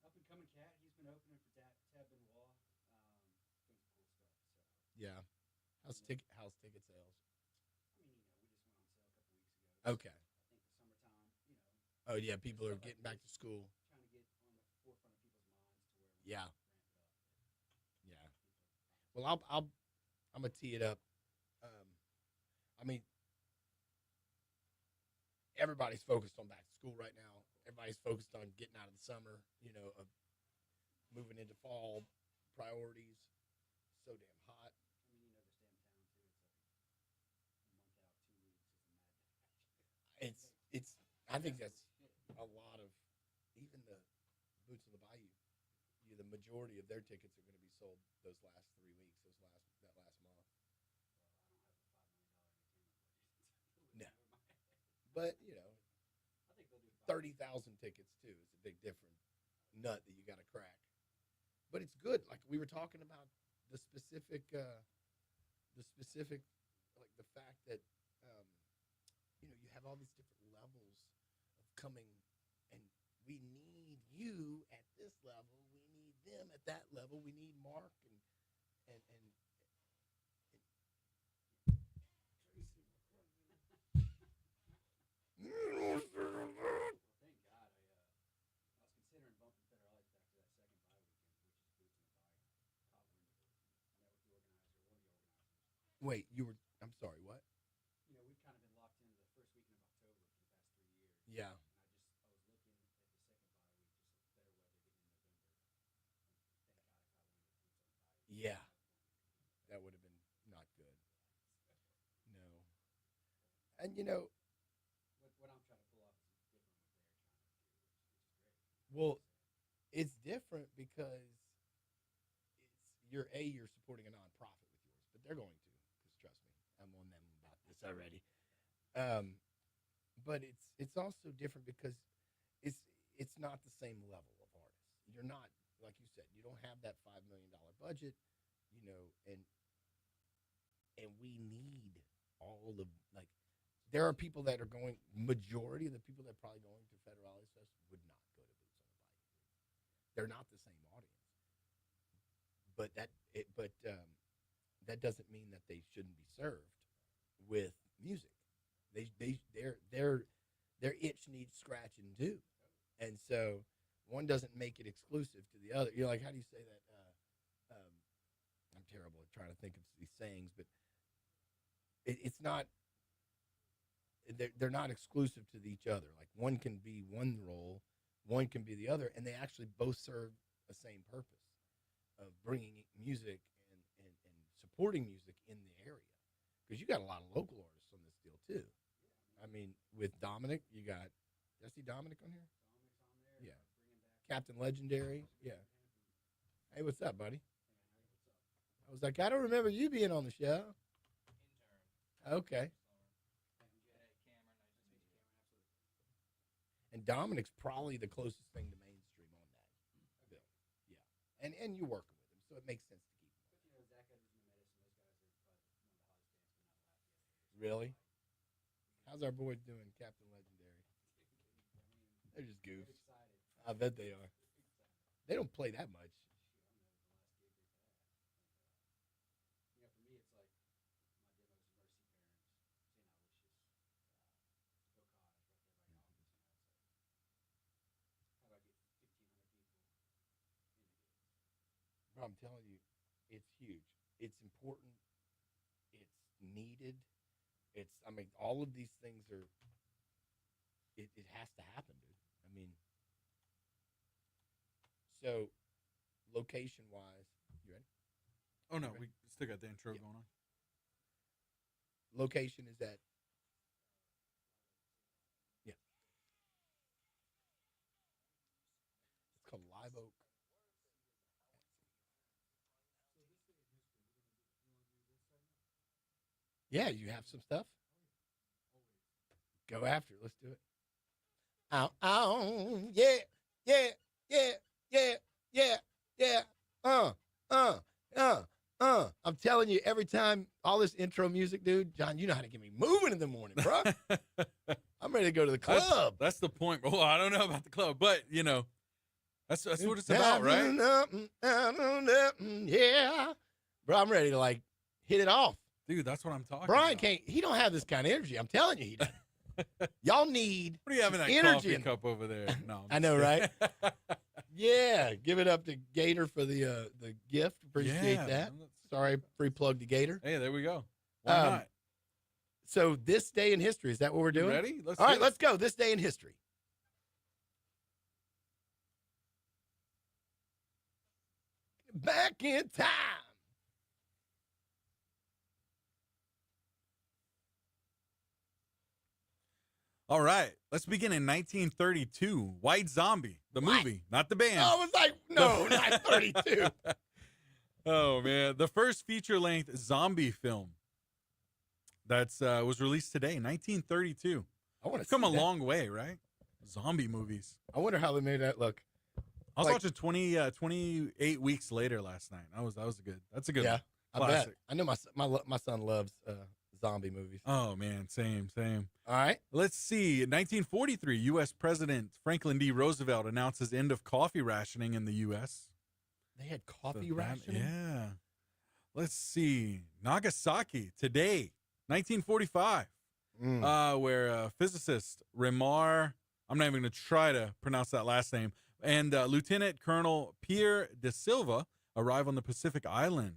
Up and coming cat. He's been opening for Tab Benoit. Doing some cool stuff. So. Yeah. How's ticket sales? I mean, we just went on sale a couple weeks ago. Okay. I think the summertime, Oh yeah, people are getting back to school. Trying to get on the forefront of people's minds to where Yeah. ramp it up. Yeah. Well, I'm gonna tee it up. I mean, everybody's focused on back to school right now. Everybody's focused on getting out of the summer. Of moving into fall priorities. So damn hot. I mean, this damn town too. It's like a month out, 2 weeks is a mad. It's. I think that's a lot of even the Boots of the Bayou. The majority of their tickets are going to be sold those last 3 weeks. That last month. No, but I think they'll do 30,000 tickets too is a big different nut that you got to crack. But it's good. Like we were talking about the specific, like the fact that you have all these different levels of coming, and we need you at this level. We need them at that level. We need Mark and Well, thank God. I was considering bumping Federalize back to that second bye weekend, which is Boots in the Bayou. Caught wind of it. I met with the organizer, one of the organizers. Wait, I'm sorry, what? We've kind of been locked into the first weekend of October for the past 3 years. Yeah. And I was looking at the second bye week, just better weather getting in November. And thank God I caught wind of Boots on the Bayou. Yeah. That would have been not good. No. And What I'm trying to pull off is different what they're trying to do, which is great. well, it's different because you're supporting a nonprofit with yours, but they're going to, because trust me, I'm on them about this already. But it's also different because it's not the same level of artists. You're not, like you said, you don't have that $5 million budget, and we need all of there are people that are going. Majority of the people that are probably going to Federales Fest would not go to Boots on the Bayou. They're not the same audience, but that doesn't mean that they shouldn't be served with music. Their itch needs scratching too, and so one doesn't make it exclusive to the other. Like, how do you say that? I'm terrible at trying to think of these sayings, but it's not. They're not exclusive to each other. Like one can be one role, one can be the other, and they actually both serve the same purpose of bringing music and supporting music in the area. Because you got a lot of local artists on this deal too. I mean, with Dominic, you got. Did I see Dominic on here? Dominic's on there. Yeah. Captain Legendary. Yeah. Hey, what's up, buddy? I was like, I don't remember you being on the show. Okay. And Dominic's probably the closest thing to mainstream on that bill. Yeah. And you're working with him, so it makes sense to keep him on. But Zach Edwards and Medicine, those guys are probably one of the hottest bands been out of Really? How's our boys doing, Captain Legendary? They're just goofs. excited. I bet they are. They don't play that much. For me, it's like my demos of Mercy Parents, St. Aloysius, Bocage, right there by your office. How do I get 1,500 people in the gigs? Bro, I'm telling you, it's huge. It's important. It's needed. All of these things are. It has to happen, dude. I mean, so location wise, you ready? Oh no, we still got the intro going on. Location is at. Yeah. It's called Live Oak. Yeah, you have some stuff. Go after it. Let's do it. Ow, ow, yeah, yeah, yeah, yeah, yeah, yeah. I'm telling you, every time all this intro music, dude, John, you know how to get me moving in the morning, bro. I'm ready to go to the club. That's the point, bro. Well, I don't know about the club, but that's what it's about, right? Yeah, bro, I'm ready to like hit it off. Dude, that's what I'm talking Brian about. can't. He don't have this kind of energy. I'm telling you, he doesn't. Y'all need What are you having that energy coffee cup over there? No, I know, right? Yeah, give it up to Gator for the gift. Appreciate Yeah, that. man, Sorry, free plug to Gator. Hey, there we go. Why Um, not? So this day in history, is that what we're You doing? ready? All right, let's go. This day in history. Back in time. All right, let's begin in 1932. White Zombie, the What? movie, not the band. I was like, no, not 32. Oh man, the first feature-length zombie film that's was released today, 1932. I want to Come a long way, right? Zombie movies. I wonder how they made that look. I was Like- watching 28 weeks later last night. That's a good Yeah, one. I bet. Classic. I know my son loves zombie movies. Oh man, same. All right. Let's see. 1943, U.S. President Franklin D. Roosevelt announces end of coffee rationing in the U.S. They had coffee So that- rationing. Yeah. Let's see. Nagasaki today, 1945, where physicist Romain, I'm not even going to try to pronounce that last name, and Lieutenant Colonel Pierre de Silva arrive on the Pacific Island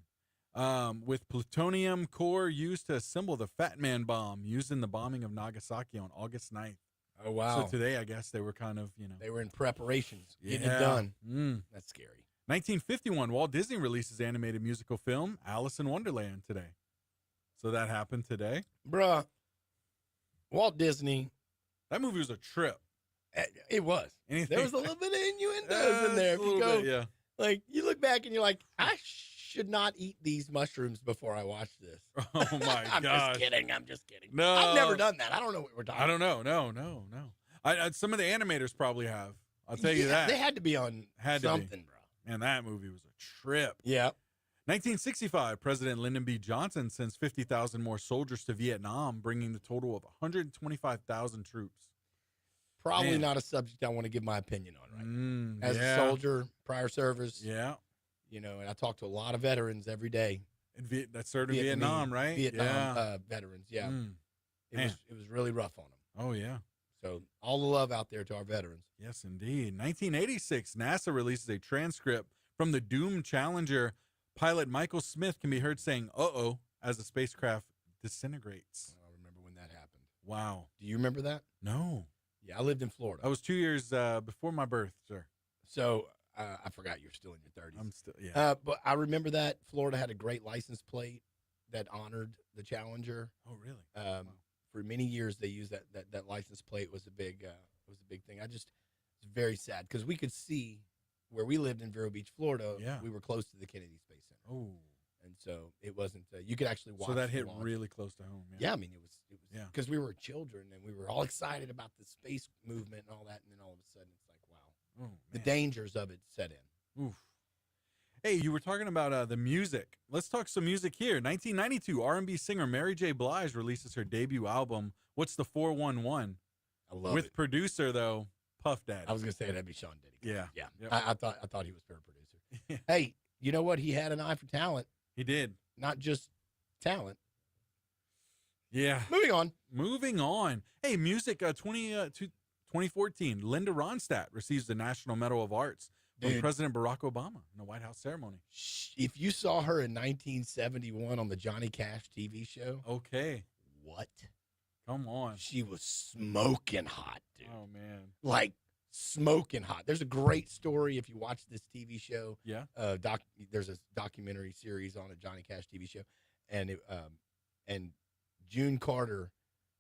with plutonium core used to assemble the Fat Man bomb used in the bombing of Nagasaki on August 9th. Oh wow. So today, I guess they were kind of, They were in preparations, getting Yeah. it done. Mm. That's scary. 1951, Walt Disney releases animated musical film Alice in Wonderland today. So that happened today. Bruh, Walt Disney, That movie was a trip. it was. Anything, There was a little bit of innuendos in there. just If a you little go, bit, yeah. like, you look back and you're like, I should not eat these mushrooms before I watch this. Oh my I'm gosh. just kidding. I'm just kidding. No. I've never done that. I don't know what we're talking I don't know. No. I some of the animators probably have. I'll tell you Yeah, that. They had to be on Had to be. something, bro. Man, that movie was a trip. Yeah. 1965, President Lyndon B. Johnson sends 50,000 more soldiers to Vietnam, bringing the total of 125,000 troops. Probably Man. not a subject I want to give my opinion on right now. As yeah. a soldier, prior service, Yeah. and I talk to a lot of veterans every day. That served in Vietnam, right? Vietnam Yeah. veterans, yeah. Mm. It was really rough on them. Oh, yeah. So all the love out there to our veterans. Yes, indeed. 1986, NASA releases a transcript from the doomed Challenger. Pilot Michael Smith can be heard saying, uh-oh, as the spacecraft disintegrates. I remember when that happened. Wow. Do you remember that? No. Yeah, I lived in Florida. I was 2 years before my birth, sir. So I forgot you're still in your 30s. I'm still, yeah. But I remember that Florida had a great license plate that honored the Challenger. Oh, really? Wow. For many years, they used that license plate was a big thing. It's very sad because we could see where we lived in Vero Beach, Florida. Yeah. We were close to the Kennedy Space Center. Oh. And so it wasn't. You could actually watch. So that the hit launch. really close to home. Yeah, I mean it was Yeah. because we were children and we were all excited about the space movement and all that, and then all of a sudden it's like, wow, Oh, the man. dangers of it set in. Oof. Hey, you were talking about the music. Let's talk some music here. 1992, R&B singer Mary J. Blige releases her debut album, What's the 411? I love With it. producer, though, Puff Daddy. I was gonna say that'd be Sean Diddy. Yeah. Yeah. Yep. I thought he was her producer. Yeah. Hey, you know what? He had an eye for talent, He did. not just talent. Yeah. Moving on. Hey, music 2014, Linda Ronstadt receives the National Medal of Arts from Dude. President Barack Obama in the White House ceremony. If you saw her in 1971 on the Johnny Cash TV show, Okay. what? Come on. She was smoking hot, dude. Oh, man. Like smoking hot. There's a great story if you watch this TV show. Yeah. There's a documentary series on a Johnny Cash TV show, and and June Carter.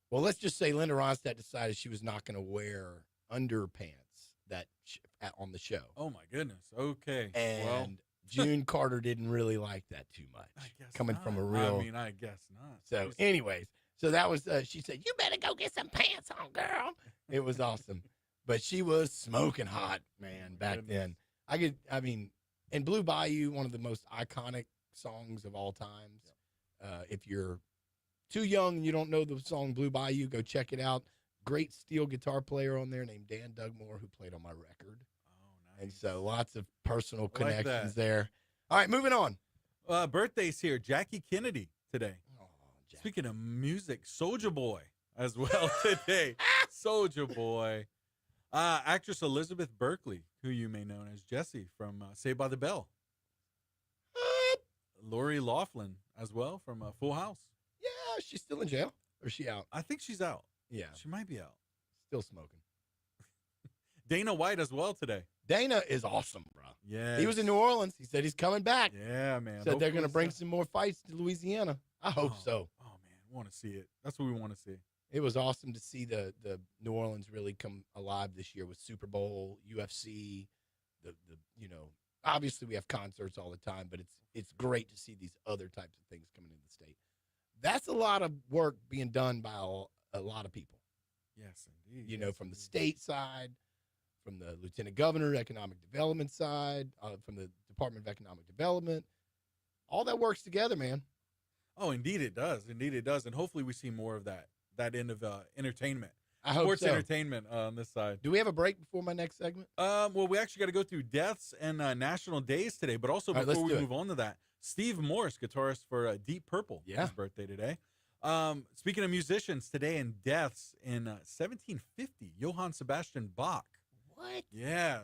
Well, let's just say Linda Ronstadt decided she was not going to wear underpants on the show. Oh my goodness. Okay. And well, June Carter didn't really like that too much. I guess coming not. from a real. I mean, I guess not. So, anyways, so that was. She said, "You better go get some pants on, girl." It was awesome, but she was smoking hot, man. Back then, I mean, and Blue Bayou, one of the most iconic songs of all times. If you're too young and you don't know the song Blue Bayou, go check it out. Great steel guitar player on there named Dan Dugmore who played on my record. Oh, nice. And so lots of personal I like connections that. there. All right, moving on. Birthdays here. Jackie Kennedy today. Oh, Jack. Speaking of music, Soulja Boy as well today. Soulja Boy. Actress Elizabeth Berkley, who you may know as Jessie from Saved by the Bell. Lori Loughlin as well from Full House. Yeah, she's still in jail. Or is she out? I think she's out. Yeah, She might be out. still smoking. Dana White as well today. Dana is awesome, bro. Yeah. He was in New Orleans. He said he's coming back. Yeah, man. Said they're going to Hopefully bring some more fights to Louisiana. I hope so. Oh, man. We want to see it. That's what we want to see. It was awesome to see the New Orleans really come alive this year with Super Bowl, UFC, the obviously we have concerts all the time, but it's great to see these other types of things coming into the state. That's a lot of work being done by a lot of people. Yes, indeed. From the state side, from the lieutenant governor, economic development side, from the Department of Economic Development. All that works together, man. Oh, indeed it does. Indeed it does. And hopefully we see more of that end of entertainment. I hope Sports so. entertainment on this side. Do we have a break before my next segment? Well, we actually got to go through deaths and national days today, but also All right, before let's we do move on to that, Steve Morse, guitarist for Deep Purple, Yeah. his birthday today. Speaking of musicians, today in deaths in 1750, Johann Sebastian Bach. What? Yeah,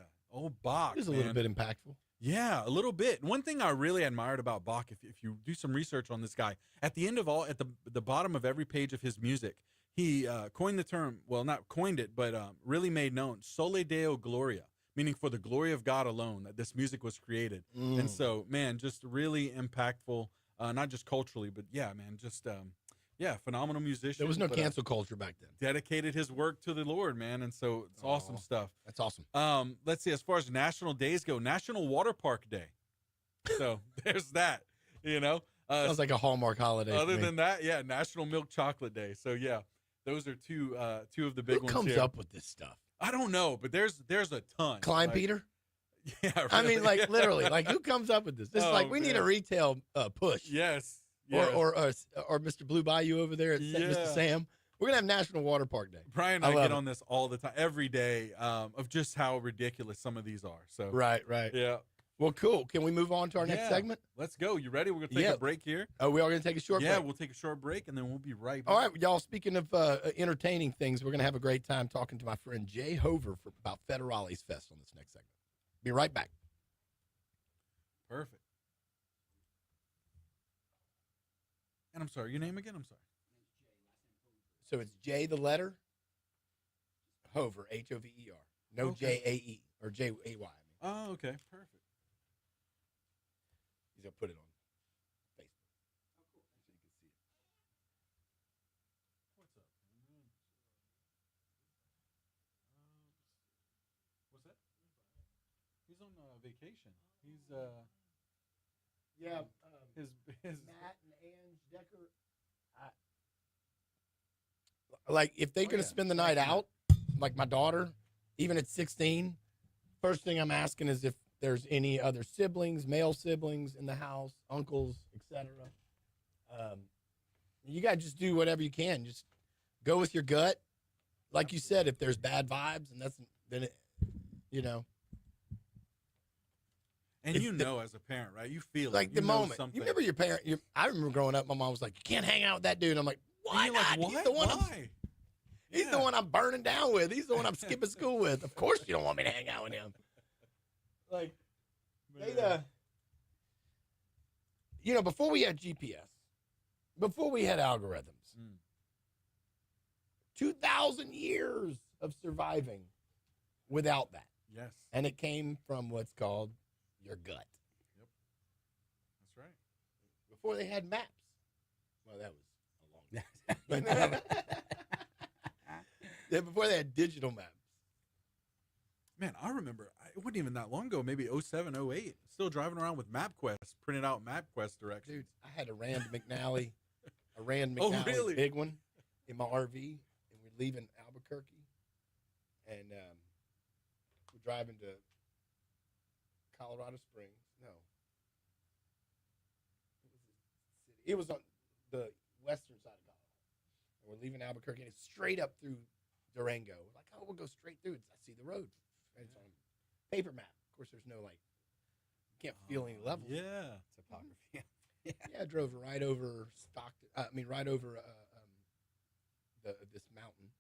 Bach. It was a man. little bit impactful. Yeah, a little bit. One thing I really admired about Bach, if you do some research on this guy, at the bottom of every page of his music, he coined the term, well, not coined it, but really made known, Sole Deo Gloria, meaning for the glory of God alone, that this music was created. And so, man, just really impactful, not just culturally, but yeah, man, just, phenomenal musician. There was no but, cancel culture back then. dedicated his work to the Lord, man. And so it's awesome stuff. That's awesome. Let's see, as far as national days go, National Water Park Day. So there's that, Sounds like a Hallmark holiday. Other to me. than that, yeah, National Milk Chocolate Day. So yeah, those are two of the big Who ones comes here. up with this stuff? I don't know, but there's a ton. Climb Like, Peter? Yeah, I mean, really. like literally, like who comes up with this? This is Oh, like we need a man. retail push. Yes. Or Mr. Blue Bayou over there at Yeah. Mr. Sam. We're gonna have National Water Park Day. Brian and I I love get it. on this all the time, every day, of just how ridiculous some of these are. So Right. yeah. Well, cool. Can we move on to our next Yeah. segment? Let's go. You ready? We're gonna take Yeah. a break here. Oh, we are gonna take a short Yeah, break. we'll take a short break and then we'll be right back. All right, y'all. Speaking of entertaining things, we're gonna have a great time talking to my friend Jay Hover about Federales Fest on this next segment. Be right back. Perfect. And I'm sorry, your name again? I'm sorry. So it's J the letter Hover, Hover. No Okay. JAE or JAY. I mean, Oh, okay. Perfect. he's gonna put it on Facebook so you can see it. What's up, man? What's that? He's on vacation. He's Yeah, his Matt and Ange Decker. Like if they're gonna yeah. spend the night out, like my daughter, even at 16, first thing I'm asking is if there's any other siblings, male siblings in the house, uncles, etc. You gotta just do whatever you can. Just go with your gut. Like you said, if there's bad vibes, and then it, and If you the- know as a parent, right? You feel like it. the You know moment. something. You remember your parent? I remember growing up, my mom was like, "You can't hang out with that dude." I'm like, "Why And you're not? like, He's the one. Why? He's the Yeah. one I'm burning down with. He's the one I'm skipping school with. Of course, you don't want me to hang out with him." Like, Man. before we had GPS, before we had algorithms, 2,000 years of surviving. without that. Yes. And it came from what's called your gut. Yep. That's right. Before they had maps. Well, that was a long time. Yeah, before they had digital maps. Man, I remember, it wasn't even that long ago, maybe 07, 08, still driving around with MapQuest, printed out MapQuest directions. Dude, I had a Rand McNally, Oh, really? big one in my RV, and we're leaving Albuquerque, and we're driving to Colorado Springs. No. It was on the western side of Colorado. And we're leaving Albuquerque, and it's straight up through Durango. We're like, oh, we'll go straight through. I see the road. And it's on a paper map. Of course, there's no, like, you can't feel any levels. Yeah. Topography. Yeah, I drove right over Stockton. Right over this mountain.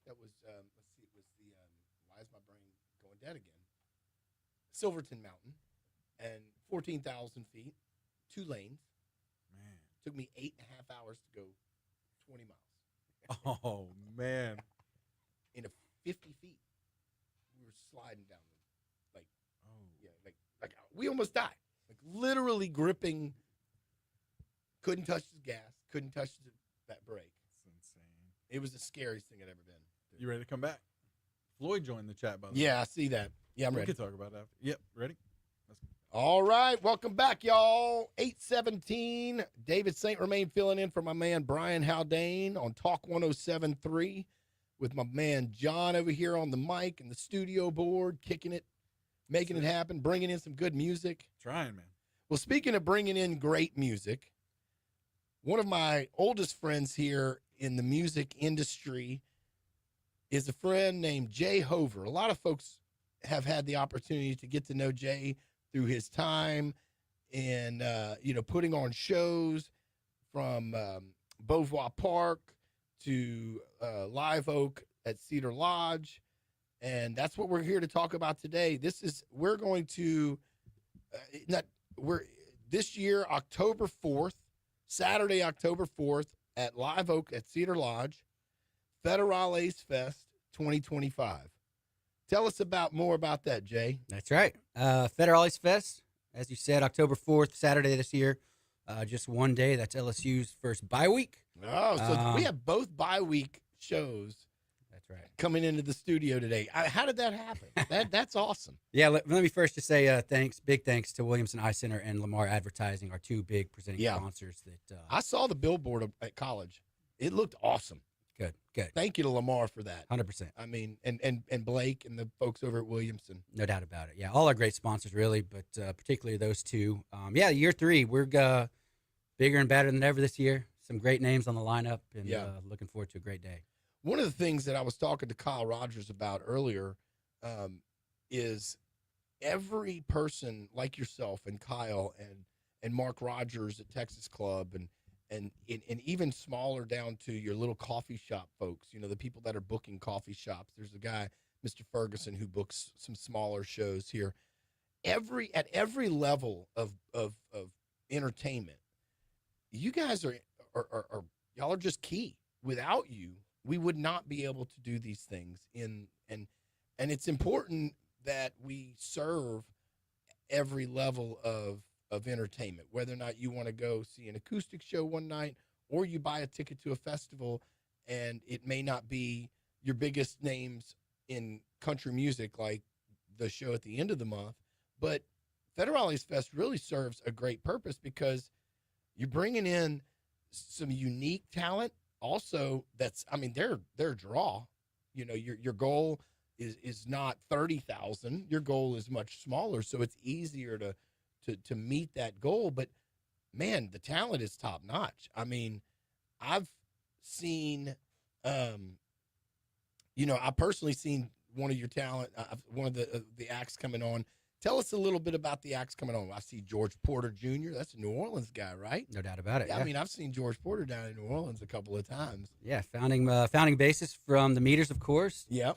That was let's see, it was the why is my brain going dead again? Silverton Mountain, and 14,000 feet, 2 lanes. Man. Took me 8.5 hours to go 20 miles. Oh, man. In a 50 feet, we were sliding down the, like, like we almost died. Like literally gripping. Couldn't touch the gas. Couldn't touch that brake. That's insane. It was the scariest thing I'd ever been. You ready to come back? Floyd joined the chat, by the way. Yeah, I see that. Yeah, I'm we ready. can talk about that. Yep, ready? Let's go. All right, welcome back, y'all. 8:17. David St. Romain filling in for my man Brian Haldane on Talk 107.3 with my man John over here on the mic and the studio board, kicking it, making it happen, bringing in some good music. Trying, man. Well, speaking of bringing in great music, one of my oldest friends here in the music industry is a friend named Jay Hover. A lot of folks have had the opportunity to get to know Jay through his time in, putting on shows from Beauvoir Park to Live Oak at Cedar Lodge. And that's what we're here to talk about today. We're going to, this year, October 4th, Saturday, October 4th at Live Oak at Cedar Lodge, Federales Fest 2025. Tell us more about that, Jay. That's right. Federales Fest, as you said, October 4th, Saturday this year. Just one day. That's LSU's first bye week. Oh, so we have both bye week shows. That's right. Coming into the studio today. How did that happen? That's awesome. Yeah, let me first just say big thanks to Williamson Eye Center and Lamar Advertising, our 2 big presenting sponsors. That I saw the billboard at college. It looked awesome. Good. Thank you to Lamar for that. 100%. I mean, and Blake and the folks over at Williamson. No doubt about it. Yeah, all our great sponsors, really, but particularly those 2. Year 3, we're bigger and better than ever this year. Some great names on the lineup, and looking forward to a great day. One of the things that I was talking to Kyle Rogers about earlier is every person like yourself and Kyle and Mark Rogers at Texas Club and even smaller down to your little coffee shop folks, the people that are booking coffee shops. There's a guy, Mr. Ferguson, who books some smaller shows here. At every level of entertainment, you guys are y'all are just key. Without you, we would not be able to do these things and it's important that we serve every level of entertainment, whether or not you want to go see an acoustic show one night or you buy a ticket to a festival and it may not be your biggest names in country music like the show at the end of the month, but Federales Fest really serves a great purpose because you're bringing in some unique talent. Also, their draw. Your goal is not 30,000. Your goal is much smaller, so it's easier to meet that goal. But man, the talent is top notch. I mean, I've seen, I've personally seen one of your talent, one of the acts coming on. Tell us a little bit about the acts coming on. I see George Porter Jr. That's a New Orleans guy, right? No doubt about it. Yeah. I mean, I've seen George Porter down in New Orleans a couple of times. Yeah, founding bassist from the Meters, of course. Yep.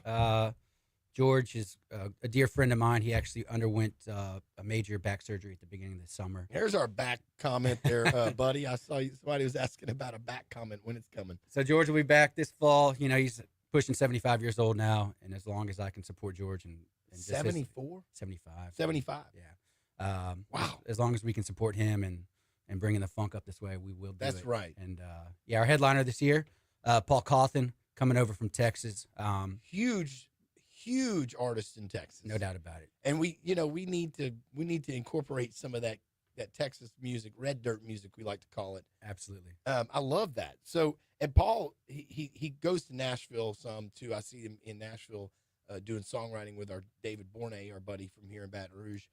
George is a dear friend of mine. He actually underwent a major back surgery at the beginning of the summer. Here's our back comment there, buddy. I saw somebody was asking about a back comment when it's coming. So George will be back this fall. He's pushing 75 years old now, and as long as I can support George and just 74? 75. 75. Yeah. Wow. As long as we can support him and bringing the funk up this way, we will do That's it. right. And our headliner this year, Paul Cawthon, coming over from Texas. Huge artist in Texas. No doubt about it. And we need to incorporate some of that Texas music, red dirt music, we like to call it. Absolutely. I love that. So, and Paul, he goes to Nashville some too. I see him in Nashville doing songwriting with our David Bourne, our buddy from here in Baton Rouge.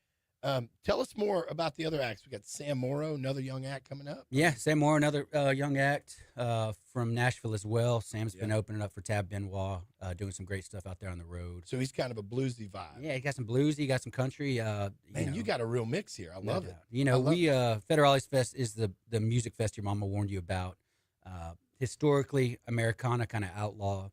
Tell us more about the other acts. We got Sam Morrow, another young act coming up. Yeah, Sam Morrow, another young act from Nashville as well. Sam's been opening up for Tab Benoit, doing some great stuff out there on the road. So he's kind of a bluesy vibe. Yeah, he got some bluesy, got some country. You got a real mix here. I love it. Federales Fest is the music fest your mama warned you about. Historically, Americana kind of outlaw.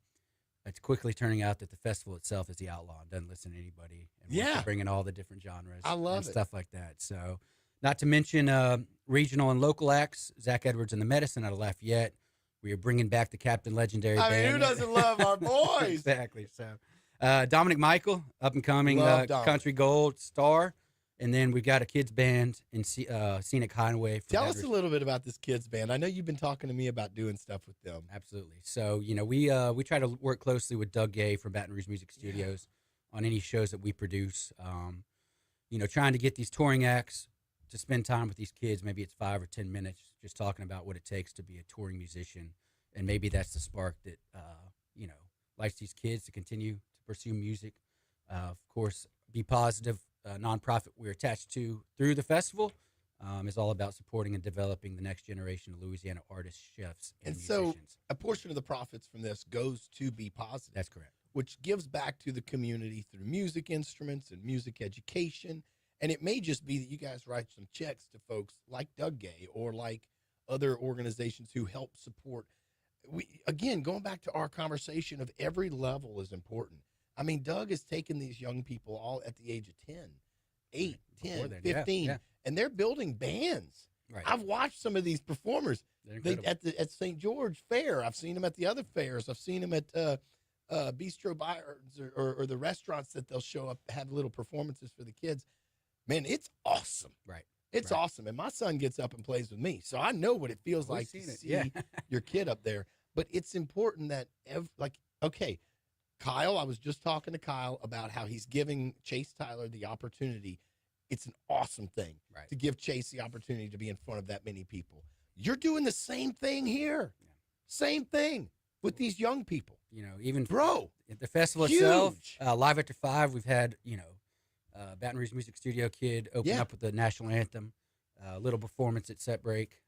It's quickly turning out that the festival itself is the outlaw and doesn't listen to anybody. And wants to bring in all the different genres. I love and stuff like that. So, not to mention regional and local acts. Zach Edwards and the Medicine out of Lafayette. We are bringing back the Captain Legendary I band. mean, who doesn't love our boys? Exactly. So, Dominic Michael, up and coming country gold star. And then we've got a kids band in Scenic Highway. Tell us a little bit about this kids band. I know you've been talking to me about doing stuff with them. Absolutely. So, we try to work closely with Doug Gay from Baton Rouge Music Studios on any shows that we produce. Trying to get these touring acts to spend time with these kids. Maybe it's 5 or 10 minutes just talking about what it takes to be a touring musician. And maybe that's the spark that, lights these kids to continue to pursue music. Of course, Be Positive. Nonprofit we're attached to through the festival is all about supporting and developing the next generation of Louisiana artists, chefs, and musicians. So a portion of the profits from this goes to Be Positive. That's correct. Which gives back to the community through music instruments and music education. And it may just be that you guys write some checks to folks like Doug Gay or like other organizations who help support. Again, going back to our conversation of every level is important. I mean, Doug has taken these young people all at the age of 10, 8, 10, 15, and they're building bands. Right. I've watched some of these performers at St. George Fair. I've seen them at the other fairs. I've seen them at Bistro Byers or the restaurants that they'll show up, have little performances for the kids. Man, it's awesome. Right. It's awesome. And my son gets up and plays with me, so I know what it feels like to see your kid up there. But it's important that, Kyle, I was just talking to Kyle about how he's giving Chase Tyler the opportunity. It's an awesome thing to give Chase the opportunity to be in front of that many people. You're doing the same thing here. Yeah. Same thing with these young people. Even at the festival itself, Live After 5, we've had, Baton Rouge Music Studio kid open up with the national anthem, little performance at set break.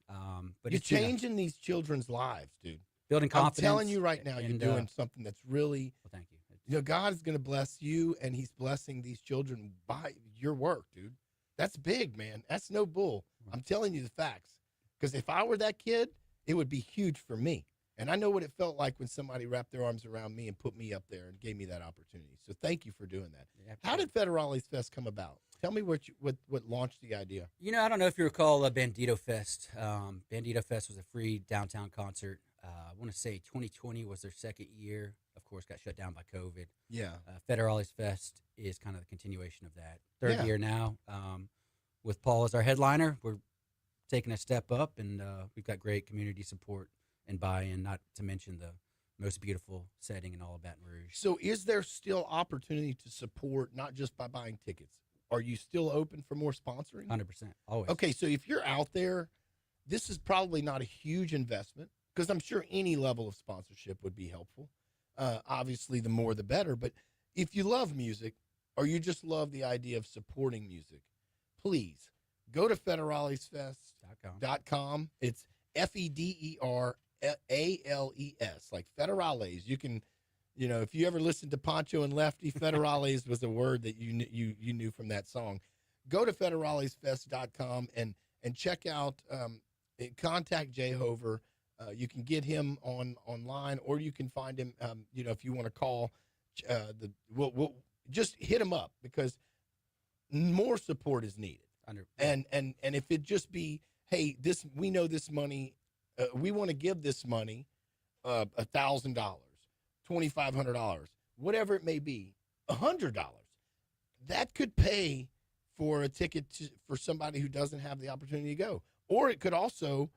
But you're changing these children's lives, dude. Building confidence. I'm telling you right now, you're doing something that's really. Well, thank you. God is going to bless you, and He's blessing these children by your work, dude. That's big, man. That's no bull. I'm telling you the facts. Because if I were that kid, it would be huge for me. And I know what it felt like when somebody wrapped their arms around me and put me up there and gave me that opportunity. So thank you for doing that. Yeah, how did Federales Fest come about? Tell me what launched the idea. I don't know if you recall Bandito Fest. Bandito Fest was a free downtown concert. I want to say 2020 was their second year. Of course, got shut down by COVID. Yeah. Federales Fest is kind of the continuation of that. Third year now. With Paul as our headliner, we're taking a step up, and we've got great community support and buy-in, not to mention the most beautiful setting in all of Baton Rouge. So is there still opportunity to support, not just by buying tickets? Are you still open for more sponsoring? 100%, always. Okay, so if you're out there, this is probably not a huge investment, because I'm sure any level of sponsorship would be helpful. Obviously, the more the better. But if you love music or you just love the idea of supporting music, please go to federalesfest.com. It's FEDERALES, like Federales. You can, if you ever listened to Poncho and Lefty, Federales was a word that you knew from that song. Go to federalesfest.com and check out, contact Jay Hover. You can get him online, or you can find him, if you want to call, we'll just hit him up, because more support is needed. And if it just be, hey, we know this money, we want to give this money, $1,000, $2,500, whatever it may be, $100. That could pay for a ticket for somebody who doesn't have the opportunity to go. Or it could also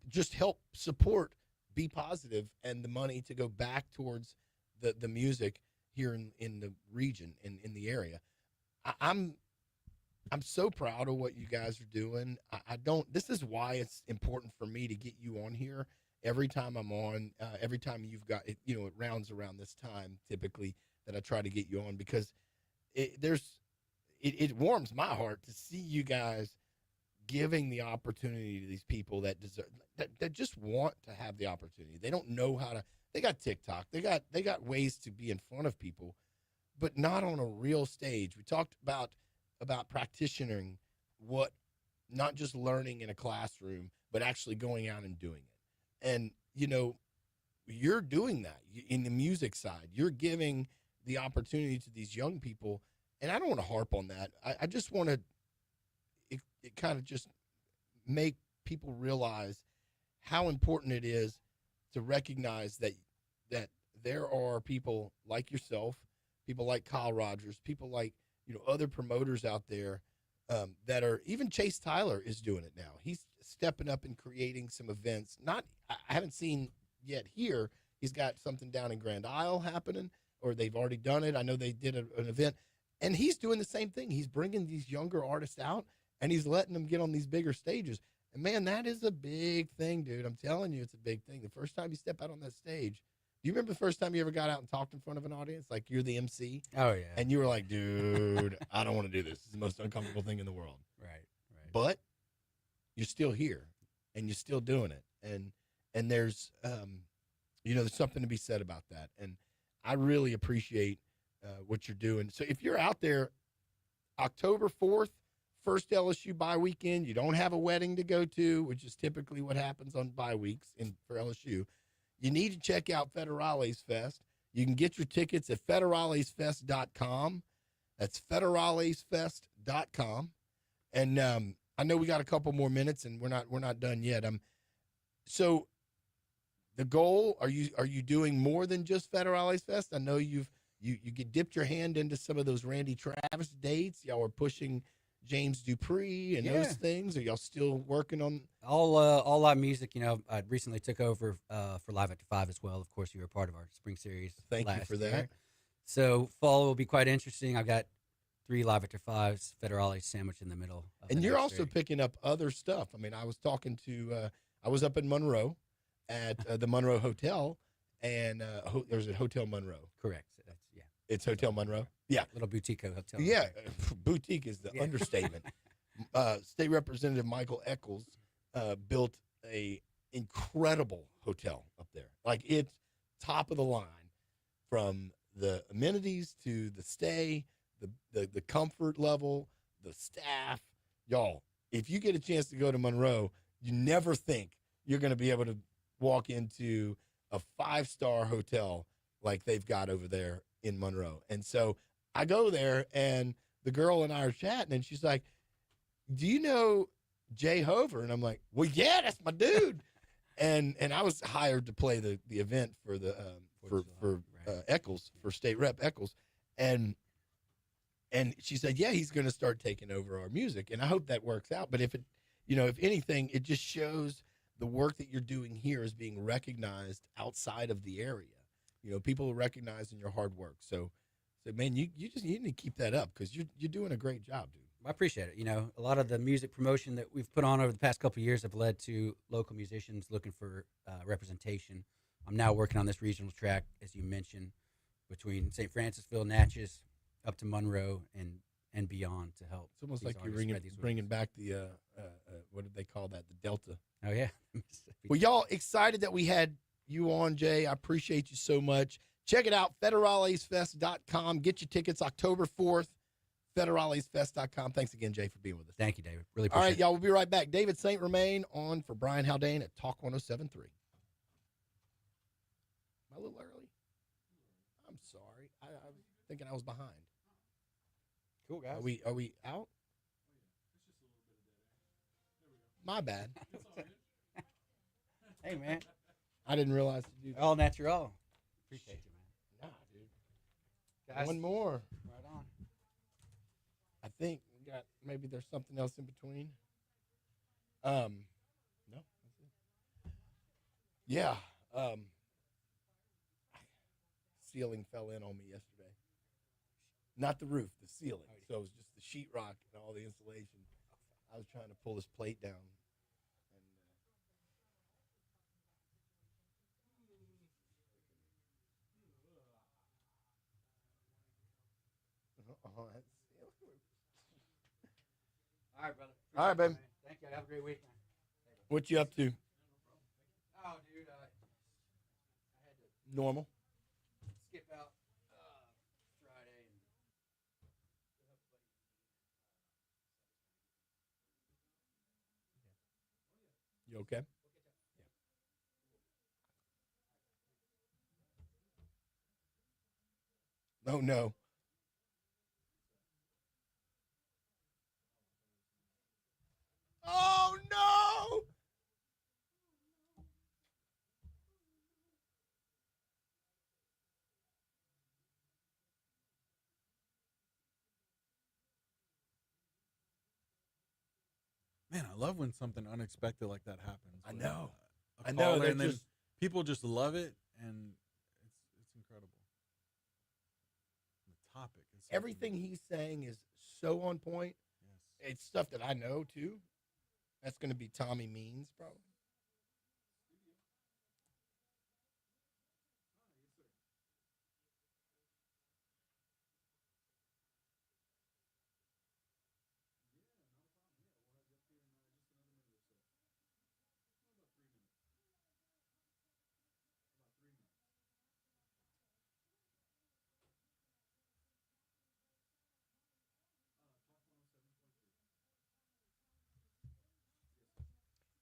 just help support Be Positive and the money to go back towards the music here in the region, in the area. I'm so proud of what you guys are doing. This is why it's important for me to get you on here every time I'm on, every time you've got, it rounds around this time typically that I try to get you on, because it warms my heart to see you guys giving the opportunity to these people that deserve, that just want to have the opportunity. They don't know how to. They got TikTok. They got ways to be in front of people, but not on a real stage. We talked about practicing what, not just learning in a classroom, but actually going out and doing it. And you're doing that in the music side. You're giving the opportunity to these young people, and I don't want to harp on that. I just want to it kind of just make people realize how important it is to recognize that there are people like yourself, people like Kyle Rogers, people like other promoters out there that are, even Chase Tyler is doing it now. He's stepping up and creating some events. I haven't seen yet here. He's got something down in Grand Isle happening, or they've already done it. I know they did an event, and he's doing the same thing. He's bringing these younger artists out, and he's letting them get on these bigger stages. And man, that is a big thing, dude. I'm telling you, it's a big thing. The first time you step out on that stage, do you remember the first time you ever got out and talked in front of an audience? Like, you're the MC. Oh, yeah. And you were like, dude, I don't want to do this. It's the most uncomfortable thing in the world. Right. But you're still here, and you're still doing it. And there's, there's something to be said about that. And I really appreciate what you're doing. So if you're out there, October 4th, first LSU bye weekend, you don't have a wedding to go to, which is typically what happens on bye weeks for LSU, you need to check out Federales Fest. You can get your tickets at federalesfest.com. That's federalesfest.com. And I know we got a couple more minutes, and we're not done yet. So the goal, are you doing more than just Federales Fest? I know you dipped your hand into some of those Randy Travis dates. Y'all were pushing James Dupree and those things. Are y'all still working on all live music? I recently took over for Live After 5 as well. Of course, you were part of our spring series. Thank you for that. Year. So fall will be quite interesting. I've got 3 Live After 5s, Federales sandwiched in the middle. And you're also picking up other stuff. I mean, I was talking to I was up in Monroe at the Monroe Hotel, and there's a Hotel Monroe. Correct. It's Hotel Monroe. Yeah. Little boutique hotel. Yeah. Boutique is the understatement. State Representative Michael Eccles built a incredible hotel up there. Like, it's top of the line, from the amenities to the stay, the comfort level, the staff. Y'all, if you get a chance to go to Monroe, you never think you're going to be able to walk into a 5-star hotel like they've got over there in Monroe. And so I go there, and the girl and I are chatting, and she's like, do you know Jay Hover? And I'm like, well, yeah, that's my dude. and I was hired to play the event for the Eccles, for State Rep Eccles. And she said, yeah, he's going to start taking over our music. And I hope that works out. But if anything, it just shows the work that you're doing here is being recognized outside of the area. People are recognizing your hard work. So man, you need to keep that up, because you're doing a great job, dude. I appreciate it. A lot of the music promotion that we've put on over the past couple of years have led to local musicians looking for representation. I'm now working on this regional track, as you mentioned, between St. Francisville, Natchez, up to Monroe, and beyond, to help. It's almost like you're bringing back the what did they call that? The Delta. Oh yeah. Well, y'all excited that we had you on, Jay. I appreciate you so much. Check it out, federalesfest.com. Get your tickets October 4th, federalesfest.com. Thanks again, Jay, for being with us. Thank you, David. Really appreciate it. All right, y'all, we'll be right back. David St. Romain on for Brian Haldane at Talk 107.3. Am I a little early? I'm sorry. I was thinking I was behind. Cool, guys. Are we out? My bad. Hey, man. I didn't realize to do that. All natural. Appreciate you, man. Nah, dude. Guys, One more. right on. I think we got maybe there's something else in between. No, that's it. Yeah. Ceiling fell in on me yesterday. Not the roof, the ceiling. So it was just the sheetrock and all the insulation. I was trying to pull this plate down. All right, brother. All right, babe. Man. Thank you. Have a great week, man. What you up to? Oh, dude, I had to Normal. skip out Friday and You okay? Yeah. Oh no. Oh no. Man, I love when something unexpected like that happens. I with, know. a I know, caller, they're and then just- people just love it, and it's incredible. The topic is something- Everything he's saying is so on point. Yes. It's stuff that I know too. That's going to be Tommy Means probably.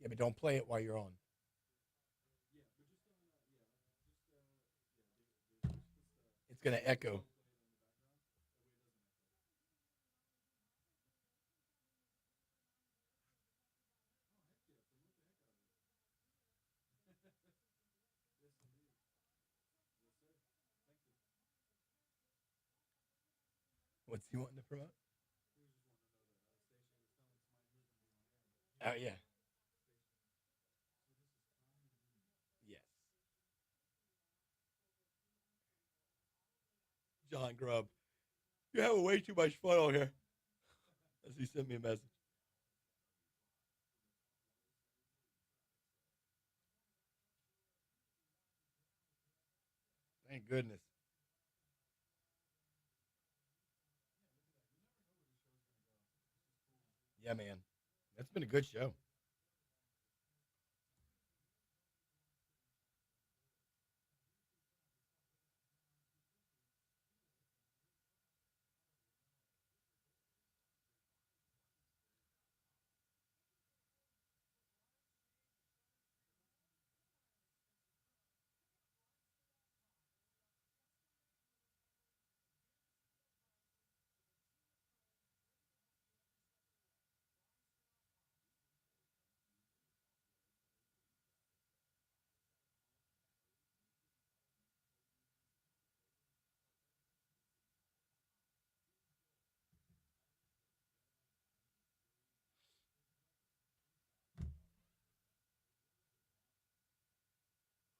Yeah, but don't play it while you're on. It's going to echo. What's he wanting to promote? Oh, yeah. Yes. John Grubb. You're having way too much fun on here. As he sent me a message. Thank goodness. Yeah, man. That's been a good show.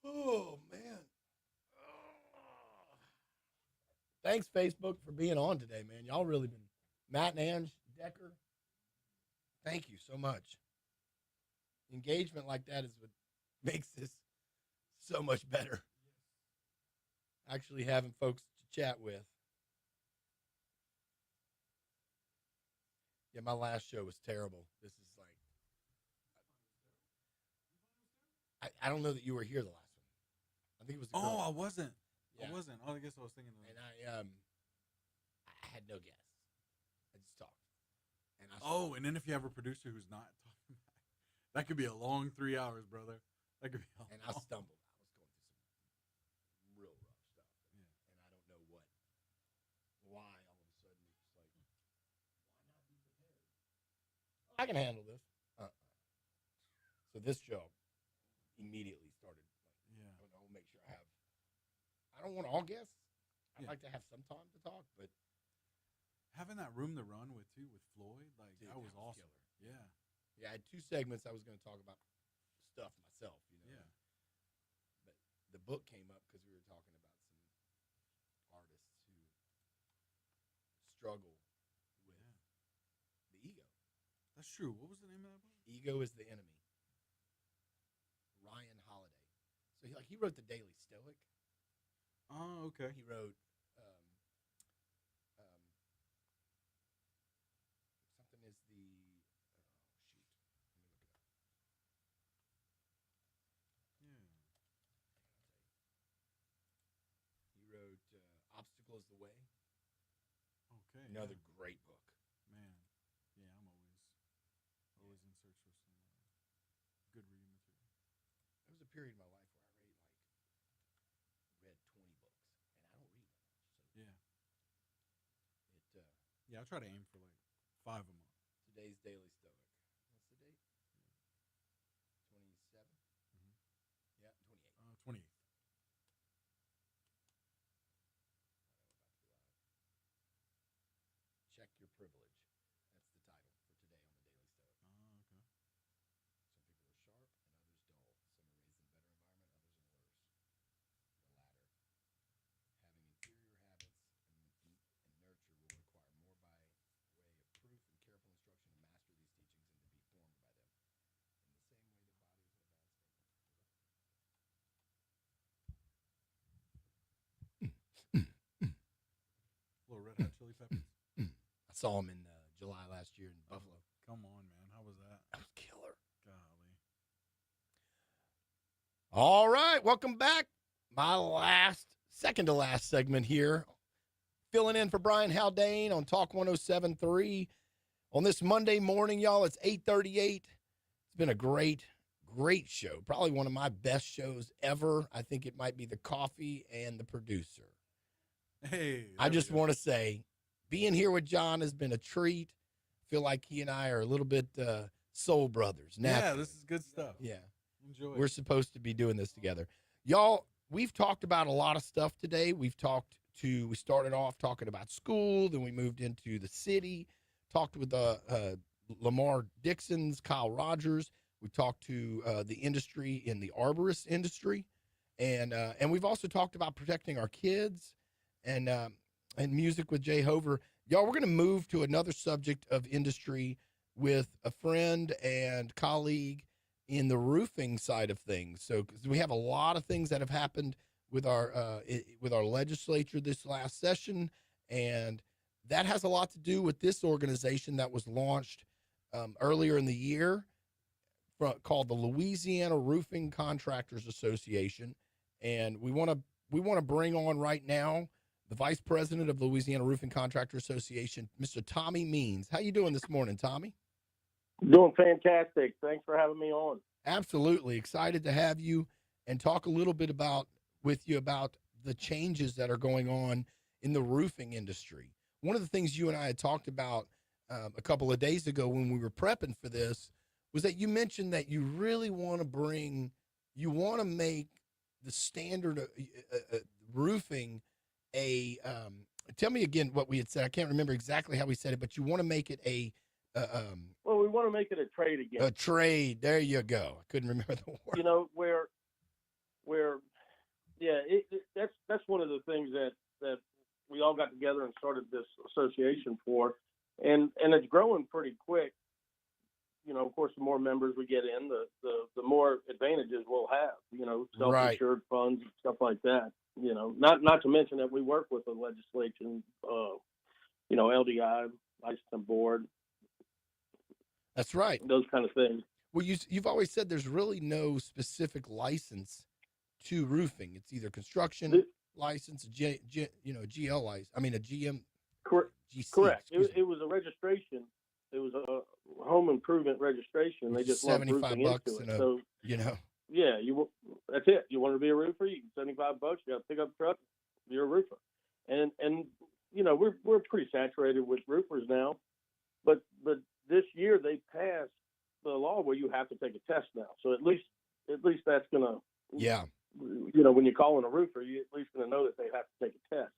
Oh, man. Thanks, Facebook, for being on today, man. Y'all really been. Matt and Ange, Decker, thank you so much. Engagement like that is what makes this so much better. Actually having folks to chat with. Yeah, my last show was terrible. This is like, I don't know that you were here the last one. I think it was a girl. Oh, I wasn't. Yeah. I wasn't. Oh, I guess I was thinking. And I had no guests. I just talked. And Oh, and then if you have a producer who's not talking back, that could be a long 3 hours, brother. That could be. And I stumbled. I was going through some real rough stuff. Yeah. And I don't know why all of a sudden it's just like, why not be prepared? I can handle this. So this show immediately started like, Yeah. I'll make sure I I don't want all guests. I'd Yeah. like to have some time to talk, but Having that room to run with too, with Floyd, like dude, that was awesome. killer. Yeah. Yeah, I had 2 segments. I was going to talk about stuff myself, Yeah. But the book came up because we were talking about some artists who struggle with the ego. That's true. What was the name of that book? Ego is the enemy. Ryan Holiday. So he wrote the Daily Stoic. Oh, okay. He wrote something is the Let me look it up. Yeah. He wrote Obstacle is the Way. Okay. Another yeah. great book. Man. Yeah, I'm always in search for some good reading material. There was a period in my life where I read 20 books, and I don't read that much. So Yeah. it Yeah, I try to aim for like 5 a month. today's Daily Stoic. What's the date? 27. Mhm. Yeah, 28. 28th. Check Your Privilege. That's the title for today on the Daily Stoic. Oh, okay. Some people are sharp and others dull. Some are raised in a better environment, others in a worse. The latter, having inferior habits and nurture, will require more by way of proof and careful instruction to master these teachings and to be formed by them. In the same way, the body is in a bad state. Little Red Hot Chili Peppers. I saw him in July last year in Buffalo. Come on, man. How was that? That was killer. Golly. All right, welcome back. My second to last segment here. Filling in for Brian Haldane on Talk 107.3. On this Monday morning, y'all, it's 8:38. It's been a great show. Probably one of my best shows ever. I think it might be the coffee and the producer. Hey. I just want to say, being here with John has been a treat. Feel like he and I are a little bit soul brothers. Yeah, naturally. this is good stuff. Yeah. Enjoy. We're supposed to be doing this together. Y'all, we've talked about a lot of stuff today. We started off talking about school, then we moved into the city, talked with Lamar Dixon's, Kyle Rogers. We talked to the industry in the arborist industry. And we've also talked about protecting our kids and music with Jay Hover. Y'all, we're going to move to another subject of industry with a friend and colleague in the roofing side of things. So, because we have a lot of things that have happened with our legislature this last session, and that has a lot to do with this organization that was launched earlier in the year, called the Louisiana Roofing Contractors Association, and we want to bring on right now the Vice President of the Louisiana Roofing Contractor Association, Mr. Tommy Means. How you doing this morning, Tommy? Doing fantastic. Thanks for having me on. Absolutely. Excited to have you and talk a little bit with you about the changes that are going on in the roofing industry. One of the things you and I had talked about a couple of days ago when we were prepping for this was that you mentioned that you really want to make the standard of roofing tell me again what we had said. I can't remember exactly how we said it, but you want to make it well, we want to make it a trade again. A trade. There you go. I couldn't remember the word. You know, that's one of the things that we all got together and started this association for, and it's growing pretty quick. You know, of course, the more members we get in, the more advantages we'll have. You know, self-insured funds and stuff like that. You know, not to mention that we work with the legislation. You know, LDI, licensing board. That's right. Those kind of things. Well, you've always said there's really no specific license to roofing. It's either construction license, GL license. I mean, a GM. Correct. GC, correct. It was a registration. It was a home improvement registration. They just $75 into it. So yeah, that's it. You want to be a roofer? You $75. You got to pick up a truck. You're a roofer, and you know we're pretty saturated with roofers now, but this year they passed the law where you have to take a test now. So at least that's gonna when you call in a roofer, you at least going to know that they have to take a test.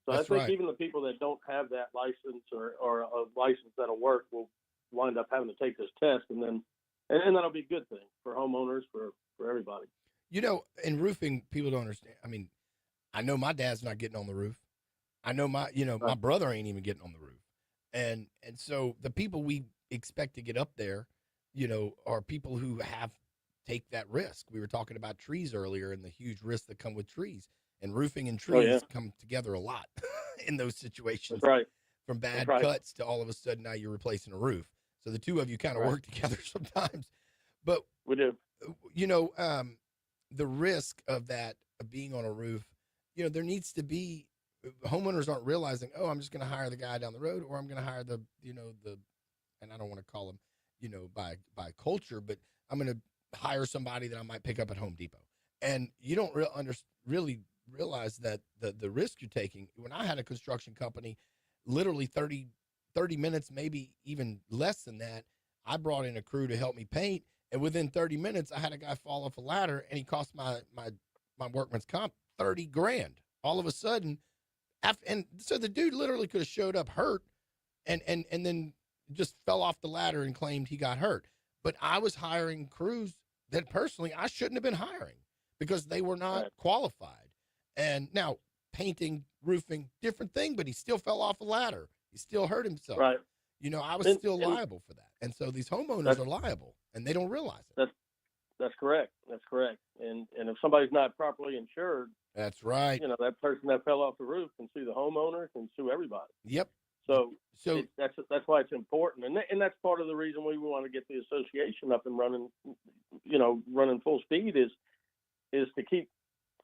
So That's I think right. even the people that don't have that license or a license that'll work will wind up having to take this test, and that'll be a good thing for homeowners, for everybody. In roofing, people don't understand. I mean, I know my dad's not getting on the roof. I know my brother ain't even getting on the roof. And so the people we expect to get up there, are people who take that risk. We were talking about trees earlier and the huge risks that come with trees. And roofing and trees come together a lot in those situations. That's right. From bad cuts to all of a sudden now you're replacing a roof. So the two of you kind of work together sometimes. But we do. The risk of that, of being on a roof, there needs to be, homeowners aren't realizing, oh, I'm just going to hire the guy down the road, or I'm going to hire the and I don't want to call them, by culture, but I'm going to hire somebody that I might pick up at Home Depot. And you don't really realize that the risk you're taking. When I had a construction company, literally 30 minutes, maybe even less than that, I brought in a crew to help me paint. And within 30 minutes, I had a guy fall off a ladder, and he cost my workman's comp $30,000 all of a sudden. And so the dude literally could have showed up hurt and then just fell off the ladder and claimed he got hurt. But I was hiring crews that personally I shouldn't have been hiring because they were not qualified. And now painting, roofing, different thing, but he still fell off a ladder. He still hurt himself. Right. I was still liable for that. And so these homeowners are liable, and they don't realize it. That's correct. That's correct. And if somebody's not properly insured, that's right. That person that fell off the roof can sue the homeowner, can sue everybody. Yep. So that's why it's important, and that's part of the reason we want to get the association up and running, running full speed is to keep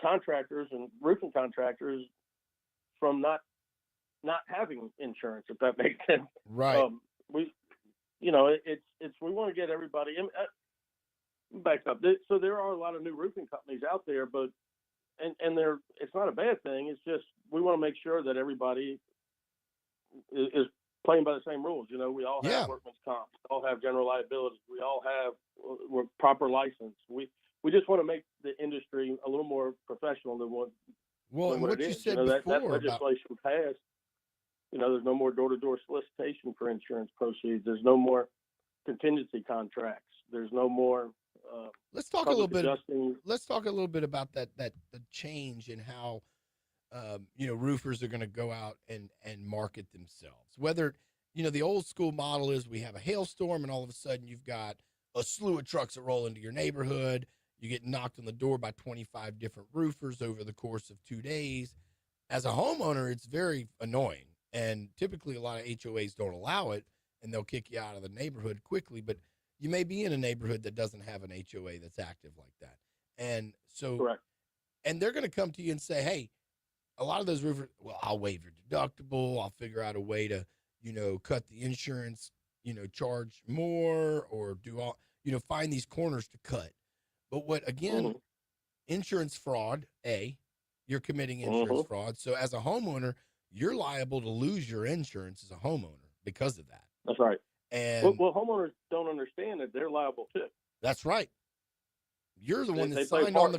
contractors and roofing contractors from not having insurance, if that makes sense. Right. We want to get everybody in. Back up. So there are a lot of new roofing companies out there, but it's not a bad thing. It's just we want to make sure that everybody is playing by the same rules. We all have workman's comp, we all have general liability, we're proper license. We just want to make the industry a little more professional than what. Well, and what you said before that legislation passed. There's no more door-to-door solicitation for insurance proceeds. There's no more contingency contracts. There's no more. Let's talk a little bit. Let's talk a little bit about that the change in how roofers are going to go out and market themselves. Whether the old school model is we have a hailstorm and all of a sudden you've got a slew of trucks that roll into your neighborhood. You get knocked on the door by 25 different roofers over the course of 2 days. As a homeowner, it's very annoying, and typically a lot of HOAs don't allow it, and they'll kick you out of the neighborhood quickly. But you may be in a neighborhood that doesn't have an HOA that's active like that. And so, correct. And they're going to come to you and say, hey, a lot of those roofers, well, I'll waive your deductible. I'll figure out a way to, cut the insurance, charge more, or do all, find these corners to cut. But what, again, insurance fraud, you're committing insurance fraud. So as a homeowner, you're liable to lose your insurance as a homeowner because of that. That's right. And well, homeowners don't understand that they're liable too. That's right. You're the one that signed on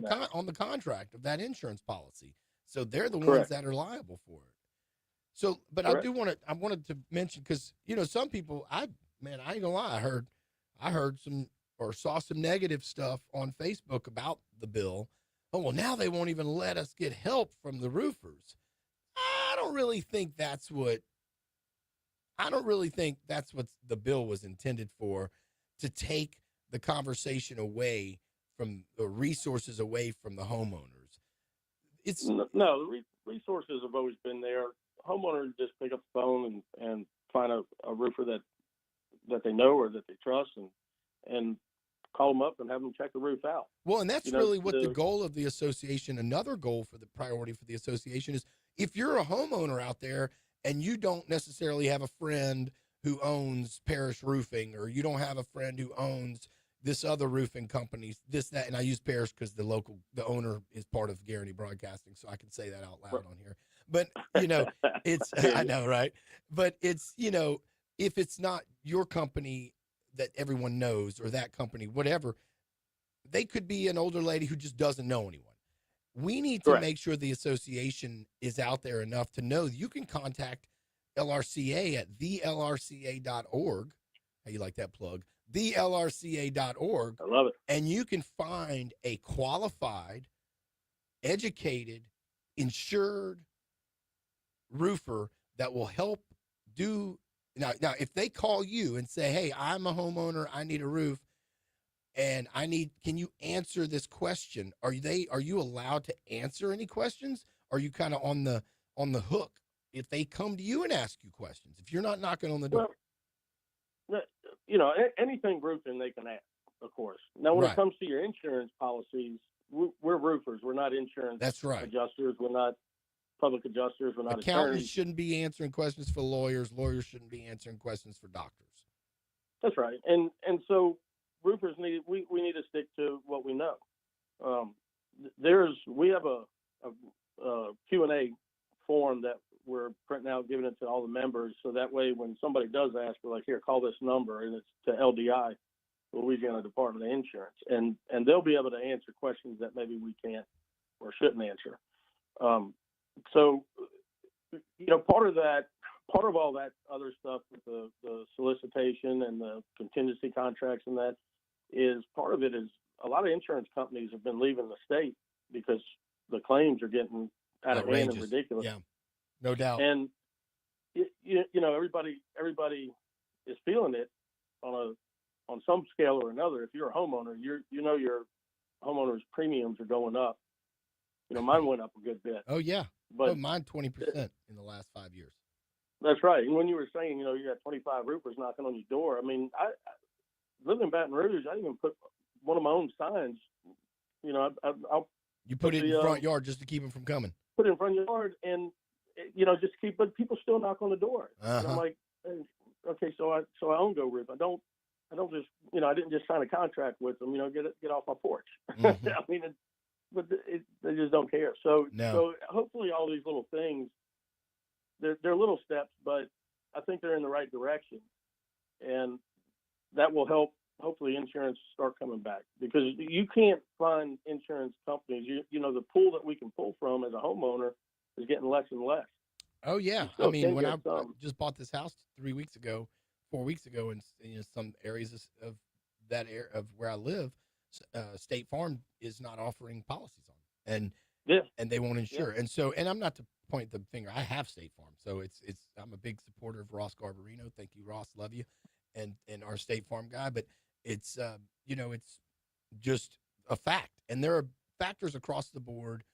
the contract of that insurance policy, so they're the ones that are liable for it. So, but I wanted to mention because some people, I ain't gonna lie, I heard some or saw some negative stuff on Facebook about the bill. Oh well, now they won't even let us get help from the roofers. I don't really think that's what the bill was intended for, to take the conversation away from the resources away from the homeowners. The resources have always been there. Homeowners just pick up the phone and find a roofer that they know or that they trust and call them up and have them check the roof out. Well, and that's really what the goal of the association, another goal for the priority for the association is, if you're a homeowner out there and you don't necessarily have a friend who owns Parish Roofing, or you don't have a friend who owns this other roofing company, that, and I use Parish because the owner is part of Guarantee Broadcasting, so I can say that out loud on here. But, it's, I know, right? But it's, if it's not your company that everyone knows, or that company, whatever, they could be an older lady who just doesn't know anyone. We need to Correct. make sure the association is out there enough to know that you can contact LRCA at thelrca.org. How you like that plug? thelrca.org. I love it. And you can find a qualified, educated, insured roofer that will help do. Now, if they call you and say, hey, I'm a homeowner, I need a roof, and can you answer this question? Are you allowed to answer any questions? Are you kind of on the hook if they come to you and ask you questions? If you're not knocking on the door. Well, anything roofing they can ask, of course. Now, when it comes to your insurance policies, we're roofers. We're not insurance That's right. adjusters. We're not public adjusters. We're not accountants. Attorneys. Shouldn't be answering questions for lawyers. Lawyers shouldn't be answering questions for doctors. That's right. And so roofers we need to stick to what we know. We have a Q&A form that we're printing out, giving it to all the members, so that way when somebody does ask, we're like, here, call this number, and it's to LDI, Louisiana Department of Insurance, and they'll be able to answer questions that maybe we can't or shouldn't answer. So, part of all that other stuff with the solicitation and the contingency contracts and that is part of it is a lot of insurance companies have been leaving the state because the claims are getting out of hand and ridiculous. Yeah, no doubt. And everybody is feeling it on some scale or another. If you're a homeowner, your homeowner's premiums are going up. Mine went up a good bit. Oh yeah, but mine 20% in the last 5 years. That's right. And when you were saying, you got 25 roofers knocking on your door, I mean, I living in Baton Rouge, I even put one of my own signs. I'll you put it in the front yard just to keep them from coming. Put it in front yard, and just keep. But people still knock on the door. And I'm like, okay, so I own Go Roof. I don't just I didn't just sign a contract with them. Get off my porch. Mm-hmm. I mean, they just don't care. So hopefully all these little things, they're little steps, but I think they're in the right direction, and that will help. Hopefully insurance start coming back, because you can't find insurance companies. The pool that we can pull from as a homeowner is getting less and less. Oh yeah. I mean, when I just bought this house 4 weeks ago, and some areas of that area of where I live, State Farm is not offering policies on, and they won't insure. Yeah. And so, and I'm not to point the finger. I have State Farm, so I'm a big supporter of Ross Garbarino. Thank you, Ross. Love you, and our State Farm guy. But it's it's just a fact, and there are factors across the board,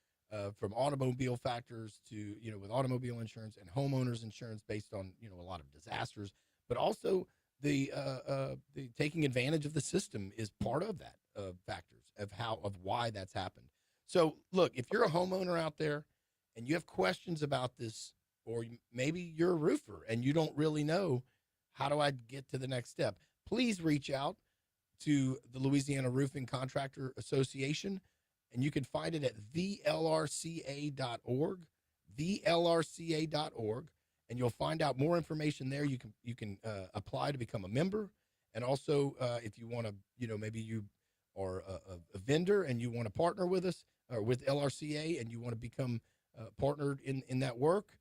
from automobile factors to with automobile insurance and homeowners insurance based on a lot of disasters, but also the taking advantage of the system is part of that factors of why that's happened. So look, if you're a homeowner out there and you have questions about this, or maybe you're a roofer and you don't really know how do I get to the next step, please reach out to the Louisiana Roofing Contractor Association, and you can find it at thelrca.org, thelrca.org, and you'll find out more information there. You can apply to become a member, and also if you want to, maybe you are a vendor and you want to partner with us or with LRCA, and you want to become partnered in that work.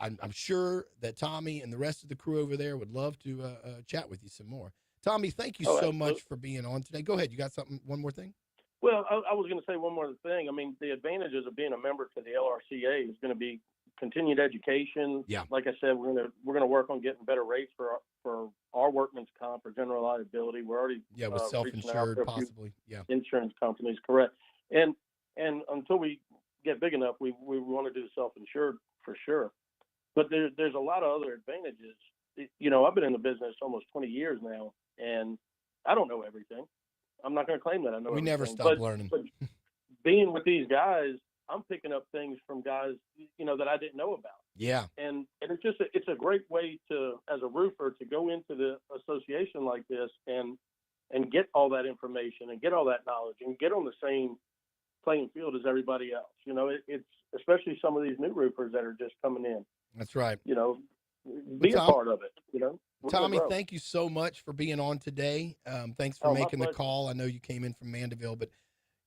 I'm sure that Tommy and the rest of the crew over there would love to chat with you some more. Tommy, thank you so much for being on today. Go ahead. You got one more thing? Well, I was going to say one more thing. I mean, the advantages of being a member to the LRCA is going to be continued education. Yeah. Like I said, we're going to work on getting better rates for our workman's comp or general liability. We're already with self-insured possibly. Yeah. Insurance companies, correct. And until we get big enough, we want to do self-insured for sure. But there's a lot of other advantages. I've been in the business almost 20 years now, and I don't know everything. I'm not going to claim that I know everything. We never stop learning. But being with these guys, I'm picking up things from guys, that I didn't know about. Yeah. And it's a great way to, as a roofer, to go into the association like this and get all that information and get all that knowledge and get on the same playing field as everybody else. It's especially some of these new roofers that are just coming in. That's right. Be a part of it, Tommy, thank you so much for being on today. Thanks for making the call. I know you came in from Mandeville, but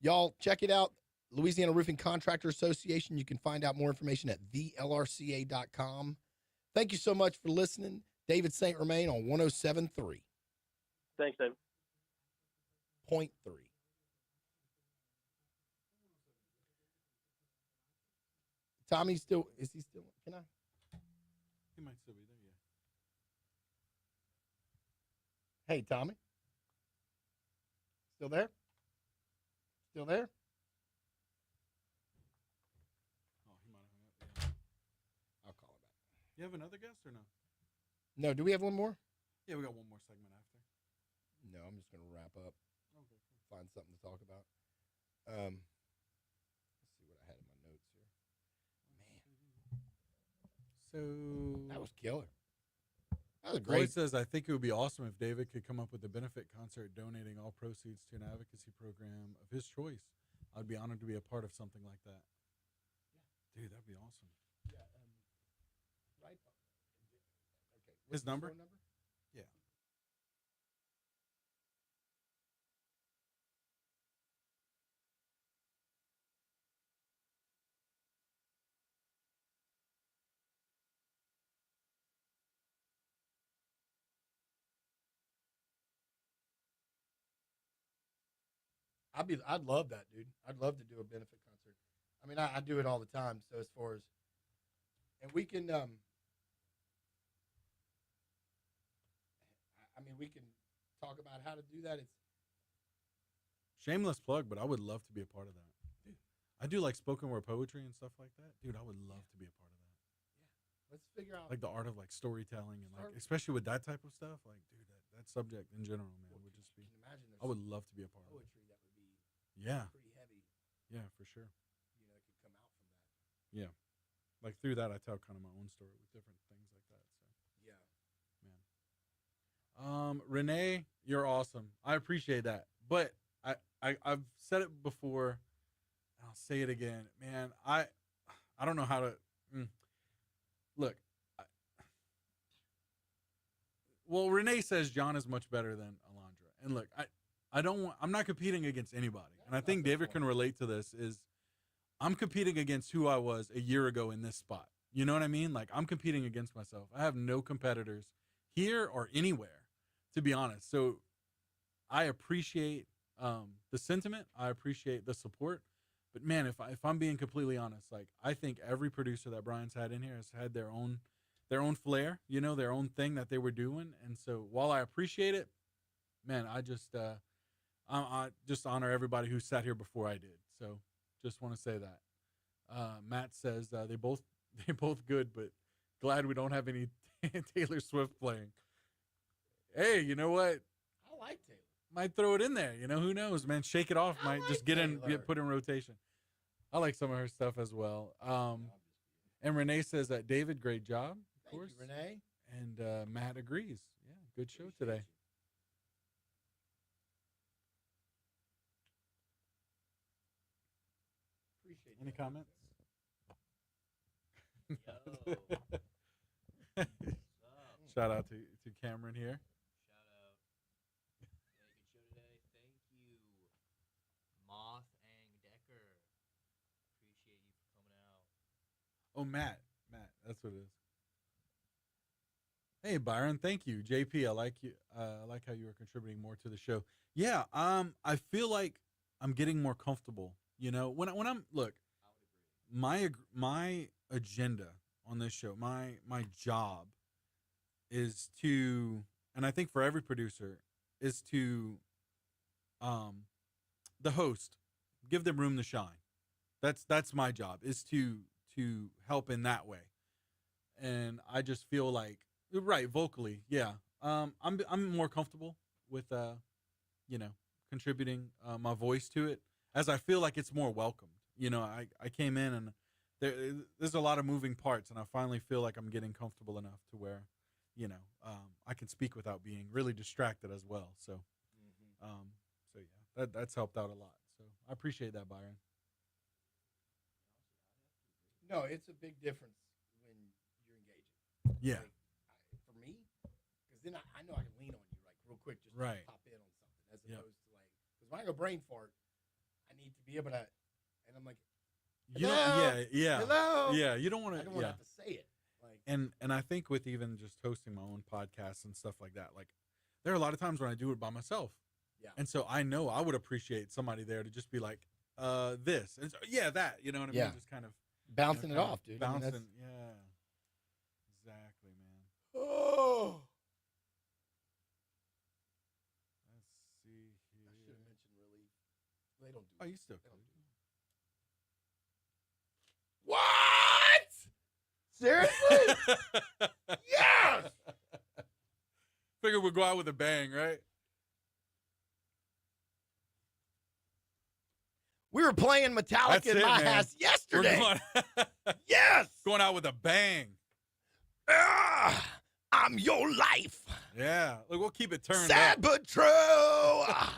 y'all check it out. Louisiana Roofing Contractor Association. You can find out more information at thelrca.com. Thank you so much for listening. David St. Romain on 107.3. Thanks, David. .3. Tommy still, is he still, can I? He might still be there, yeah. Hey, Tommy. Still there? Still there? Oh, he might have hung up. Yeah. I'll call him back. You have another guest or no? No, do we have one more? Yeah, we got one more segment after. No, I'm just going to wrap up. Okay, cool. Find something to talk about. Let's see what I had in my notes here. Man. So That was killer. That was Floyd great. says, I think it would be awesome if David could come up with a benefit concert donating all proceeds to an advocacy program of his choice. I'd be honored to be a part of something like that. Yeah. Dude, that'd be awesome. Yeah, right. Okay. His number? Phone number? Yeah. I'd love that, dude. I'd love to do a benefit concert. I mean, I do it all the time. So as far as, and we can, I mean, we can talk about how to do that. It's Shameless plug, but I would love to be a part of that. Dude, I do like spoken word poetry and stuff like that. Dude, I would love to be a part of that. let's figure out Like the art of like storytelling and like, especially with that type of stuff. Like, dude, that subject in general, man, would just be. Can you imagine I would love to be a part of it. poetry that would be Yeah, pretty heavy. yeah, for sure. You know, that could come out from that. Yeah, like through that, I tell kind of my own story with different things like that. So. Yeah. Renee, you're awesome. I appreciate that. But I've said it before, and I'll say it again. Man, I don't know how to look. Well, Renee says John is much better than Alondra. And look, I'm not competing against anybody. And I think David can relate to this is I'm competing against who I was a year ago in this spot. You know what I mean? Like I'm competing against myself. I have no competitors here or anywhere, to be honest. So I appreciate the sentiment. I appreciate the support. But man, if I'm being completely honest, like I think every producer that Brian's had in here has had their own flair, you know, their own thing that they were doing. And so while I appreciate it, man, I just honor everybody who sat here before I did. So just want to say that. Matt says they both good, but glad we don't have any Taylor Swift playing. Hey, you know what? I like Taylor. Might throw it in there. You know, who knows, man? Shake It Off might just get put in rotation. I like some of her stuff as well. And Renee says that David, great job. Of course, Thank you, Renee. And Matt agrees. Yeah, good show today. Appreciate Any comments? Shout out to Cameron here. Shout out. Yeah, good show today. Thank you, Moth and Decker. Appreciate you for coming out. Oh, Matt, that's what it is. Hey, Byron, thank you. JP, I like you. I like how you were contributing more to the show. Yeah, I feel like I'm getting more comfortable. You know, when I'm look, my agenda on this show, my job is to, and I think for every producer, is to the host, give them room to shine. That's my job, is to help in that way. And I just feel like, right, vocally, yeah. I'm more comfortable with contributing my voice to it, as I feel like it's more welcomed. You know, I came in and there's a lot of moving parts, and I finally feel like I'm getting comfortable enough to where, you know, I can speak without being really distracted as well. So, so yeah, that's helped out a lot. So I appreciate that, Byron. No, it's a big difference when you're engaging. Yeah. Like, for me, because then I know I can lean on you like real quick, just Right. to pop in on something, as opposed to like, because when I go brain fart, I need to be able to, and and I'm like, You hello? don't, yeah. Hello? Yeah, you don't want I to, don't want to have to say it. Like, and I think with even just hosting my own podcasts and stuff like that, like there are a lot of times when I do it by myself. Yeah. And so I know I would appreciate somebody there to just be like, this. And so, yeah, that, you know what I Yeah. mean? Just kind of bouncing you it know, kind off, of dude. I mean, Bouncing, that's- yeah. Exactly, man. oh. Let's see here. I should have mentioned relief. They don't do Oh, it. you still They could. don't do it. What? Seriously? Yes! Figure we'll go out with a bang, right? We were playing Metallica That's in it, my man. house We're yesterday. going, Yes! going out with a bang. Ah, I'm your life. Yeah. Look, we'll keep it turned Sad up. but true. Ah.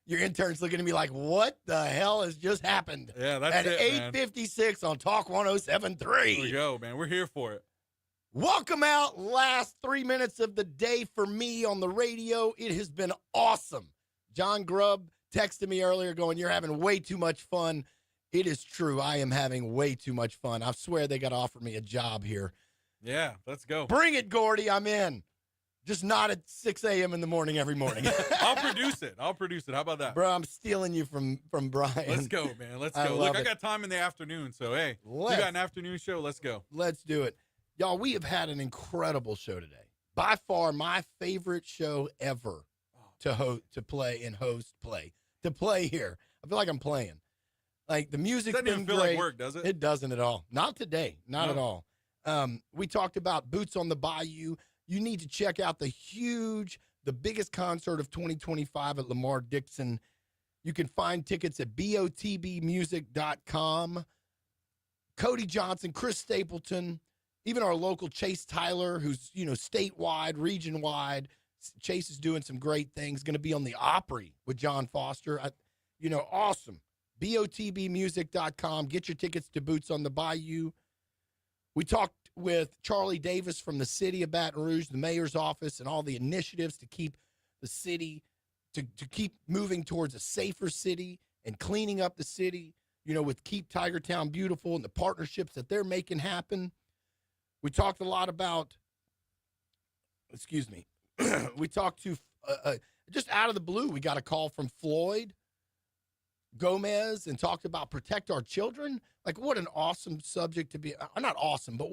Your intern's looking at me like, what the hell has just happened? Yeah, that's At it, man. 8:56 on Talk There we 107.3. go, man. We're here for it. Welcome out. Last 3 minutes of the day for me on the radio. It has been awesome. John Grubb texted me earlier going, you're having way too much fun. It is true. I am having way too much fun. I swear they got to offer me a job here. Yeah, let's go. Bring it, Gordy. I'm in. Just not at 6 a.m. in the morning every morning. I'll produce it. How about that? Bro, I'm stealing you from Brian. Let's go, man. Let's I go. love Look, I it. got time in the afternoon, so hey, you Let's- got an afternoon show? Let's go. Let's do it. Y'all, we have had an incredible show today. By far my favorite show ever to play here. I feel like I'm playing. Like the music's Doesn't been even feel great. like work, does it? It doesn't at all. Not today. Not No. at all. We talked about Boots on the Bayou. You need to check out the biggest concert of 2025 at Lamar Dixon. You can find tickets at botbmusic.com. Cody Johnson, Chris Stapleton, even our local Chase Tyler, who's, statewide, region-wide. Chase is doing some great things. Going to be on the Opry with John Foster. Awesome. botbmusic.com. Get your tickets to Boots on the Bayou. We talked with Charlie Davis from the city of Baton Rouge, the mayor's office, and all the initiatives to keep the city, to keep moving towards a safer city and cleaning up the city, with Keep Tigertown Beautiful and the partnerships that they're making happen. We talked a lot about, we talked to, just out of the blue, we got a call from Floyd Gomez and talked about protect our children. Like, what an awesome subject to be, not awesome, but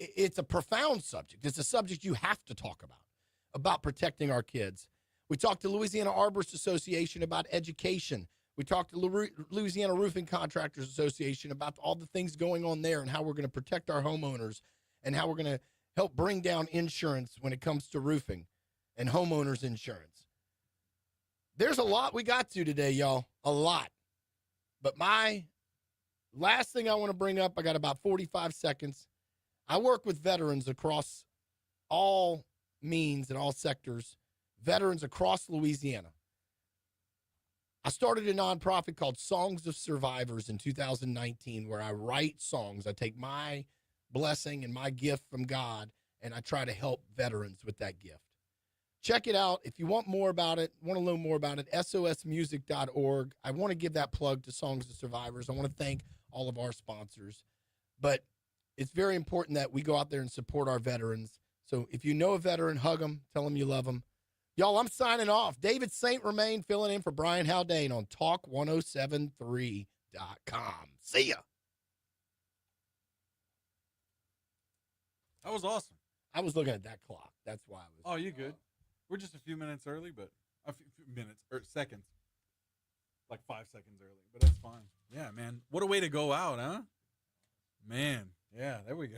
it's a profound subject. It's a subject you have to talk about protecting our kids. We talked to Louisiana Arborist Association about education. We talked to Louisiana Roofing Contractors Association about all the things going on there and how we're going to protect our homeowners and how we're going to help bring down insurance when it comes to roofing and homeowners insurance. There's a lot we got to today, y'all. A lot. But my last thing I want to bring up, I got about 45 seconds. I work with veterans across all means and all sectors, veterans across Louisiana. I started a nonprofit called Songs of Survivors in 2019 where I write songs. I take my blessing and my gift from God, and I try to help veterans with that gift. Check it out. If you want more about it, want to learn more about it, sosmusic.org. I want to give that plug to Songs of Survivors. I want to thank all of our sponsors. But it's very important that we go out there and support our veterans. So if you know a veteran, hug them, tell them you love them. Y'all, I'm signing off. David St. Romain filling in for Brian Haldane on Talk1073.com. See ya. That was awesome. I was looking at that clock. That's why I was. Oh, you good? We're just a few minutes early, but a few minutes or seconds, like 5 seconds early, but that's fine. Yeah, man. What a way to go out, huh? Man. Yeah, there we go.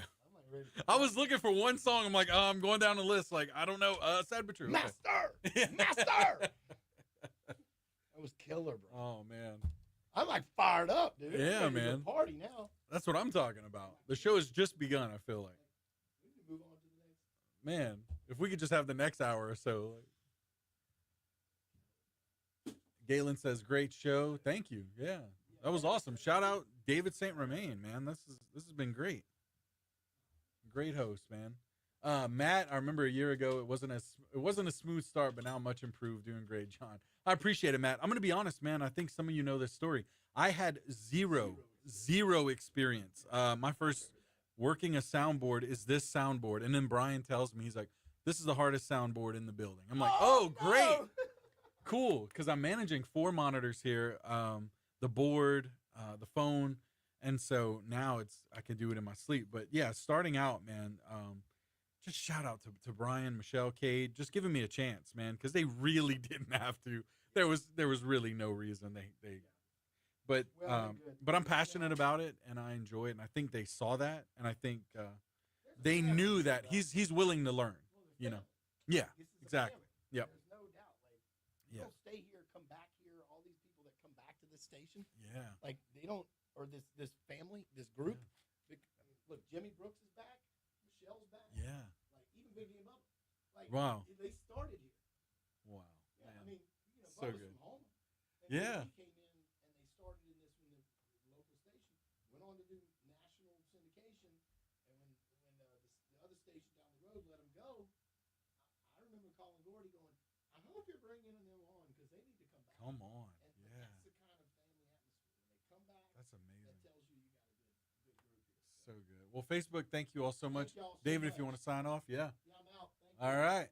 I was looking for one song. I'm like, I'm going down the list. Like, I don't know. Sad but true. Okay. Master. Master. That was killer, bro. Oh, man. I'm like fired up, dude. Yeah, I'm ready to go man. party now. That's what I'm talking about. The show has just begun, I feel like. We can move on to the next. Man, if we could just have the next hour or so. Galen says, great show. Thank you. Yeah, that was awesome. Shout out David St. Romain, man. This has been great. Great host, man. Matt, I remember a year ago it wasn't a smooth start, but now much improved. Doing great, John. I appreciate it, Matt. I'm gonna be honest, man. I think some of you know this story. I had zero experience. My first working a soundboard is this soundboard, and then Brian tells me, he's like, "This is the hardest soundboard in the building." I'm like, "Oh, great, cool," because I'm managing 4 monitors here, the board, the phone, and so now I can do it in my sleep. But yeah, starting out, man. Just shout out to Brian, Michelle, Cade, just giving me a chance, man, because they really didn't have to. There was really no reason but I'm passionate about it and I enjoy it, and I think they saw that, and I think they knew that he's willing to learn, you know. Yeah, exactly. Yep. There's no doubt. Like, Yeah. they'll stay here, come back here. All these people that come back to this station, Yeah. like they don't, or this family, this group. Look, Jimmy Brooks is back. Michelle's back. Yeah. Like even Biggie and Bubba. Like Wow. they started here. Wow. Yeah, Man. I mean, So Bubba's good. from home. And Yeah. He came in and they started in this when the local station went on to do national syndication, and when the other station down the road let them go, I remember calling Gordy going, "I hope you're bringing them on because they need to come back." Come on. And Yeah. that's the kind of family atmosphere. When they come back, That's amazing. that tells you got a good group here. So good. Well, Facebook, thank you all so much. Thank y'all so David, if you much. want to sign off, yeah. Yeah, I'm out. Thank you. All right.